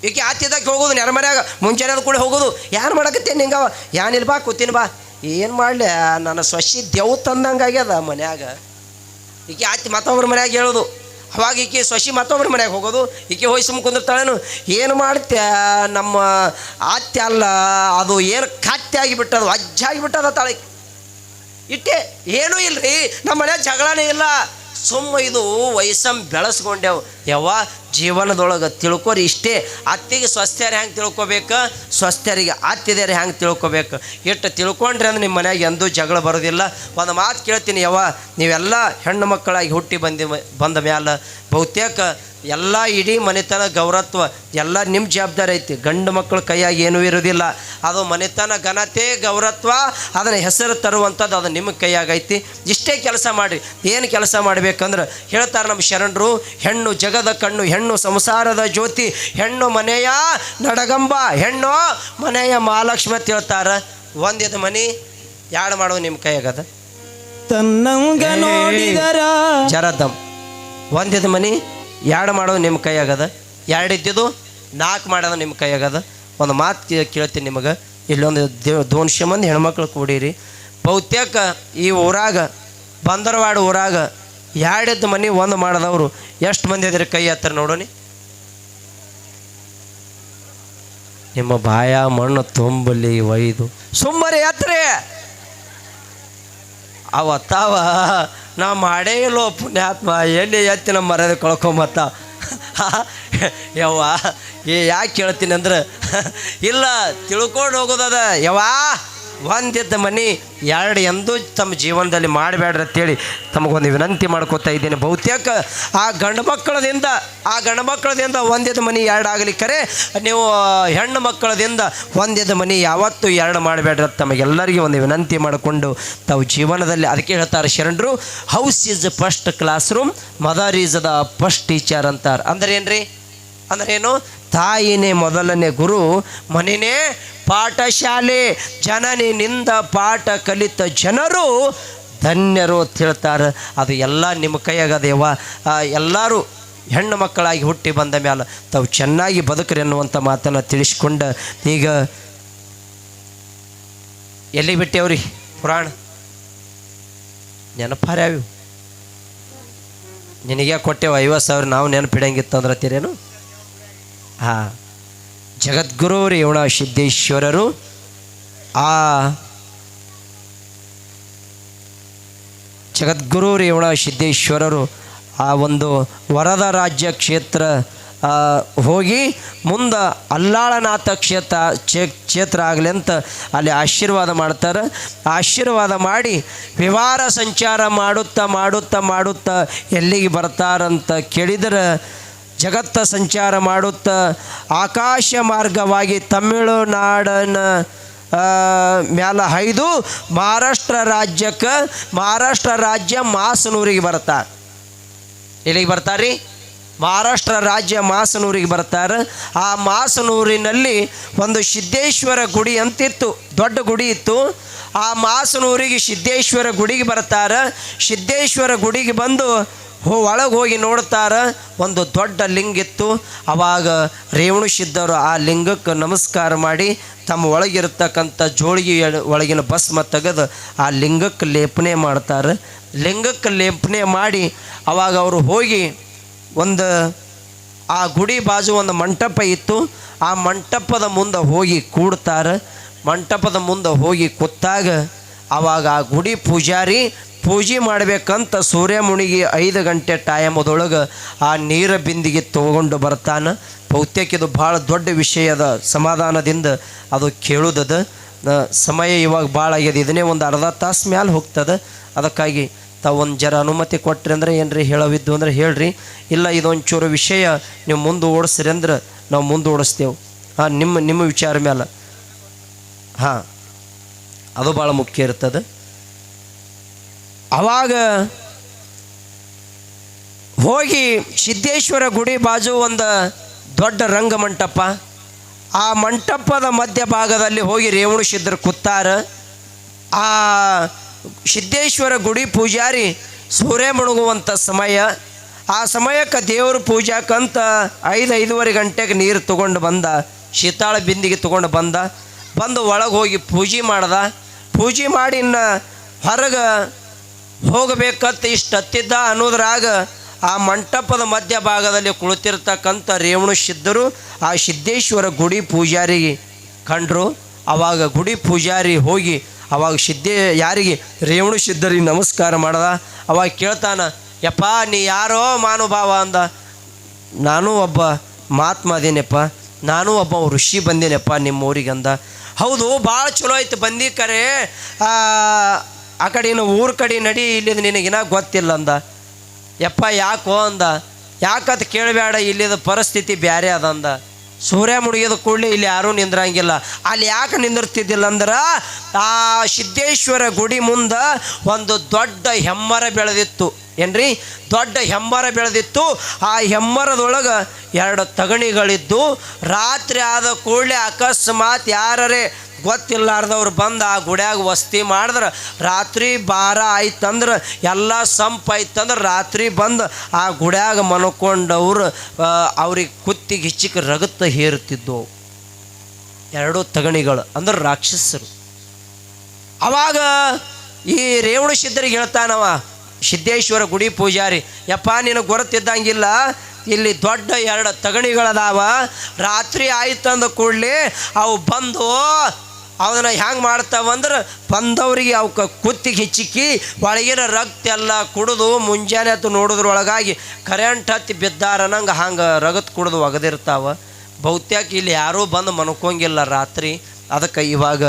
ಈಕೆ ಆತಿದ್ದಕ್ಕೆ ಹೋಗೋದು ನೆರ ಮನ್ಯಾಗ ಮುಂಚೆನೆ ಅದು ಕೂಡ ಹೋಗೋದು. ಏನು ಮಾಡಕತ್ತೇನೆ ನಿಂಗವ? ಏನಿಲ್ಲ ಬಾ ಕೂತೀನಿ ಬಾ. ಏನು ಮಾಡಲಿ, ನನ್ನ ಸೊಸಿ ದೇವ್ ತಂದಂಗೆ ಆಗ್ಯದ ಮನ್ಯಾಗ. ಈಕೆ ಆತಿ ಮತ್ತೊಬ್ರ ಮನ್ಯಾಗ ಹೇಳೋದು. ಅವಾಗ ಈಕೆ ಸೊಸಿ ಮತ್ತೊಬ್ರ ಮನ್ಯಾಗ ಹೋಗೋದು. ಈಕೆ ಹೋಗಿ ಸುಮ್ಮ ಕುಂದಿರ್ತಾಳೇನು? ಏನು ಮಾಡ್ತೆ ನಮ್ಮ ಆತ್ಯ ಅಲ್ಲ, ಅದು ಏನು ಕತ್ತೆ ಆಗಿಬಿಟ್ಟದು, ಅಜ್ಜಾಗಿಬಿಟ್ಟದ ತಾಳೆ ಇಟ್ಟೆ. ಏನೂ ಇಲ್ಲರಿ, ನಮ್ಮ ಮನ್ಯಾಗ ಜಗಳನೇ ಇಲ್ಲ. ಸುಮ್ಮ ಇದು ವಯಸ್ಸನ್ನು ಬೆಳೆಸ್ಕೊಂಡೆವು. ಯವ್ವ ಜೀವನದೊಳಗೆ ತಿಳ್ಕೊರಿ ಇಷ್ಟೇ. ಅತ್ತಿಗೆ ಸ್ವಸ್ಥ್ಯರು ಹೆಂಗೆ ತಿಳ್ಕೊಬೇಕು, ಸ್ವಸ್ಥ್ಯರಿಗೆ ಅತ್ತಿದ್ಯಾರು ಹೆಂಗೆ ತಿಳ್ಕೊಬೇಕು. ಇಟ್ಟು ತಿಳ್ಕೊಂಡ್ರೆ ಅಂದ್ರೆ ನಿಮ್ಮ ಮನ್ಯಾಗ ಎಂದೂ ಜಗಳ ಬರೋದಿಲ್ಲ. ಒಂದು ಮಾತು ಕೇಳ್ತೀನಿ ಯವ್ವ, ನೀವೆಲ್ಲ ಹೆಣ್ಣು ಮಕ್ಕಳಾಗಿ ಹುಟ್ಟಿ ಬಂದ ಮ್ಯಾಲ ಬಹುತೇಕ ಎಲ್ಲ ಇಡೀ ಮನೆತನ ಗೌರತ್ವ ಎಲ್ಲ ನಿಮ್ಮ ಜವಾಬ್ದಾರಿ ಐತಿ. ಗಂಡು ಮಕ್ಕಳ ಕೈಯಾಗಿ ಏನೂ ಇರೋದಿಲ್ಲ. ಅದು ಮನೆತನ ಘನತೆ ಗೌರತ್ವ ಅದನ್ನು ಹೆಸರು ತರುವಂಥದ್ದು ಅದು ನಿಮ್ಮ ಕೈಯಾಗೈತಿ. ಇಷ್ಟೇ ಕೆಲಸ ಮಾಡಿರಿ. ಏನು ಕೆಲಸ ಮಾಡಬೇಕಂದ್ರೆ ಹೇಳ್ತಾರೆ ನಮ್ಮ ಶರಣರು, ಹೆಣ್ಣು ಜಗದ ಕಣ್ಣು, ಹೆಣ್ಣು ಸಂಸಾರದ ಜ್ಯೋತಿ, ಹೆಣ್ಣು ಮನೆಯ ನಡಗಂಬ, ಹೆಣ್ಣು ಮನೆಯ ಮಹಾಲಕ್ಷ್ಮಿ ಅಂತ ಹೇಳ್ತಾರೆ. ಒಂದಿದ ಮನೆ ಎರಡು ಮಾಡೋದು ನಿಮ್ಮ ಕೈಯಾಗದ. ತನ್ನಂಗ ನೋಡಿದರ ಜರದಮ್ ಒಂದಿದ್ದು ಮನಿ ಎರಡು ಮಾಡೋದು ನಿಮ್ಮ ಕೈಯಾಗದ. ಎರಡು ಇದ್ದಿದ್ದು 4 ಮಾಡೋದು ನಿಮ್ಮ ಕೈಯಾಗದ. ಒಂದು ಮಾತು ಕೇಳ್ತೀನಿ ನಿಮಗೆ, ಇಲ್ಲೊಂದು 200 ಮಂದಿ ಹೆಣ್ಮಕ್ಳು ಕೂಡಿರಿ. ಬಹುತೇಕ ಈ ಊರಾಗ ಬಂದರವಾಡ ಊರಾಗ 2 ಮನಿ 1 ಮಾಡಿದವರು ಎಷ್ಟು ಮಂದಿ ಅದ್ರಿ? ಕೈ ಹತ್ತಿರ ನೋಡೋನಿ. ನಿಮ್ಮ ಬಾಯ ಮಣ್ಣು ತುಂಬಲಿ ಒಯ್ದು ಸುಮ್ಮನೆ ಹತ್ರಿ ಅವತ್ತಾವ ನಾ ಮಾಡೇ ಇಲ್ಲೋ ಪುಣ್ಯಾತ್ಮ, ಎಲ್ಲಿ ಎತ್ತಿ ನಮ್ಮ ಮರ್ಯಾದೆ ಕಳ್ಕೊಂಬತ್ತ. ಯವ್ವ ಯಾಕೆ ಕೇಳ್ತೀನಿ ಅಂದ್ರೆ ಇಲ್ಲ ತಿಳ್ಕೊಂಡು ಹೋಗೋದದ. ಯವ್ವಾ ಒಂದಿದ್ದ ಮನಿ 2 ಎಂದೂ ತಮ್ಮ ಜೀವನದಲ್ಲಿ ಮಾಡಬೇಡ್ರಿ ಅಂತೇಳಿ ತಮಗೊಂದು ವಿನಂತಿ ಮಾಡ್ಕೋತಾ ಇದ್ದೀನಿ. ಬಹುತೇಕ ಆ ಗಂಡು ಮಕ್ಕಳದಿಂದ ಒಂದಿದ್ದ ಮನಿ 2 ಆಗಲಿ ಕರೆ, ನೀವು ಹೆಣ್ಣು ಮಕ್ಕಳದಿಂದ ಒಂದಿದ್ದ ಮನಿ ಯಾವತ್ತೂ 2 ಮಾಡಬೇಡ್ರಿ ಅಂತ ತಮಗೆಲ್ಲರಿಗೂ ಒಂದು ವಿನಂತಿ ಮಾಡಿಕೊಂಡು ತಾವು ಜೀವನದಲ್ಲಿ ಅದಕ್ಕೆ ಹೇಳ್ತಾರೆ ಶರಣರು, house is first class room, mother is the first teacher ಅಂತಾರೆ. ಅಂದ್ರೆ ಏನ್ರಿ? ಅಂದ್ರೇನು? ತಾಯಿನೇ ಮೊದಲನೇ ಗುರು, ಮನೆಯೇ ಪಾಠಶಾಲೆ, ಜನನಿಂದ ಪಾಠ ಕಲಿತ ಜನರು ಧನ್ಯರು ಅಂತ ಹೇಳ್ತಾರೆ. ಅದು ಎಲ್ಲ ನಿಮ್ಮ ಕೈಯಾಗದೇವ. ಎಲ್ಲರೂ ಹೆಣ್ಣು ಮಕ್ಕಳಾಗಿ ಹುಟ್ಟಿ ಬಂದ ಮೇಲೆ ತಾವು ಚೆನ್ನಾಗಿ ಬದುಕ್ರಿ ಅನ್ನುವಂಥ ಮಾತನ್ನು ತಿಳಿಸ್ಕೊಂಡು ಈಗ ಎಲ್ಲಿ ಬಿಟ್ಟೇವ್ರಿ ಪುರಾಣ ನೆನಪಾರ್ಯಾವು ನಿನಗೆ ಕೊಟ್ಟೆವು 50,000 ನಾವು ನೆನಪಿಡಂಗಿತ್ತು ಅಂದ್ರೆ ತೀರೇನು? ಹಾಂ, ಜಗದ್ಗುರು ರೇವಣ ಸಿದ್ದೇಶ್ವರರು ಆ ಜಗದ್ಗುರು ರೇವಣ ಸಿದ್ದೇಶ್ವರರು ಆ ಒಂದು ವರದ ರಾಜ್ಯ ಕ್ಷೇತ್ರ ಹೋಗಿ ಮುಂದೆ ಅಲ್ಲಾಳನಾಥ ಕ್ಷೇತ್ರ ಆಗಲಿ ಅಂತ ಅಲ್ಲಿ ಆಶೀರ್ವಾದ ಮಾಡ್ತಾರೆ. ಆಶೀರ್ವಾದ ಮಾಡಿ ವಿವಾರ ಸಂಚಾರ ಮಾಡುತ್ತಾ ಎಲ್ಲಿಗೆ ಬರ್ತಾರಂತ ಕೇಳಿದರೆ, ಜಗತ್ತ ಸಂಚಾರ ಮಾಡುತ್ತಾ ಆಕಾಶ ಮಾರ್ಗವಾಗಿ ತಮಿಳುನಾಡಿನ ಮ್ಯಾಲ ಹೈದು ಮಹಾರಾಷ್ಟ್ರ ರಾಜ್ಯ ಮಾಸನೂರಿಗೆ ಬರ್ತಾರೆ. ಎಲ್ಲಿಗೆ ಬರ್ತಾರೆ? ಮಹಾರಾಷ್ಟ್ರ ರಾಜ್ಯ ಮಾಸನೂರಿಗೆ ಬರ್ತಾರೆ. ಆ ಮಾಸನೂರಿನಲ್ಲಿ ಒಂದು ಸಿದ್ದೇಶ್ವರ ಗುಡಿ ಅಂತಿತ್ತು, ದೊಡ್ಡ ಗುಡಿ ಇತ್ತು. ಆ ಮಾಸನೂರಿಗೆ ಸಿದ್ದೇಶ್ವರ ಗುಡಿಗೆ ಬರ್ತಾರೆ. ಸಿದ್ದೇಶ್ವರ ಗುಡಿಗೆ ಬಂದು ಒಳಗೆ ಹೋಗಿ ನೋಡ್ತಾರೆ, ಒಂದು ದೊಡ್ಡ ಲಿಂಗಿತ್ತು. ಆವಾಗ ರೇವಣ ಸಿದ್ಧರು ಆ ಲಿಂಗಕ್ಕೆ ನಮಸ್ಕಾರ ಮಾಡಿ ತಮ್ಮ ಒಳಗಿರ್ತಕ್ಕಂಥ ಜೋಳಿಗೆ ಒಳಗಿನ ಭಸ್ಮ ತೆಗೆದು ಆ ಲಿಂಗಕ್ಕೆ ಲೇಪನೆ ಮಾಡ್ತಾರೆ. ಲಿಂಗಕ್ಕೆ ಲೇಪನೆ ಮಾಡಿ ಆವಾಗ ಅವರು ಹೋಗಿ ಒಂದು ಆ ಗುಡಿ ಬಾಜು ಒಂದು ಮಂಟಪ ಇತ್ತು. ಆ ಮಂಟಪದ ಮುಂದೆ ಹೋಗಿ ಕೂಡ್ತಾರೆ. ಮಂಟಪದ ಮುಂದೆ ಹೋಗಿ ಕೂತಾಗ ಆವಾಗ ಆ ಗುಡಿ ಪೂಜಾರಿ ಪೂಜೆ ಮಾಡಬೇಕಂತ ಸೂರ್ಯ ಮುಣಿಗಿ 5 ಗಂಟೆ ಟೈಮದೊಳಗೆ ಆ ನೀರ ಬಿಂದಿಗೆ ತೊಗೊಂಡು ಬರ್ತಾನೆ. ಬಹುತೇಕ ಇದು ಭಾಳ ದೊಡ್ಡ ವಿಷಯದ, ಸಮಾಧಾನದಿಂದ ಅದು ಕೇಳುವುದದ. ಸಮಯ ಇವಾಗ ಭಾಳ ಆಗ್ಯದ, ಇದನ್ನೇ ಒಂದು ಅರ್ಧ ತಾಸು ಮ್ಯಾಲೆ ಹೋಗ್ತದೆ. ಅದಕ್ಕಾಗಿ ತಾವು ಒಂದು ಜರ ಅನುಮತಿ ಕೊಟ್ರಿ ಅಂದ್ರೆ ಏನ್ರಿ ಹೇಳವಿದ್ದು ಅಂದ್ರೆ ಹೇಳ್ರಿ, ಇಲ್ಲ ಇದೊಂಚೂರು ವಿಷಯ ನೀವು ಮುಂದೆ ಓಡಿಸ್ರಿ ಅಂದ್ರೆ ನಾವು ಮುಂದೆ ಓಡಿಸ್ತೇವೆ. ಹಾಂ, ನಿಮ್ಮ ವಿಚಾರ ಮೇಲೆ. ಹಾಂ, ಅದು ಭಾಳ ಮುಖ್ಯ ಇರ್ತದೆ. ಆವಾಗ ಹೋಗಿ ಸಿದ್ದೇಶ್ವರ ಗುಡಿ ಬಾಜು ಒಂದು ದೊಡ್ಡ ರಂಗಮಂಟಪ, ಆ ಮಂಟಪದ ಮಧ್ಯಭಾಗದಲ್ಲಿ ಹೋಗಿ ರೇವಣ ಸಿದ್ಧರು ಕೂತಾರ. ಆ ಸಿದ್ದೇಶ್ವರ ಗುಡಿ ಪೂಜಾರಿ ಸೂರ್ಯ ಮುಳುಗುವಂಥ ಸಮಯ. ಆ ಸಮಯಕ್ಕೆ ದೇವ್ರ ಪೂಜಾಕಂತ 5-5:30 ಗಂಟೆಗೆ ನೀರು ತೊಗೊಂಡು ಬಂದ, ಶೀತಾಳ ಬಿಂದಿಗೆ ತೊಗೊಂಡು ಬಂದು ಒಳಗೆ ಹೋಗಿ ಪೂಜೆ ಮಾಡ್ದ. ಪೂಜೆ ಮಾಡಿ ಇನ್ನು ಹೊರಗೆ ಹೋಗಬೇಕಂತ ಇಷ್ಟು ಹತ್ತಿದ್ದ ಅನ್ನೋದ್ರಾಗ ಆ ಮಂಟಪದ ಮಧ್ಯಭಾಗದಲ್ಲಿ ಕುಳಿತಿರ್ತಕ್ಕಂಥ ರೇವಣ ಸಿದ್ಧರು ಆ ಸಿದ್ದೇಶ್ವರ ಗುಡಿ ಪೂಜಾರಿಗೆ ಕಂಡ್ರು. ಆವಾಗ ಗುಡಿ ಪೂಜಾರಿ ಹೋಗಿ ಅವಾಗ ಯಾರಿಗೆ ರೇವಣ ಸಿದ್ಧರಿಗೆ ನಮಸ್ಕಾರ ಮಾಡ್ದ. ಅವಾಗ ಕೇಳ್ತಾನ, ಯಪ್ಪ ನೀ ಯಾರೋ ಮಾನುಭಾವ ಅಂದ. ನಾನು ಒಬ್ಬ ಮಹಾತ್ಮ ಅದೇನಪ್ಪ, ನಾನು ಒಬ್ಬ ಋಷಿ ಬಂದೇನಪ್ಪ ನಿಮ್ಮ ಊರಿಗೆ ಅಂದ. ಹೌದು, ಭಾಳ ಚಲೋ ಐತೆ ಬಂದಿ ಕರೆ, ಆ ಕಡೆ ಊರ ಕಡೆ ನಡಿ, ಇಲ್ಲಿದು ನಿನಗಿನ ಗೊತ್ತಿಲ್ಲ ಅಂದ. ಯಪ್ಪ ಯಾಕೋ ಅಂದ. ಯಾಕಂತ ಕೇಳಬೇಡ, ಇಲ್ಲಿದ ಪರಿಸ್ಥಿತಿ ಬೇರೆ ಅದಂದ. ಸೂರ್ಯ ಮುಳುಗಿದ ಕೂಡಲೇ ಇಲ್ಲಿ ಯಾರೂ ನಿಂದ್ರಂಗಿಲ್ಲ. ಅಲ್ಲಿ ಯಾಕೆ ನಿಂದಿರ್ತಿದ್ದಿಲ್ಲ ಅಂದ್ರೆ ಆ ಸಿದ್ದೇಶ್ವರ ಗುಡಿ ಮುಂದೆ ಒಂದು ದೊಡ್ಡ ಹೆಮ್ಮರ ಬೆಳೆದಿತ್ತು. ಏನ್ರಿ ದೊಡ್ಡ ಹೆಮ್ಮರ ಬೆಳೆದಿತ್ತು. ಆ ಹೆಮ್ಮರದೊಳಗೆ 2 ತಗಣಿಗಳಿದ್ದು ರಾತ್ರಿ ಆದ ಕೂಡಲೇ ಅಕಸ್ಮಾತ್ ಯಾರೇ ಗೊತ್ತಿಲ್ಲಾರ್ದವ್ರು ಬಂದು ಆ ಗುಡ್ಯಾಗ ವಸ್ತಿ ಮಾಡಿದ್ರೆ ರಾತ್ರಿ 12 ಆಯ್ತಂದ್ರೆ ಎಲ್ಲ ಸಂಪಾಯ್ತಂದ್ರೆ ರಾತ್ರಿ ಬಂದು ಆ ಗುಡ್ಯಾಗ ಮನ್ಕೊಂಡವ್ರು ಅವ್ರಿಗೆ ಕುತ್ತಿಗೆ ಹಿಚ್ಚಿಗೆ ರಗತ್ತ ಹೇರುತ್ತಿದ್ದವು. 2 ತಗಣಿಗಳು ಅಂದ್ರೆ ರಾಕ್ಷಸರು. ಅವಾಗ ಈ ರೇವಣಸಿದ್ಧರಿಗೆ ಹೇಳ್ತಾನವ ಸಿದ್ದೇಶ್ವರ ಗುಡಿ ಪೂಜಾರಿ, ಯಪ್ಪ ನಿನಗೆ ಗೊತ್ತಿದ್ದಂಗಿಲ್ಲ, ಇಲ್ಲಿ ದೊಡ್ಡ 2 ತಗಣಿಗಳದಾವ, ರಾತ್ರಿ ಆಯ್ತಂದ ಕೂಡಲೇ ಅವು ಬಂದು ಅವನ್ನ ಹೆಂಗೆ ಮಾಡ್ತಾವಂದ್ರೆ ಬಂದವರಿಗೆ ಅವಕ್ಕೆ ಕುತ್ತಿಗೆ ಹಿಚ್ಚಿಕ್ಕಿ ಒಳಗಿನ ರಕ್ತ ಎಲ್ಲ ಕುಡಿದು ಮುಂಜಾನೆ ಹೊತ್ತು ನೋಡಿದ್ರೊಳಗಾಗಿ ಕರೆಂಟ್ ಹತ್ತಿ ಬಿದ್ದಾರನಂಗೆ ಹಂಗೆ ರಗತ್ ಕುಡಿದು ಒಗದಿರ್ತಾವ. ಬಹುತೇಕ ಇಲ್ಲಿ ಯಾರೂ ಬಂದು ಮನ್ಕೊಂಗಿಲ್ಲ ರಾತ್ರಿ. ಅದಕ್ಕೆ ಇವಾಗ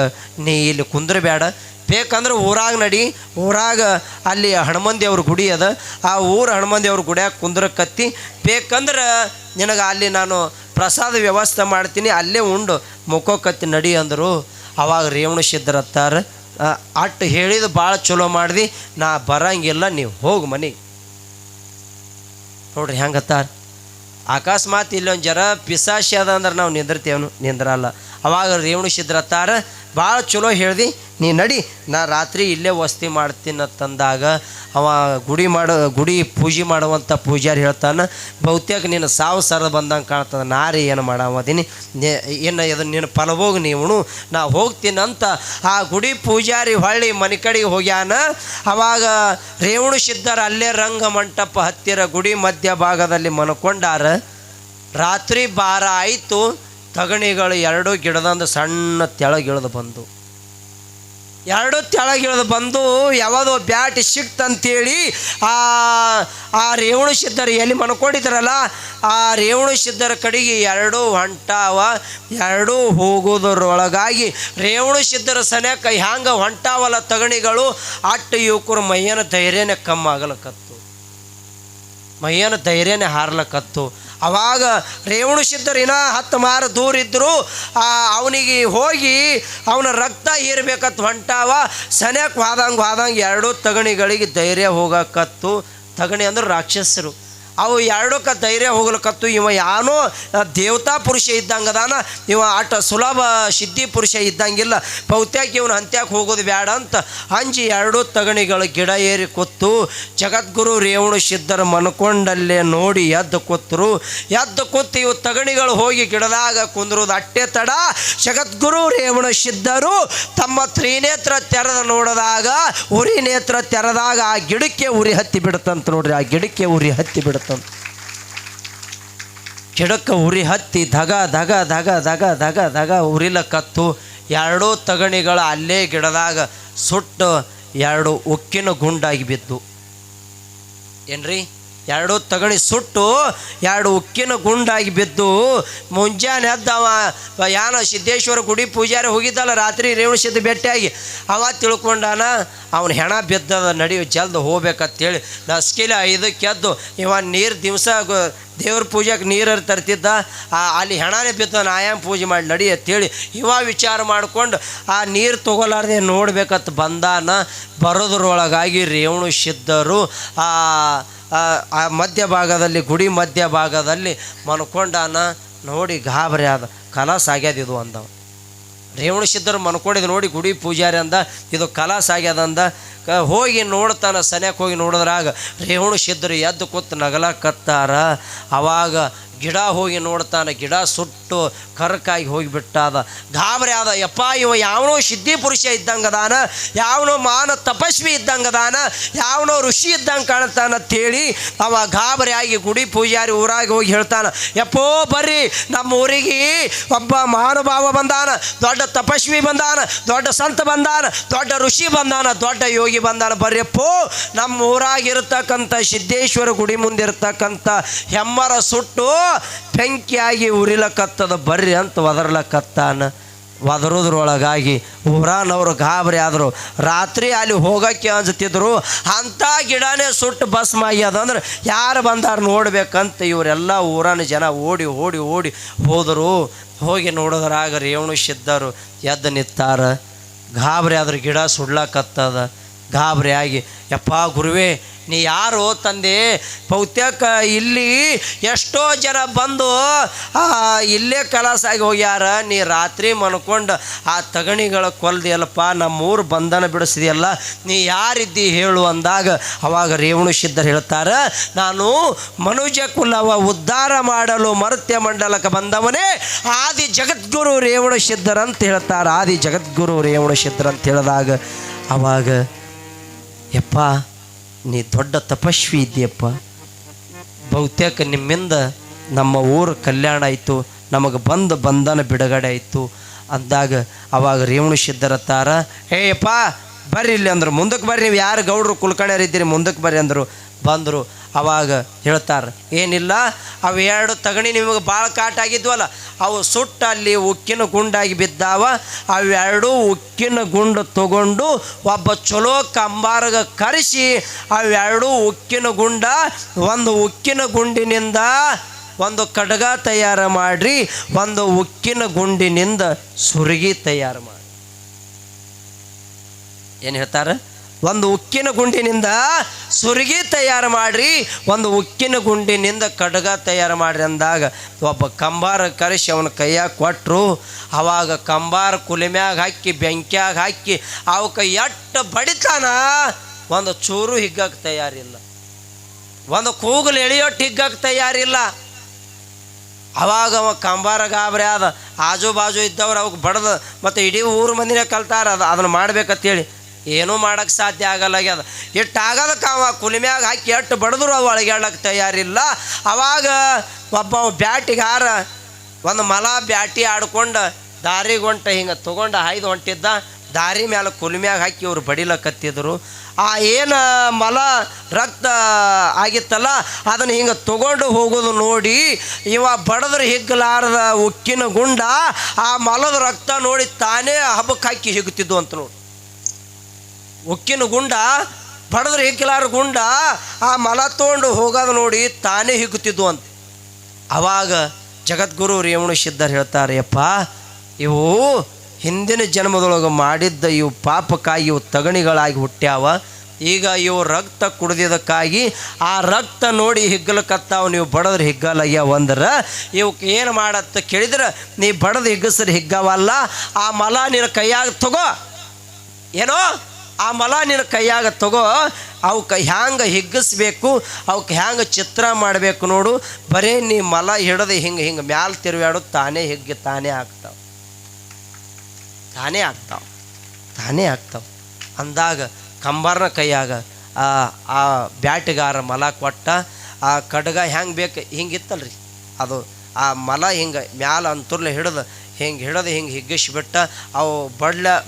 ನೀ ಇಲ್ಲಿ ಕುಂದ್ರಬೇಡ, ಬೇಕಂದ್ರೆ ಊರಾಗ ನಡಿ, ಊರಾಗ ಅಲ್ಲಿ ಹನುಮಂದೇವ್ರ ಗುಡಿ ಅದ, ಆ ಊರು ಹನುಮಂದೇವ್ರ ಗುಡಿಯಾಗ ಕುಂದ್ರಕತ್ತಿ, ಬೇಕಂದ್ರೆ ನಿನಗೆ ಅಲ್ಲಿ ನಾನು ಪ್ರಸಾದ ವ್ಯವಸ್ಥೆ ಮಾಡ್ತೀನಿ, ಅಲ್ಲೇ ಉಂಡು ಮುಕ್ಕೋಕತ್ತಿ ನಡಿ ಅಂದರು. ಅವಾಗ ರೇವಣಸಿದ್ಧರತ್ತಾರ, ಅಟ್ಟು ಹೇಳಿದ ಭಾಳ ಚಲೋ ಮಾಡ್ದು, ನಾ ಬರಂಗಿಲ್ಲ, ನೀವು ಹೋಗಿ ಮನೆಗೆ. ನೋಡ್ರಿ ಹೆಂಗತ್ತಾರ. ಅಕಸ್ಮಾತ್ ಇಲ್ಲೊಂದು ಜರ ಪಿಸಾಶಿ ಅದ ಅಂದ್ರೆ ನಾವು ನಿಂದಿರ್ತೇವನು, ನಿಂದ್ರಲ್ಲ. ಅವಾಗ ರೇವಣಸಿದ್ಧರತ್ತಾರ, ಭಾಳ ಚಲೋ ಹೇಳ್ದು, ನೀ ನಡಿ, ನಾ ರಾತ್ರಿ ಇಲ್ಲೇ ವಸ್ತಿ ಮಾಡ್ತೀನಿ ಅಂತಂದಾಗ ಅವ ಗುಡಿ ಪೂಜೆ ಮಾಡುವಂಥ ಪೂಜಾರಿ ಹೇಳ್ತಾನೆ, ಬಹುತೇಕ ನೀನು ಸಾವು ಸರದ ಬಂದಂಗೆ ಕಾಣ್ತದೆ, ನಾರಿ ಏನು ಮಾಡಾವದೀನಿ, ಏನು ಇದನ್ನು ನೀನು ಫಲಭೋಗಿ ನೀವು, ನಾ ಹೋಗ್ತೀನಂತ ಆ ಗುಡಿ ಪೂಜಾರಿ ಹೊಳ್ಳಿ ಮನೆ ಕಡೆಗೆ ಹೋಗ್ಯಾನ. ಅವಾಗ ರೇವಣಸಿದ್ಧರು ಅಲ್ಲೇ ರಂಗ ಮಂಟಪ ಹತ್ತಿರ ಗುಡಿ ಮಧ್ಯ ಭಾಗದಲ್ಲಿ ಮನ್ಕೊಂಡಾರ. ರಾತ್ರಿ 12 ಆಯಿತು. ತಗಣಿಗಳು 2 ಗಿಡದಂದು ಸಣ್ಣ ತೆಳಗಿಳಿದು ಬಂದು 2 ತೆಳಗಿಳಿದು ಬಂದು ಯಾವುದೋ ಬ್ಯಾಟ್ ಸಿಕ್ತಂತೇಳಿ ಆ ರೇವಣಸಿದ್ಧರು ಎಲ್ಲಿ ಮನ್ಕೊಂಡಿದ್ರಲ್ಲ ಆ ರೇವಣಸಿದ್ಧರ ಕಡೆಗೆ 2 ಹೊಂಟಾವ. 2 ಹೋಗೋದ್ರೊಳಗಾಗಿ ರೇವಣಸಿದ್ಧರ ಸನ್ಯಾಕ ಹ್ಯಾಂಗ ಹೊಂಟಾವಲ್ಲ ತಗಣಿಗಳು, ಅಟ್ಟು ಯುವಕರು ಮೈಯನ ಧೈರ್ಯನೇ ಕಮ್ಮಾಗಲಕತ್ತು, ಮೈಯನ ಧೈರ್ಯನೇ ಹಾರ್ಲಕತ್ತು. ಅವಾಗ ರೇವಣಸಿದ್ಧರು ಇನ್ನೂ 10 ಮಾರು ದೂರ ಇದ್ದರು. ಅವನಿಗೆ ಹೋಗಿ ಅವನ ರಕ್ತ ಹೀರ್ಬೇಕತ್ತು ಹೊಂಟಾವ. ಸನ್ಯಾಕ ವಾದಂಗೆ 2 ತಗಣಿಗಳಿಗೆ ಧೈರ್ಯ ಹೋಗಕತ್ತು. ತಗಣಿ ಅಂದ್ರೆ ರಾಕ್ಷಸರು. ಅವು 2ಕ್ಕೆ ಧೈರ್ಯ ಹೋಗ್ಲಕತ್ತು. ಇವ ಯಾನೋ ದೇವತಾ ಪುರುಷ ಇದ್ದಂಗದಾನ, ಇವ ಆಟ ಸುಲಭ ಸಿದ್ಧಿ ಪುರುಷ ಇದ್ದಂಗಿಲ್ಲ, ಬಹುತೇಕ ಇವನು ಅಂತ್ಯಕ್ಕೆ ಹೋಗೋದು ಬೇಡ ಅಂತ ಅಂಜಿ 2 ತಗಣಿಗಳು ಗಿಡ ಏರಿ ಕೂತು ಜಗದ್ಗುರು ರೇವಣಸಿದ್ಧರ ಮನ್ಕೊಂಡಲ್ಲೇ ನೋಡಿ ಎದ್ದು ಕೂತರು. ಎದ್ದು ಕೂತು ಇವು ತಗಣಿಗಳು ಹೋಗಿ ಗಿಡದಾಗ ಕುಂದ್ರೋದು ಅಟ್ಟೆ ತಡ ಜಗದ್ಗುರು ರೇವಣಸಿದ್ಧರು ತಮ್ಮ ತ್ರಿನೇತ್ರ ತೆರೆದ ನೋಡಿದಾಗ ಉರಿ ನೇತ್ರ ತೆರೆದಾಗ ಆ ಗಿಡಕ್ಕೆ ಉರಿ ಹತ್ತಿ ಬಿಡುತ್ತಂತ. ನೋಡ್ರಿ, ಆ ಗಿಡಕ್ಕೆ ಉರಿ ಹತ್ತಿ ಬಿಡುತ್ತೆ. ಗಿಡಕ್ಕೆ ಉರಿ ಹತ್ತಿ ಧಗ ಧಗ ಧಗ ಧಗ ಧಗ ಧಗ ಉರಿಲಕತ್ತು. 2 ತಗಣಿಗಳು ಅಲ್ಲೇ ಗಿಡದಾಗ ಸುಟ್ಟು 2 ಉಕ್ಕಿನ ಗುಂಡಾಗಿ ಬಿದ್ದು. ಏನ್ರಿ, 2 ತಗಣಿ ಸುಟ್ಟು 2 ಉಕ್ಕಿನ ಗುಂಡಾಗಿ ಬಿದ್ದು. ಮುಂಜಾನೆ ಎದ್ದವ ಯಾನ ಸಿದ್ದೇಶ್ವರ ಗುಡಿ ಪೂಜಾರಿ ಹೋಗಿದ್ದಲ್ಲ ರಾತ್ರಿ ರೇವಣಸಿದ್ಧ ಭೇಟಿಯಾಗಿ, ಅವ ತಿಳ್ಕೊಂಡಾನ ಅವನ ಹೆಣ ಬಿದ್ದದ, ನಡಿ ಜಲ್ದು ಹೋಗ್ಬೇಕಂತೇಳಿ ನಸ್ಕಿಲೆ 5ಕ್ಕೆ ಎದ್ದು ಇವ ನೀರು ದಿವಸ ದೇವ್ರ ಪೂಜೆಗೆ ನೀರು ತರ್ತಿದ್ದ. ಅಲ್ಲಿ ಹೆಣನೇ ಬಿದ್ದ, ಆಯಾಮ ಪೂಜೆ ಮಾಡಿ ನಡಿ ಅಂತೇಳಿ ಇವ ವಿಚಾರ ಮಾಡ್ಕೊಂಡು ಆ ನೀರು ತೊಗೊಲಾರ್ದೆ ನೋಡ್ಬೇಕಂತ ಬಂದಾನ. ಬರೋದ್ರೊಳಗಾಗಿ ರೇವಣಸಿದ್ಧರು ಆ ಮಧ್ಯಭಾಗದಲ್ಲಿ ಗುಡಿ ಮಧ್ಯಭಾಗದಲ್ಲಿ ಮನ್ಕೊಂಡಾನ. ನೋಡಿ ಗಾಬರಿ ಆದ, ಕಲಾಸ ಆಗ್ಯದ ಇದು ಅಂದವ. ರೇವಣಸಿದ್ಧರು ಮನ್ಕೊಂಡಿದ್ದು ನೋಡಿ ಗುಡಿ ಪೂಜಾರಿ ಅಂದ, ಇದು ಕಲಾಸ ಆಗ್ಯದ ಅಂದ. ಹೋಗಿ ನೋಡ್ತಾನ, ಸನ್ಯಾಕ ಹೋಗಿ ನೋಡಿದ್ರಾಗ ರೇವಣಸಿದ್ಧರು ಎದ್ದು ಕೂತು ನಗಲಕತ್ತಾರ. ಅವಾಗ ಗಿಡ ಹೋಗಿ ನೋಡ್ತಾನೆ, ಗಿಡ ಸುಟ್ಟು ಕರ್ಕಾಗಿ ಹೋಗಿಬಿಟ್ಟಾದ. ಗಾಬರಿ ಆದ, ಯಪ್ಪ ಇವ ಯಾವನೋ ಸಿದ್ಧಿ ಪುರುಷ ಇದ್ದಂಗದಾನ, ಯಾವನೋ ಮಾನ ತಪಸ್ವಿ ಇದ್ದಂಗದಾನ, ಯಾವನೋ ಋಷಿ ಇದ್ದಂಗೆ ಕಾಣ್ತಾನಂತೇಳಿ ಅವ ಗಾಬರಿ ಆಗಿ ಗುಡಿ ಪೂಜಾರಿ ಊರಾಗಿ ಹೋಗಿ ಹೇಳ್ತಾನೆ, ಯಪ್ಪೋ ಬರ್ರಿ, ನಮ್ಮ ಊರಿಗೆ ಒಬ್ಬ ಮಹಾನುಭಾವ ಬಂದಾನ, ದೊಡ್ಡ ತಪಸ್ವಿ ಬಂದಾನ, ದೊಡ್ಡ ಸಂತ ಬಂದಾನ, ದೊಡ್ಡ ಋಷಿ ಬಂದಾನ, ದೊಡ್ಡ ಯೋಗಿ ಬಂದಾನ, ಬರ್ರಿಯಪ್ಪೋ ನಮ್ಮ ಊರಾಗಿರ್ತಕ್ಕಂಥ ಸಿದ್ದೇಶ್ವರ ಗುಡಿ ಮುಂದಿರ್ತಕ್ಕಂಥ ಹೆಮ್ಮರ ಸುಟ್ಟು ಬೆಂಕಿಯಾಗಿ ಉರಿಲಕತ್ತದ, ಬರ್ರಿ ಅಂತ ಒದರ್ಲಕತ್ತಾನ. ಒದರೋದ್ರೊಳಗಾಗಿ ಊರಾನವರು ಗಾಬರಿ ಆದರು. ರಾತ್ರಿ ಅಲ್ಲಿ ಹೋಗೋಕ್ಕೆ ಅಂಜುತ್ತಿದ್ರು. ಅಂಥ ಗಿಡನೇ ಸುಟ್ಟು ಭಸ್ಮ ಆಗ್ಯದ ಅಂದ್ರೆ ಯಾರು ಬಂದಾರ ನೋಡ್ಬೇಕಂತ ಇವರೆಲ್ಲ ಊರಾನ ಜನ ಓಡಿ ಓಡಿ ಓಡಿ ಹೋದರು. ಹೋಗಿ ನೋಡಿದ್ರಾಗ ರೇವಣಸಿದ್ಧರು ಎದ್ದು ನಿಂತಾರ. ಗಾಬರಿ ಆದ್ರೆ ಗಿಡ ಸುಡ್ಲಕತ್ತದ. ಗಾಬರಿ ಆಗಿ, ಯಪ್ಪ ಗುರುವೇ ನೀ ಯಾರು ತಂದೆ? ಬಹುತೇಕ ಇಲ್ಲಿ ಎಷ್ಟೋ ಜನ ಬಂದು ಇಲ್ಲೇ ಕಲಾಸಾಗಿ ಹೋಗ್ಯಾರ. ನೀ ರಾತ್ರಿ ಮನ್ಕೊಂಡು ಆ ತಗಣಿಗಳ ಕೊಲ್ದಿಯಲ್ಲಪ್ಪ, ನಮ್ಮೂರು ಬಂಧನ ಬಿಡಿಸಿದೆಯಲ್ಲ, ನೀ ಯಾರಿದ್ದಿ ಹೇಳು ಅಂದಾಗ ಅವಾಗ ರೇವಣ ಸಿದ್ಧರು ಹೇಳ್ತಾರೆ, ನಾನು ಮನುಜ ಕುಲವ ಉದ್ಧಾರ ಮಾಡಲು ಮರ್ತ್ಯ ಮಂಡಲಕ್ಕೆ ಬಂದವನೇ ಆದಿ ಜಗದ್ಗುರು ರೇವಣ ಸಿದ್ಧರಂತ ಹೇಳ್ತಾರೆ. ಆದಿ ಜಗದ್ಗುರು ರೇವಣ ಸಿದ್ಧರಂತ ಹೇಳಿದಾಗ ಅವಾಗ ಯಪ್ಪ ನೀ ದೊಡ್ಡ ತಪಸ್ವಿ ಇದ್ದೀಯಪ್ಪ, ಬಹುತೇಕ ನಿಮ್ಮಿಂದ ನಮ್ಮ ಊರು ಕಲ್ಯಾಣ ಆಯಿತು, ನಮಗೆ ಬಂಧನ ಬಿಡುಗಡೆ ಆಯಿತು ಅಂದಾಗ ಅವಾಗ ರೇವಣ ಸಿದ್ಧರತ್ತಾರ, ಏಯಪ್ಪ ಬರ್ರಿ ಇಲ್ಲಿ ಅಂದರು. ಮುಂದಕ್ಕೆ ಬರ್ರಿ, ನೀವು ಯಾರು ಗೌಡ್ರು ಕುಲ್ಕಣ್ಯರಿದ್ದೀರಿ ಮುಂದಕ್ಕೆ ಬರ್ರಿ ಅಂದರು. ಬಂದರು. ಅವಾಗ ಹೇಳ್ತಾರೆ, ಏನಿಲ್ಲ ಅವು ಎರಡು ತಗಣಿ ನಿಮಗೆ ಭಾಳ ಕಾಟ ಆಗಿದ್ವಲ್ಲ, ಅವು ಸುಟ್ಟ ಅಲ್ಲಿ ಉಕ್ಕಿನ ಗುಂಡಾಗಿ ಬಿದ್ದಾವ. ಅವೆರಡು ಉಕ್ಕಿನ ಗುಂಡು ತಗೊಂಡು ಒಬ್ಬ ಚಲೋ ಕಂಬಾರ್ಗ ಕರೆಸಿ ಅವೆರಡು ಉಕ್ಕಿನ ಗುಂಡ, ಒಂದು ಉಕ್ಕಿನ ಗುಂಡಿನಿಂದ ಒಂದು ಕಡಗ ತಯಾರು ಮಾಡಿರಿ, ಒಂದು ಉಕ್ಕಿನ ಗುಂಡಿನಿಂದ ಸುರಗಿ ತಯಾರು ಮಾಡಿ. ಏನು ಹೇಳ್ತಾರೆ? ಒಂದು ಉಕ್ಕಿನ ಗುಂಡಿನಿಂದ ಸುರಗಿ ತಯಾರು ಮಾಡಿರಿ, ಒಂದು ಉಕ್ಕಿನ ಗುಂಡಿನಿಂದ ಕಡಗ ತಯಾರು ಮಾಡಿರಿ ಅಂದಾಗ ಒಬ್ಬ ಕಂಬಾರ ಕರೆಸಿ ಅವನ ಕೈಯಾಗ ಕೊಟ್ಟರು. ಆವಾಗ ಕಂಬಾರ ಕುಲಿಮ್ಯಾಗ ಹಾಕಿ ಬೆಂಕ್ಯಾಗ ಹಾಕಿ ಅವಕ್ಕೆ ಎಟ್ಟು ಬಡಿತಾನ, ಒಂದು ಚೂರು ಹಿಗ್ಗಕ್ಕೆ ತಯಾರಿಲ್ಲ, ಒಂದು ಕೂಗಲು ಎಳೆಯೋಟ್ಟು ಹಿಗ್ಗಕ್ಕೆ ತಯಾರಿಲ್ಲ. ಅವಾಗ ಅವ ಕಂಬಾರ ಗಾಬರಿ ಆದ. ಆಜು ಬಾಜು ಇದ್ದವ್ರು ಅವಕ್ಕೆ ಬಡ್ದು ಮತ್ತು ಇಡೀ ಊರು ಮಂದಿನೇ ಕಲ್ತಾರ ಅದನ್ನು ಮಾಡ್ಬೇಕಂತೇಳಿ. ಏನೂ ಮಾಡೋಕ್ಕೆ ಸಾಧ್ಯ ಆಗಲ್ಲಾಗ್ಯದ. ಎಷ್ಟು ಆಗೋದಕ್ಕೆ ಅವ ಕುಲಿಮ್ಯಾಗ ಹಾಕಿ ಎಟ್ಟು ಬಡಿದ್ರು ಅವು ಅಳಗ್ಯಾಡಕ್ಕೆ ತಯಾರಿಲ್ಲ. ಅವಾಗ ಒಬ್ಬ ಬ್ಯಾಟಿಗಾರ ಒಂದು ಮಲ ಬ್ಯಾಟಿ ಆಡ್ಕೊಂಡು ದಾರಿಗೊಂಟ ಹಿಂಗೆ ತೊಗೊಂಡು ಹಾಯ್ದು ಹೊಂಟಿದ್ದ. ದಾರಿ ಮ್ಯಾಲೆ ಕುಲಿಮ್ಯಾಗ ಹಾಕಿ ಇವ್ರು ಬಡಿಲಕತ್ತಿದ್ರು. ಆ ಏನು ಮಲ ರಕ್ತ ಆಗಿತ್ತಲ್ಲ ಅದನ್ನು ಹಿಂಗೆ ತೊಗೊಂಡು ಹೋಗೋದು ನೋಡಿ ಇವ ಬಡದ್ರೆ ಹಿಗ್ಗಲಾರದ ಉಕ್ಕಿನ ಗುಂಡ ಆ ಮಲದ ರಕ್ತ ನೋಡಿ ತಾನೇ ಹಬ್ಬಕ್ಕೆ ಹಾಕಿ ಹಿಗ್ತಿದ್ದು ಅಂತ ನೋಡಿ. ಉಕ್ಕಿನ ಗುಂಡ ಬಡದ್ರೆ ಹಿಗ್ಗಲಾರ ಗುಂಡ ಆ ಮಲ ತೊಗೊಂಡು ಹೋಗೋದು ನೋಡಿ ತಾನೇ ಹಿಗ್ಗುತ್ತಿದ್ದು ಅಂತ. ಆವಾಗ ಜಗದ್ಗುರು ರೇವಣ ಸಿದ್ಧರು ಹೇಳ್ತಾರೆ, ಯಪ್ಪ ಇವು ಹಿಂದಿನ ಜನ್ಮದೊಳಗೆ ಮಾಡಿದ್ದ ಇವು ಪಾಪಕ್ಕಾಗಿ ಇವು ತಗಣಿಗಳಾಗಿ ಹುಟ್ಟ್ಯಾವ. ಈಗ ಇವು ರಕ್ತ ಕುಡಿದಿದ್ದಕ್ಕಾಗಿ ಆ ರಕ್ತ ನೋಡಿ ಹಿಗ್ಗಲಕತ್ತಾವ. ನೀವು ಬಡದ್ರೆ ಹಿಗ್ಗಲಾಗ್ಯಾವ ಅಂದ್ರೆ ಇವಕ್ಕೆ ಏನು ಮಾಡತ್ತ ಕೇಳಿದ್ರೆ, ನೀ ಬಡದು ಹಿಗ್ಗಸ್ರೆ ಹಿಗ್ಗವಲ್ಲ, ಆ ಮಲ ನಿನ್ನ ಕೈಯಾಗ ತಗೋ, ಏನೋ ಆ ಮಲ ನಿನ್ನ ಕೈಯಾಗ ತಗೋ, ಅವಕ್ಕೆ ಹ್ಯಾಂಗೆ ಹಿಗ್ಗಿಸ್ಬೇಕು, ಅವಕ್ಕೆ ಹ್ಯಾಂಗೆ ಚಿತ್ರ ಮಾಡಬೇಕು ನೋಡು. ಬರೀ ನೀ ಮಲ ಹಿಡಿದು ಹಿಂಗೆ ಹಿಂಗೆ ಮ್ಯಾಲೆ ತಿರುವಾಡು, ತಾನೇ ಹಿಗ್ಗಿ ತಾನೇ ಆಗ್ತಾವೆ, ತಾನೇ ಆಗ್ತಾವೆ ಅಂದಾಗ ಕಂಬಾರನ ಕೈಯಾಗ ಆ ಬ್ಯಾಟಿಗಾರ ಮಲ ಕೊಟ್ಟ. ಆ ಕಡ್ಗ ಹೆಂಗೆ ಬೇಕು ಹಿಂಗಿತ್ತಲ್ರಿ, ಅದು ಆ ಮಲ ಹಿಂಗೆ ಮ್ಯಾಲೆ ಅಂತರ್ಲೆ ಹಿಡಿದು ಹಿಂಗೆ ಹಿಗ್ಗಿಸ್ಬಿಟ್ಟ. ಅವು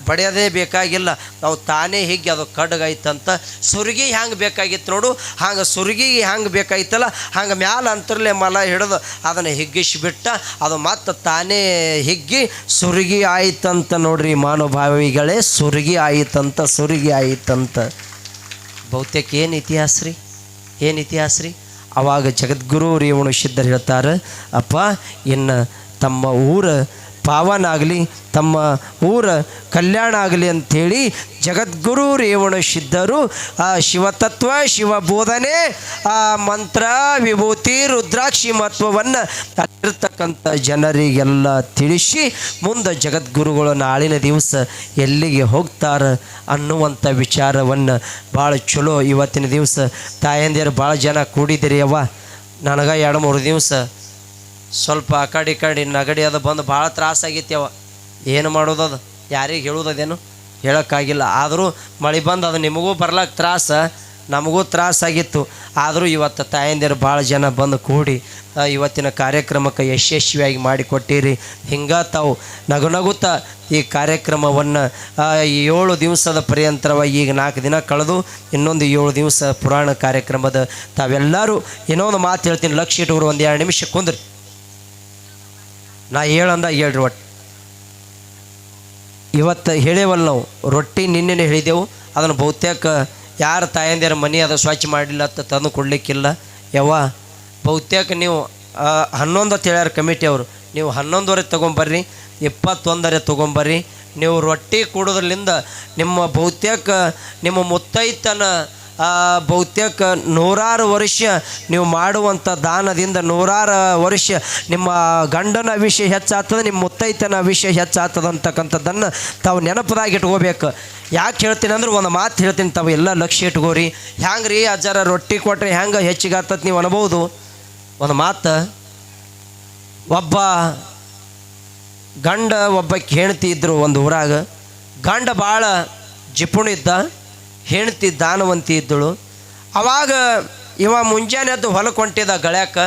ಬಡಿಯೋದೇ ಬೇಕಾಗಿಲ್ಲ, ಅವು ತಾನೇ ಹಿಗ್ಗಿ ಅದು ಕಡ್ಗೈತಂತ. ಸುರ್ಗಿ ಹೆಂಗೆ ಬೇಕಾಗಿತ್ತು ನೋಡು, ಹಂಗೆ ಸುರ್ಗಿ ಹೆಂಗೆ ಬೇಕಾಗಿತ್ತಲ್ಲ ಹಂಗೆ ಮ್ಯಾಲೆ ಅಂತರ್ಲೆ ಮಲ ಹಿಡಿದು ಅದನ್ನು ಹಿಗ್ಗಿಸ್ಬಿಟ್ಟ. ಅದು ಮತ್ತೆ ತಾನೇ ಹಿಗ್ಗಿ ಸುರ್ಗಿ ಆಯ್ತಂತ ನೋಡ್ರಿ ಮಾನವಭಾವಿಗಳೇ, ಸುರ್ಗಿ ಆಯಿತಂತ. ಬಹುತೇಕ ಏನು ಇತಿಹಾಸ ರೀ. ಅವಾಗ ಜಗದ್ಗುರು ರೇವಣ ಸಿದ್ಧರು ಹೇಳ್ತಾರೆ, ಅಪ್ಪ ಇನ್ನು ತಮ್ಮ ಊರ ಪಾವನ ಆಗಲಿ, ತಮ್ಮ ಊರ ಕಲ್ಯಾಣ ಆಗಲಿ ಅಂಥೇಳಿ ಜಗದ್ಗುರು ರೇವಣ ಸಿದ್ಧರು ಆ ಶಿವತತ್ವ ಶಿವಬೋಧನೆ ಆ ಮಂತ್ರ ವಿಭೂತಿ ರುದ್ರಾಕ್ಷಿ ಮಹತ್ವವನ್ನು ಅಲ್ಲಿರ್ತಕ್ಕಂಥ ಜನರಿಗೆಲ್ಲ ತಿಳಿಸಿ ಮುಂದೆ ಜಗದ್ಗುರುಗಳು ನಾಳಿನ ದಿವಸ ಎಲ್ಲಿಗೆ ಹೋಗ್ತಾರೆ ಅನ್ನುವಂಥ ವಿಚಾರವನ್ನು ಭಾಳ ಚಲೋ ಇವತ್ತಿನ ದಿವಸ ತಾಯಂದಿರು ಭಾಳ ಜನ ಕೂಡಿದಿರಿ. ಅವ್ವ ನನಗೆ 2-3 ದಿವಸ ಸ್ವಲ್ಪ ಆ ಕಡೆ ನಗಡಿ ಅದು ಬಂದು ಭಾಳ ತ್ರಾಸಾಗಿತ್ತವ. ಏನು ಮಾಡೋದದು, ಯಾರಿಗೆ ಹೇಳೋದದೇನು ಹೇಳೋಕ್ಕಾಗಿಲ್ಲ. ಆದರೂ ಮಳೆ ಬಂದು ಅದು ನಿಮಗೂ ಬರ್ಲಕ್ಕೆ ತ್ರಾಸ, ನಮಗೂ ತ್ರಾಸಾಗಿತ್ತು. ಆದರೂ ಇವತ್ತು ತಾಯಂದಿರು ಭಾಳ ಜನ ಬಂದು ಕೂಡಿ ಇವತ್ತಿನ ಕಾರ್ಯಕ್ರಮಕ್ಕೆ ಯಶಸ್ವಿಯಾಗಿ ಮಾಡಿಕೊಟ್ಟಿರಿ. ಹಿಂಗೆ ತಾವು ನಗುತ್ತಾ ಈ ಕಾರ್ಯಕ್ರಮವನ್ನು 7 ದಿವಸದ ಪರ್ಯಂತರವಾಗಿ ಈಗ 4 ದಿನ ಕಳೆದು ಇನ್ನೊಂದು 7 ದಿವಸ ಪುರಾಣ ಕಾರ್ಯಕ್ರಮದ ತಾವೆಲ್ಲರೂ ಇನ್ನೊಂದು ಮಾತು ಹೇಳ್ತೀನಿ, ಲಕ್ಷ ಇಟ್ಟುವರು 1-2 ನಿಮಿಷ ಕುಂದ್ರಿ. ನಾ ಹೇಳಂದಾಗ ಹೇಳ್ರಿ. ಒಟ್ಟು ಇವತ್ತು ಹೇಳೇವಲ್ಲ ನಾವು, ರೊಟ್ಟಿ ನಿನ್ನೆನೇ ಹೇಳಿದೆವು. ಅದನ್ನು ಬಹುತೇಕ ಯಾರು ತಾಯಂದಿರ ಮನೆ ಅದು ಸ್ವಚ್ಛ ಮಾಡಲಿಲ್ಲ ಅಂತ ತಂದು ಕೊಡಲಿಕ್ಕಿಲ್ಲ. ಯವ್ವ ಬಹುತೇಕ ನೀವು 11 ಅಂತ ಹೇಳ್ಯಾರ ಕಮಿಟಿಯವರು, ನೀವು 11ವರೆ ತೊಗೊಂಬರ್ರಿ, 21 ತೊಗೊಂಬರ್ರಿ. ನೀವು ರೊಟ್ಟಿ ಕೊಡೋದ್ರಲ್ಲಿಂದ ನಿಮ್ಮ ಬಹುತೇಕ ನಿಮ್ಮ ಮುತ್ತೈತನ ಬಹುತೇಕ 100 ವರ್ಷ ನೀವು ಮಾಡುವಂಥ ದಾನದಿಂದ 100 ವರ್ಷ ನಿಮ್ಮ ಗಂಡನ ವಿಷಯ ಹೆಚ್ಚಾಗ್ತದೆ, ನಿಮ್ಮ ಮುತ್ತೈತನ ವಿಷಯ ಹೆಚ್ಚಾಗ್ತದೆ ಅಂತಕ್ಕಂಥದ್ದನ್ನು ತಾವು ನೆನಪದಾಗಿ ಇಟ್ಕೋಬೇಕು. ಯಾಕೆ ಹೇಳ್ತೀನಿ ಅಂದ್ರೆ ಒಂದು ಮಾತು ಹೇಳ್ತೀನಿ, ತಾವು ಎಲ್ಲ ಲಕ್ಷ್ಯ ಇಟ್ಕೋರಿ. ಹ್ಯಾಂಗೆ ರೀ ಅಜ್ಜಾರ ರೊಟ್ಟಿ ಕೊಟ್ಟರೆ ಹೆಂಗೆ ಹೆಚ್ಚಿಗೆ ಆಗ್ತದೆ ನೀವು ಅನ್ಬೋದು. ಒಂದು ಮಾತು, ಒಬ್ಬ ಗಂಡ ಒಬ್ಬಕ್ಕೆ ಹೆಂಡ್ತಿ ಇದ್ದರು ಒಂದು ಊರಾಗ. ಗಂಡ ಭಾಳ ಜಿಪುಣಿದ್ದ, ಹೆಂಡ್ತಿ ದಾನವಂತಿ ಇದ್ದಳು. ಅವಾಗ ಇವ ಮುಂಜಾನೆ ಎದ್ದು ಹೊಲಕ್ಕೆ ಹೊಂಟಿದ ಗಳಕ್ಕೆ.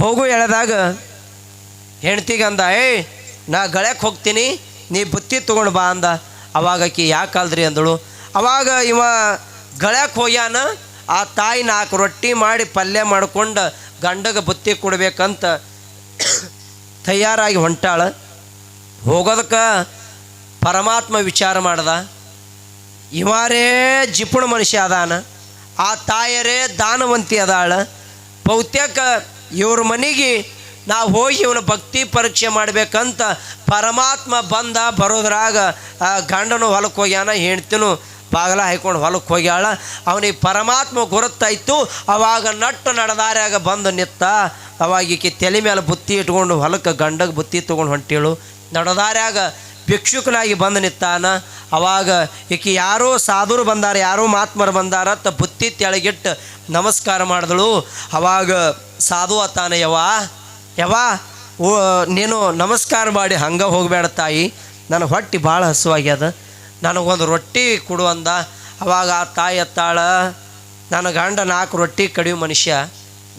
ಹೋಗು ಎಳೆದಾಗ ಹೆಂಡ್ತಿಗೆ ಅಂದ, ನಾ ಗಳಕ್ಕೆ ಹೋಗ್ತೀನಿ, ನೀ ಬುತ್ತಿ ತೊಗೊಂಡು ಬಾ ಅಂದ. ಅವಾಗ ಆಕಿ ಯಾಕಲ್ದ್ರಿ ಅಂದಳು. ಅವಾಗ ಇವ ಗಳಕ್ಕೆ ಹೋಗ್ಯಾನ. ಆ ತಾಯಿ 4 ರೊಟ್ಟಿ ಮಾಡಿ ಪಲ್ಯ ಮಾಡ್ಕೊಂಡು ಗಂಡಗೆ ಬುತ್ತಿ ಕೊಡ್ಬೇಕಂತ ತಯಾರಾಗಿ ಹೊಂಟಾಳ. ಹೋಗೋದಕ್ಕೆ ಪರಮಾತ್ಮ ವಿಚಾರ ಮಾಡ್ದ, ಇವರೇ ಜಿಪುಣ ಮನುಷ್ಯ ಅದಾನ, ಆ ತಾಯರೇ ದಾನವಂತಿ ಅದಾಳ. ಬಹುತೇಕ ಇವ್ರ ಮನೆಗೆ ನಾವು ಹೋಗಿ ಇವನ ಭಕ್ತಿ ಪರೀಕ್ಷೆ ಮಾಡಬೇಕಂತ ಪರಮಾತ್ಮ ಬಂದ. ಬರೋದ್ರಾಗ ಗಂಡನು ಹೊಲಕ್ಕೆ ಹೋಗ್ಯಾನ, ಹೆಂಡ್ತಿನೂ ಬಾಗಲ ಹಾಯ್ಕೊಂಡು ಹೊಲಕ್ಕೆ ಹೋಗ್ಯಾಳ. ಅವನಿಗೆ ಪರಮಾತ್ಮ ಗುರುತಾಯ್ತು. ಅವಾಗ ನಟ್ಟು ನಡೆದಾರ್ಯಾಗ ಬಂದು ನಿತ್ತ. ಅವಾಗ ಈಕೆ ತಲೆ ಮೇಲೆ ಬುತ್ತಿ ಇಟ್ಕೊಂಡು ಹೊಲಕ್ಕೆ ಗಂಡಗೆ ಬುತ್ತಿ ತೊಗೊಂಡು ಹೊಂಟೇಳು. ನಡೆದಾರ್ಯಾಗ ಭಿಕ್ಷುಕನಾಗಿ ಬಂದು ನಿತ್ತಾನ. ಅವಾಗ ಈಕೆ ಯಾರೋ ಸಾಧುರು ಬಂದಾರ, ಯಾರೋ ಮಹಾತ್ಮರು ಬಂದಾರ ಅಂತ ಬುತ್ತಿ ತೆಳಗಿಟ್ಟು ನಮಸ್ಕಾರ ಮಾಡಿದಳು. ಅವಾಗ ಸಾಧು ಅತ್ತಾನ, ಯವ್ವ ನೀನು ನಮಸ್ಕಾರ ಮಾಡಿ ಹಂಗೆ ಹೋಗಬೇಡ ತಾಯಿ, ನನ್ನ ಹೊಟ್ಟೆ ಭಾಳ ಹಸುವಾಗ್ಯದ, ನನಗೊಂದು ರೊಟ್ಟಿ ಕೊಡು ಅಂದ. ಅವಾಗ ಆ ತಾಯಿ ಅತ್ತಾಳ, ನನ್ನ ಗಂಡ 4 ರೊಟ್ಟಿ ಕಡಿಯೋ ಮನುಷ್ಯ,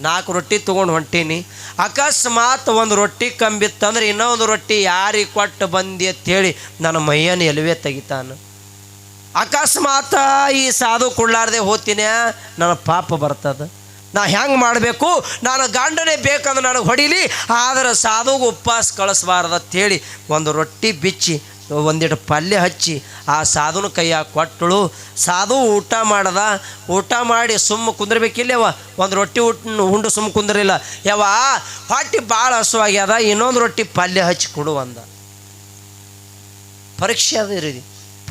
4 ರೊಟ್ಟಿ ತೊಗೊಂಡು ಹೊಂಟೀನಿ. ಅಕಸ್ಮಾತ್ ಒಂದು ರೊಟ್ಟಿ ಕಂಬಿತ್ತಂದ್ರೆ ಇನ್ನೊಂದು ರೊಟ್ಟಿ ಯಾರಿಗೆ ಕೊಟ್ಟು ಬಂದಿ ಅಂತೇಳಿ ನನ್ನ ಮೈಯನ್ನು ಎಲುವೆ ತೆಗಿತಾನೆ. ಅಕಸ್ಮಾತ್ ಈ ಸಾಧು ಕೊಡ್ಲಾರ್ದೆ ಹೋಗ್ತೀನಿ, ನನ್ನ ಪಾಪ ಬರ್ತದೆ. ನಾ ಹೆಂಗೆ ಮಾಡಬೇಕು? ನಾನು ಗಂಡನೇ ಬೇಕಂದ್ರೆ ನನಗೆ ಹೊಡಿಲಿ, ಆದರೆ ಸಾಧುಗೆ ಉಪವಾಸ ಕಳಿಸ್ಬಾರ್ದು ಅಂತೇಳಿ ಒಂದು ರೊಟ್ಟಿ ಬಿಚ್ಚಿ ಒಂದಿಟ್ಟು ಪಲ್ಯ ಹಚ್ಚಿ ಆ ಸಾಧುನ ಕೈಯಾಗ ಕೊಟ್ಟಳು. ಸಾಧು ಊಟ ಮಾಡ್ದ. ಊಟ ಮಾಡಿ ಸುಮ್ಮ ಕುಂದ್ರಬೇಕಿಲ್ಲವ, ಒಂದು ರೊಟ್ಟಿ ಉಂಡು ಸುಮ್ಮ ಕುಂದ್ರಿಲ್ಲ. ಹೊಟ್ಟೆ ಭಾಳ ಹಸುವಾಗ್ಯದ, ಇನ್ನೊಂದು ರೊಟ್ಟಿ ಪಲ್ಯ ಹಚ್ಚಿ ಕೊಡು ಅಂದ. ಪರೀಕ್ಷೆ ಅದ ರೀ,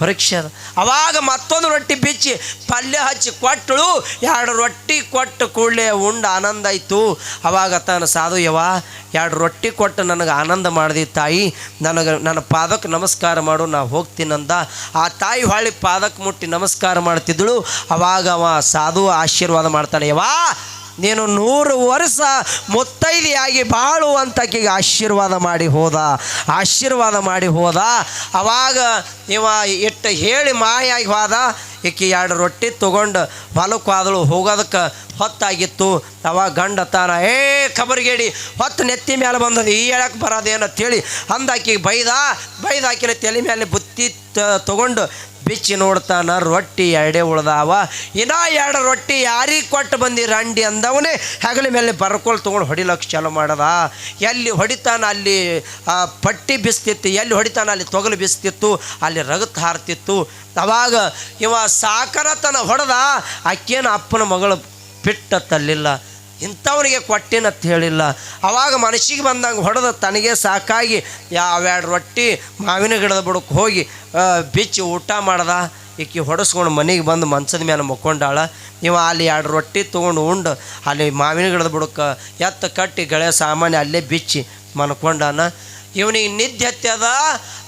ಪರೀಕ್ಷೆ ಅದ. ಅವಾಗ ಮತ್ತೊಂದು ರೊಟ್ಟಿ ಬಿಚ್ಚಿ ಪಲ್ಯ ಹಚ್ಚಿ ಕೊಟ್ಟಳು. 2 ರೊಟ್ಟಿ ಕೊಟ್ಟು ಕೂಡಲೇ ಉಂಡು ಆನಂದ ಆಯಿತು. ಅವಾಗ ತಾನು ಸಾಧು, 2 ರೊಟ್ಟಿ ಕೊಟ್ಟು ನನಗೆ ಆನಂದ ಮಾಡಿದಿ ತಾಯಿ, ನನ್ನ ಪಾದಕ್ಕೆ ನಮಸ್ಕಾರ ಮಾಡು, ನಾ ಹೋಗ್ತೀನಂದ. ಆ ತಾಯಿ ಹೊಳ್ಳಿ ಪಾದಕ್ಕೆ ಮುಟ್ಟಿ ನಮಸ್ಕಾರ ಮಾಡ್ತಿದ್ದಳು. ಅವಾಗ ಅವ ಸಾಧು ಆಶೀರ್ವಾದ ಮಾಡ್ತಾನೆ, ನೀನು 100 ವರ್ಷ ಮುತ್ತೈದೆಯಾಗಿ ಬಾಳು ಅಂತ ಆಕೆಗೆ ಆಶೀರ್ವಾದ ಮಾಡಿ ಹೋದ. ಅವಾಗ ಇವ ಇಟ್ಟು ಹೇಳಿ ಮಾಯಾಗಿ ಹೋದ. ಈಕೆ 2 ರೊಟ್ಟಿ ತೊಗೊಂಡು ಹೊಲಕ್ಕೆ ಹೋದಳು. ಹೋಗೋದಕ್ಕೆ ಹೊತ್ತಾಗಿತ್ತು. ಅವಾಗ ಗಂಡ ತಾನ, ಖಬರ್ಗೇಡಿ ಹೊತ್ತು ನೆತ್ತಿ ಮೇಲೆ ಬಂದದು, ಈ ಹೇಳಕ್ಕೆ ಬರೋದೇನು ಅಂತೇಳಿ ಅಂದಾಕಿಗೆ ಬೈದಾಕಿನ ತಲೆ ಮೇಲೆ ಬುತ್ತಿ ತೊಗೊಂಡು ಬಿಚ್ಚಿ ನೋಡ್ತಾನ. ರೊಟ್ಟಿ 2 ಉಳ್ದಾವ. ಇನ್ನೂ 2 ರೊಟ್ಟಿ ಯಾರಿಗೆ ಕೊಟ್ಟು ಬಂದಿ ರಂಡಿ ಅಂದವನೇ ಹೆಗಲ ಮೇಲೆ ಬರ್ಕೊಳ್ ತೊಗೊಂಡು ಹೊಡಿಲಕ್ಕೆ ಚಾಲು ಮಾಡದ. ಎಲ್ಲಿ ಹೊಡಿತಾನ ಅಲ್ಲಿ ಪಟ್ಟಿ ಬಿಸ್ತಿತ್ತು, ಎಲ್ಲಿ ಹೊಡಿತಾನ ಅಲ್ಲಿ ತೊಗಲು ಬಿಸ್ತಿತ್ತು, ಅಲ್ಲಿ ರಗತ್ ಹಾರ್ತಿತ್ತು. ಅವಾಗ ಇವ ಸಾಕರತನ ಹೊಡೆದ. ಅಕ್ಕೇನು ಅಪ್ಪನ ಮಗಳು ಬಿಟ್ಟ ತಲ್ಲಿಲ್ಲ, ಇಂಥವನಿಗೆ ಕೊಟ್ಟೇನಂತ ಹೇಳಿಲ್ಲ. ಅವಾಗ ಮನಸ್ಸಿಗೆ ಬಂದಂಗೆ ಹೊಡೆದ. ತನಗೆ ಸಾಕಾಗಿ 2 ರೊಟ್ಟಿ ಮಾವಿನ ಗಿಡದ ಬುಡಕ್ಕೆ ಹೋಗಿ ಬಿಚ್ಚಿ ಊಟ ಮಾಡ್ದ. ಈಕೆ ಹೊಡೆಸ್ಕೊಂಡು ಮನೆಗೆ ಬಂದು ಮಂಚದ ಮೇಲೆ ಮಕ್ಕೊಂಡಾಳ. ಇವ ಅಲ್ಲಿ 2 ರೊಟ್ಟಿ ತೊಗೊಂಡು ಉಂಡು ಅಲ್ಲಿ ಮಾವಿನ ಗಿಡದ ಬುಡಕ್ಕೆ ಎತ್ತ ಕಟ್ಟಿ ಗಳೆ ಸಾಮಾನ್ಯ ಅಲ್ಲೇ ಬಿಚ್ಚಿ ಮನ್ಕೊಂಡಾನ. ಇವನಿಗೆ ನಿದ್ದೆ ಹತ್ಯದ.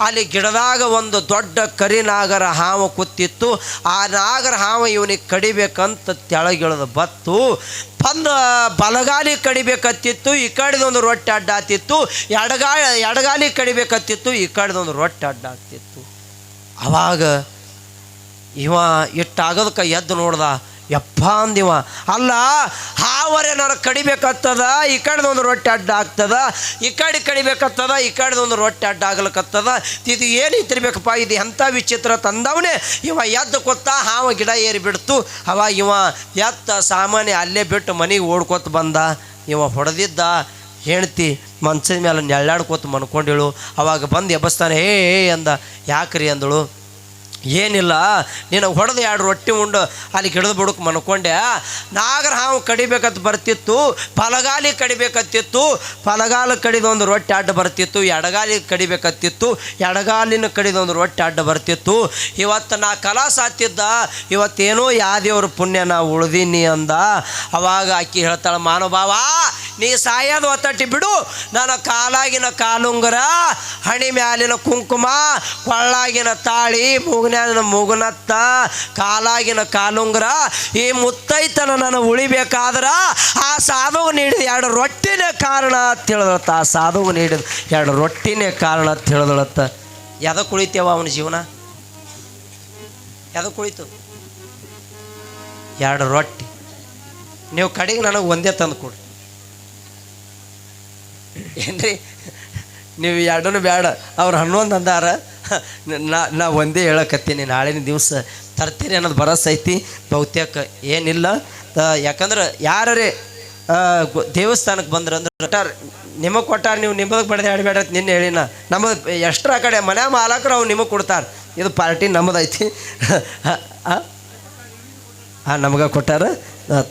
ಅಲ್ಲಿ ಗಿಡದಾಗ ಒಂದು ದೊಡ್ಡ ಕರಿನಾಗರ ಹಾವು ಕೂತಿತ್ತು. ಆ ನಾಗರ ಹಾವು ಇವನಿಗೆ ಕಡಿಬೇಕಂತ ತೆಳಗಿಳಿದು ಬತ್ತು. ಬಂದು ಬಲಗಾಲಿ ಕಡಿಬೇಕತ್ತಿತ್ತು, ಈ ಕಡೆದೊಂದು ರೊಟ್ಟಿ ಅಡ್ಡ ಆಗ್ತಿತ್ತು. ಎಡಗಾಲಿ ಕಡಿಬೇಕತ್ತಿತ್ತು, ಈ ಕಡೆದೊಂದು ರೊಟ್ಟಿ ಅಡ್ಡ ಆಗ್ತಿತ್ತು. ಅವಾಗ ಇವ ಇಟ್ಟಾಗೋದಕ್ಕೆ ಎದ್ದು ನೋಡ್ದ. ಯಪ್ಪ ಅಂದಿವ, ಅಲ್ಲ ಹಾವರೆ ನನಗೆ ಕಡಿಬೇಕತ್ತದ, ಈ ಕಡೆದೊಂದು ರೊಟ್ಟಿ ಅಡ್ಡ ಆಗ್ತದ, ಈ ಕಡೆ ಕಡಿಬೇಕತ್ತದ, ಈ ಕಡೆದೊಂದು ರೊಟ್ಟಿ ಅಡ್ಡ ಆಗ್ಲಿಕ್ಕತ್ತದ. ಇದು ಏನು ಇತ್ತಿರ್ಬೇಕಪ್ಪ, ಇದು ಎಂಥ ವಿಚಿತ್ರ ತಂದವನೇ. ಇವ ಎದ್ದು ಕೊತ್ತ ಹಾವ ಗಿಡ ಏರಿ ಬಿಡ್ತು. ಅವಾಗ ಇವ ಎತ್ತ ಸಾಮಾನ್ಯ ಅಲ್ಲೇ ಬಿಟ್ಟು ಮನೆಗೆ ಓಡ್ಕೊತ ಬಂದ. ಇವ ಹೊಡೆದಿದ್ದ ಹೆಂಡ್ತಿ ಮಂಚದ ಮೇಲೆ ನೆಳ್ಳಾಡ್ಕೋತ ಮನ್ಕೊಂಡಿಳು. ಅವಾಗ ಬಂದು ಎಬ್ಬಸ್ತಾನೆ, ಅಂದ. ಯಾಕ್ರಿ ಅಂದಳು. ಏನಿಲ್ಲ ನೀನು ಹೊಡೆದು 2 ರೊಟ್ಟಿ ಉಂಡು ಅಲ್ಲಿ ಗಿಡದ ಬುಡಕ್ಕೆ ಮನ್ಕೊಂಡೆ. ನಾಗರ ಹಾವು ಕಡಿಬೇಕಂತ ಬರ್ತಿತ್ತು, ಫಲಗಾಲಿ ಕಡಿಬೇಕತ್ತಿತ್ತು, ಫಲಗಾಲ ಕಡಿದ ಒಂದು ರೊಟ್ಟಿ ಅಡ್ಡ ಬರ್ತಿತ್ತು, ಎಡಗಾಲಿ ಕಡಿಬೇಕತ್ತಿತ್ತು, ಎಡಗಾಲಿನ ಕಡಿದ ಒಂದು ರೊಟ್ಟಿ ಅಡ್ಡ ಬರ್ತಿತ್ತು. ಇವತ್ತು ನಾ ಕಲಾಸ ಹತ್ತಿದ್ದ, ಇವತ್ತೇನೋ ಯಾದೇವ್ರ ಪುಣ್ಯ ನಾ ಉಳ್ದೀನಿ ಅಂದ. ಅವಾಗ ಆಕಿ ಹೇಳ್ತಾಳೆ, ಮಾನವಭಾವ ನೀ ಸಾಯೋದು ಒತ್ತಟ್ಟಿ ಬಿಡು, ನನ್ನ ಕಾಲಾಗಿನ ಕಾಲುಂಗರ, ಹಣಿ ಮ್ಯಾಲಿನ ಕುಂಕುಮ, ಕೊಳ್ಳಾಗಿನ ತಾಳಿ, ಮೂಗನ್ಯಾಗಿನ ಮೂಗನತ್ತ, ಕಾಲಾಗಿನ ಕಾಲುಂಗರ, ಈ ಮುತ್ತೈತನ ನಾನು ಉಳಿಬೇಕಾದ್ರ ಆ ಸಾಧುವು ನೀಡಿದ 2 ರೊಟ್ಟಿನೇ ಕಾರಣ ಅಂತ ಹೇಳಿದಳತ್ತ. ಆ ಸಾಧುವು ನೀಡಿದ 2 ರೊಟ್ಟಿನೇ ಕಾರಣ ಅಂತ ಹೇಳಿದಳತ್ತ. ಯಾವ್ದಕ್ಕೆ ಉಳಿತೇವ ಅವನ ಜೀವನ? ಯಾವ್ದಕ್ಕೆ ಉಳಿತು? 2 ರೊಟ್ಟಿ. ನೀವು ಕಡೆಗೆ ನನಗೆ ಒಂದೇ ತಂದು ಕೊಡಿ ಏನ್ರಿ, ನೀವು 2 ಬೇಡ, ಅವ್ರು 11 ಅಂದಾರ, ನಾ ಒಂದೇ ಹೇಳಕತ್ತೀನಿ. ನಾಳಿನ ದಿವಸ ತರ್ತೀರಿ ಅನ್ನೋದು ಭರವಸೆ ಐತಿ. ಬಹುತೇಕ ಏನಿಲ್ಲ, ಯಾಕಂದ್ರೆ ಯಾರೇ ದೇವಸ್ಥಾನಕ್ಕೆ ಬಂದ್ರೆ ಅಂದ್ರೆ ಕೊಟ್ಟಾರ, ನಿಮಗೆ ಕೊಟ್ಟಾರ, ನೀವು ನಿಮ್ಮದಕ್ಕೆ ಬಡ್ದು ಆಡಬೇಡ ನಿನ್ನೆ ಹೇಳಿನ. ನಮ್ಮದು ಎಷ್ಟರ ಆ ಕಡೆ ಮನೆ ಮಾಲಕರು ಅವ್ರು ನಿಮಗೆ ಕೊಡ್ತಾರೆ, ಇದು ಪಾರ್ಟಿ ನಮ್ಮದೈತಿ. ನಮಗೆ ಕೊಟ್ಟಾರ,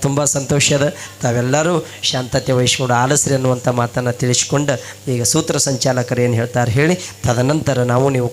ತುಂಬ ಸಂತೋಷ ಅದ. ತಾವೆಲ್ಲರೂ ಶಾಂತತೆ ವಹಿಸ್ಕೊಂಡು ಆಲಿಸ್ರಿ ಅನ್ನುವಂಥ ಮಾತನ್ನು ತಿಳಿಸ್ಕೊಂಡು ಈಗ ಸೂತ್ರ ಸಂಚಾಲಕರು ಏನು ಹೇಳ್ತಾರೆ ಹೇಳಿ, ತದನಂತರ ನಾವು ನೀವು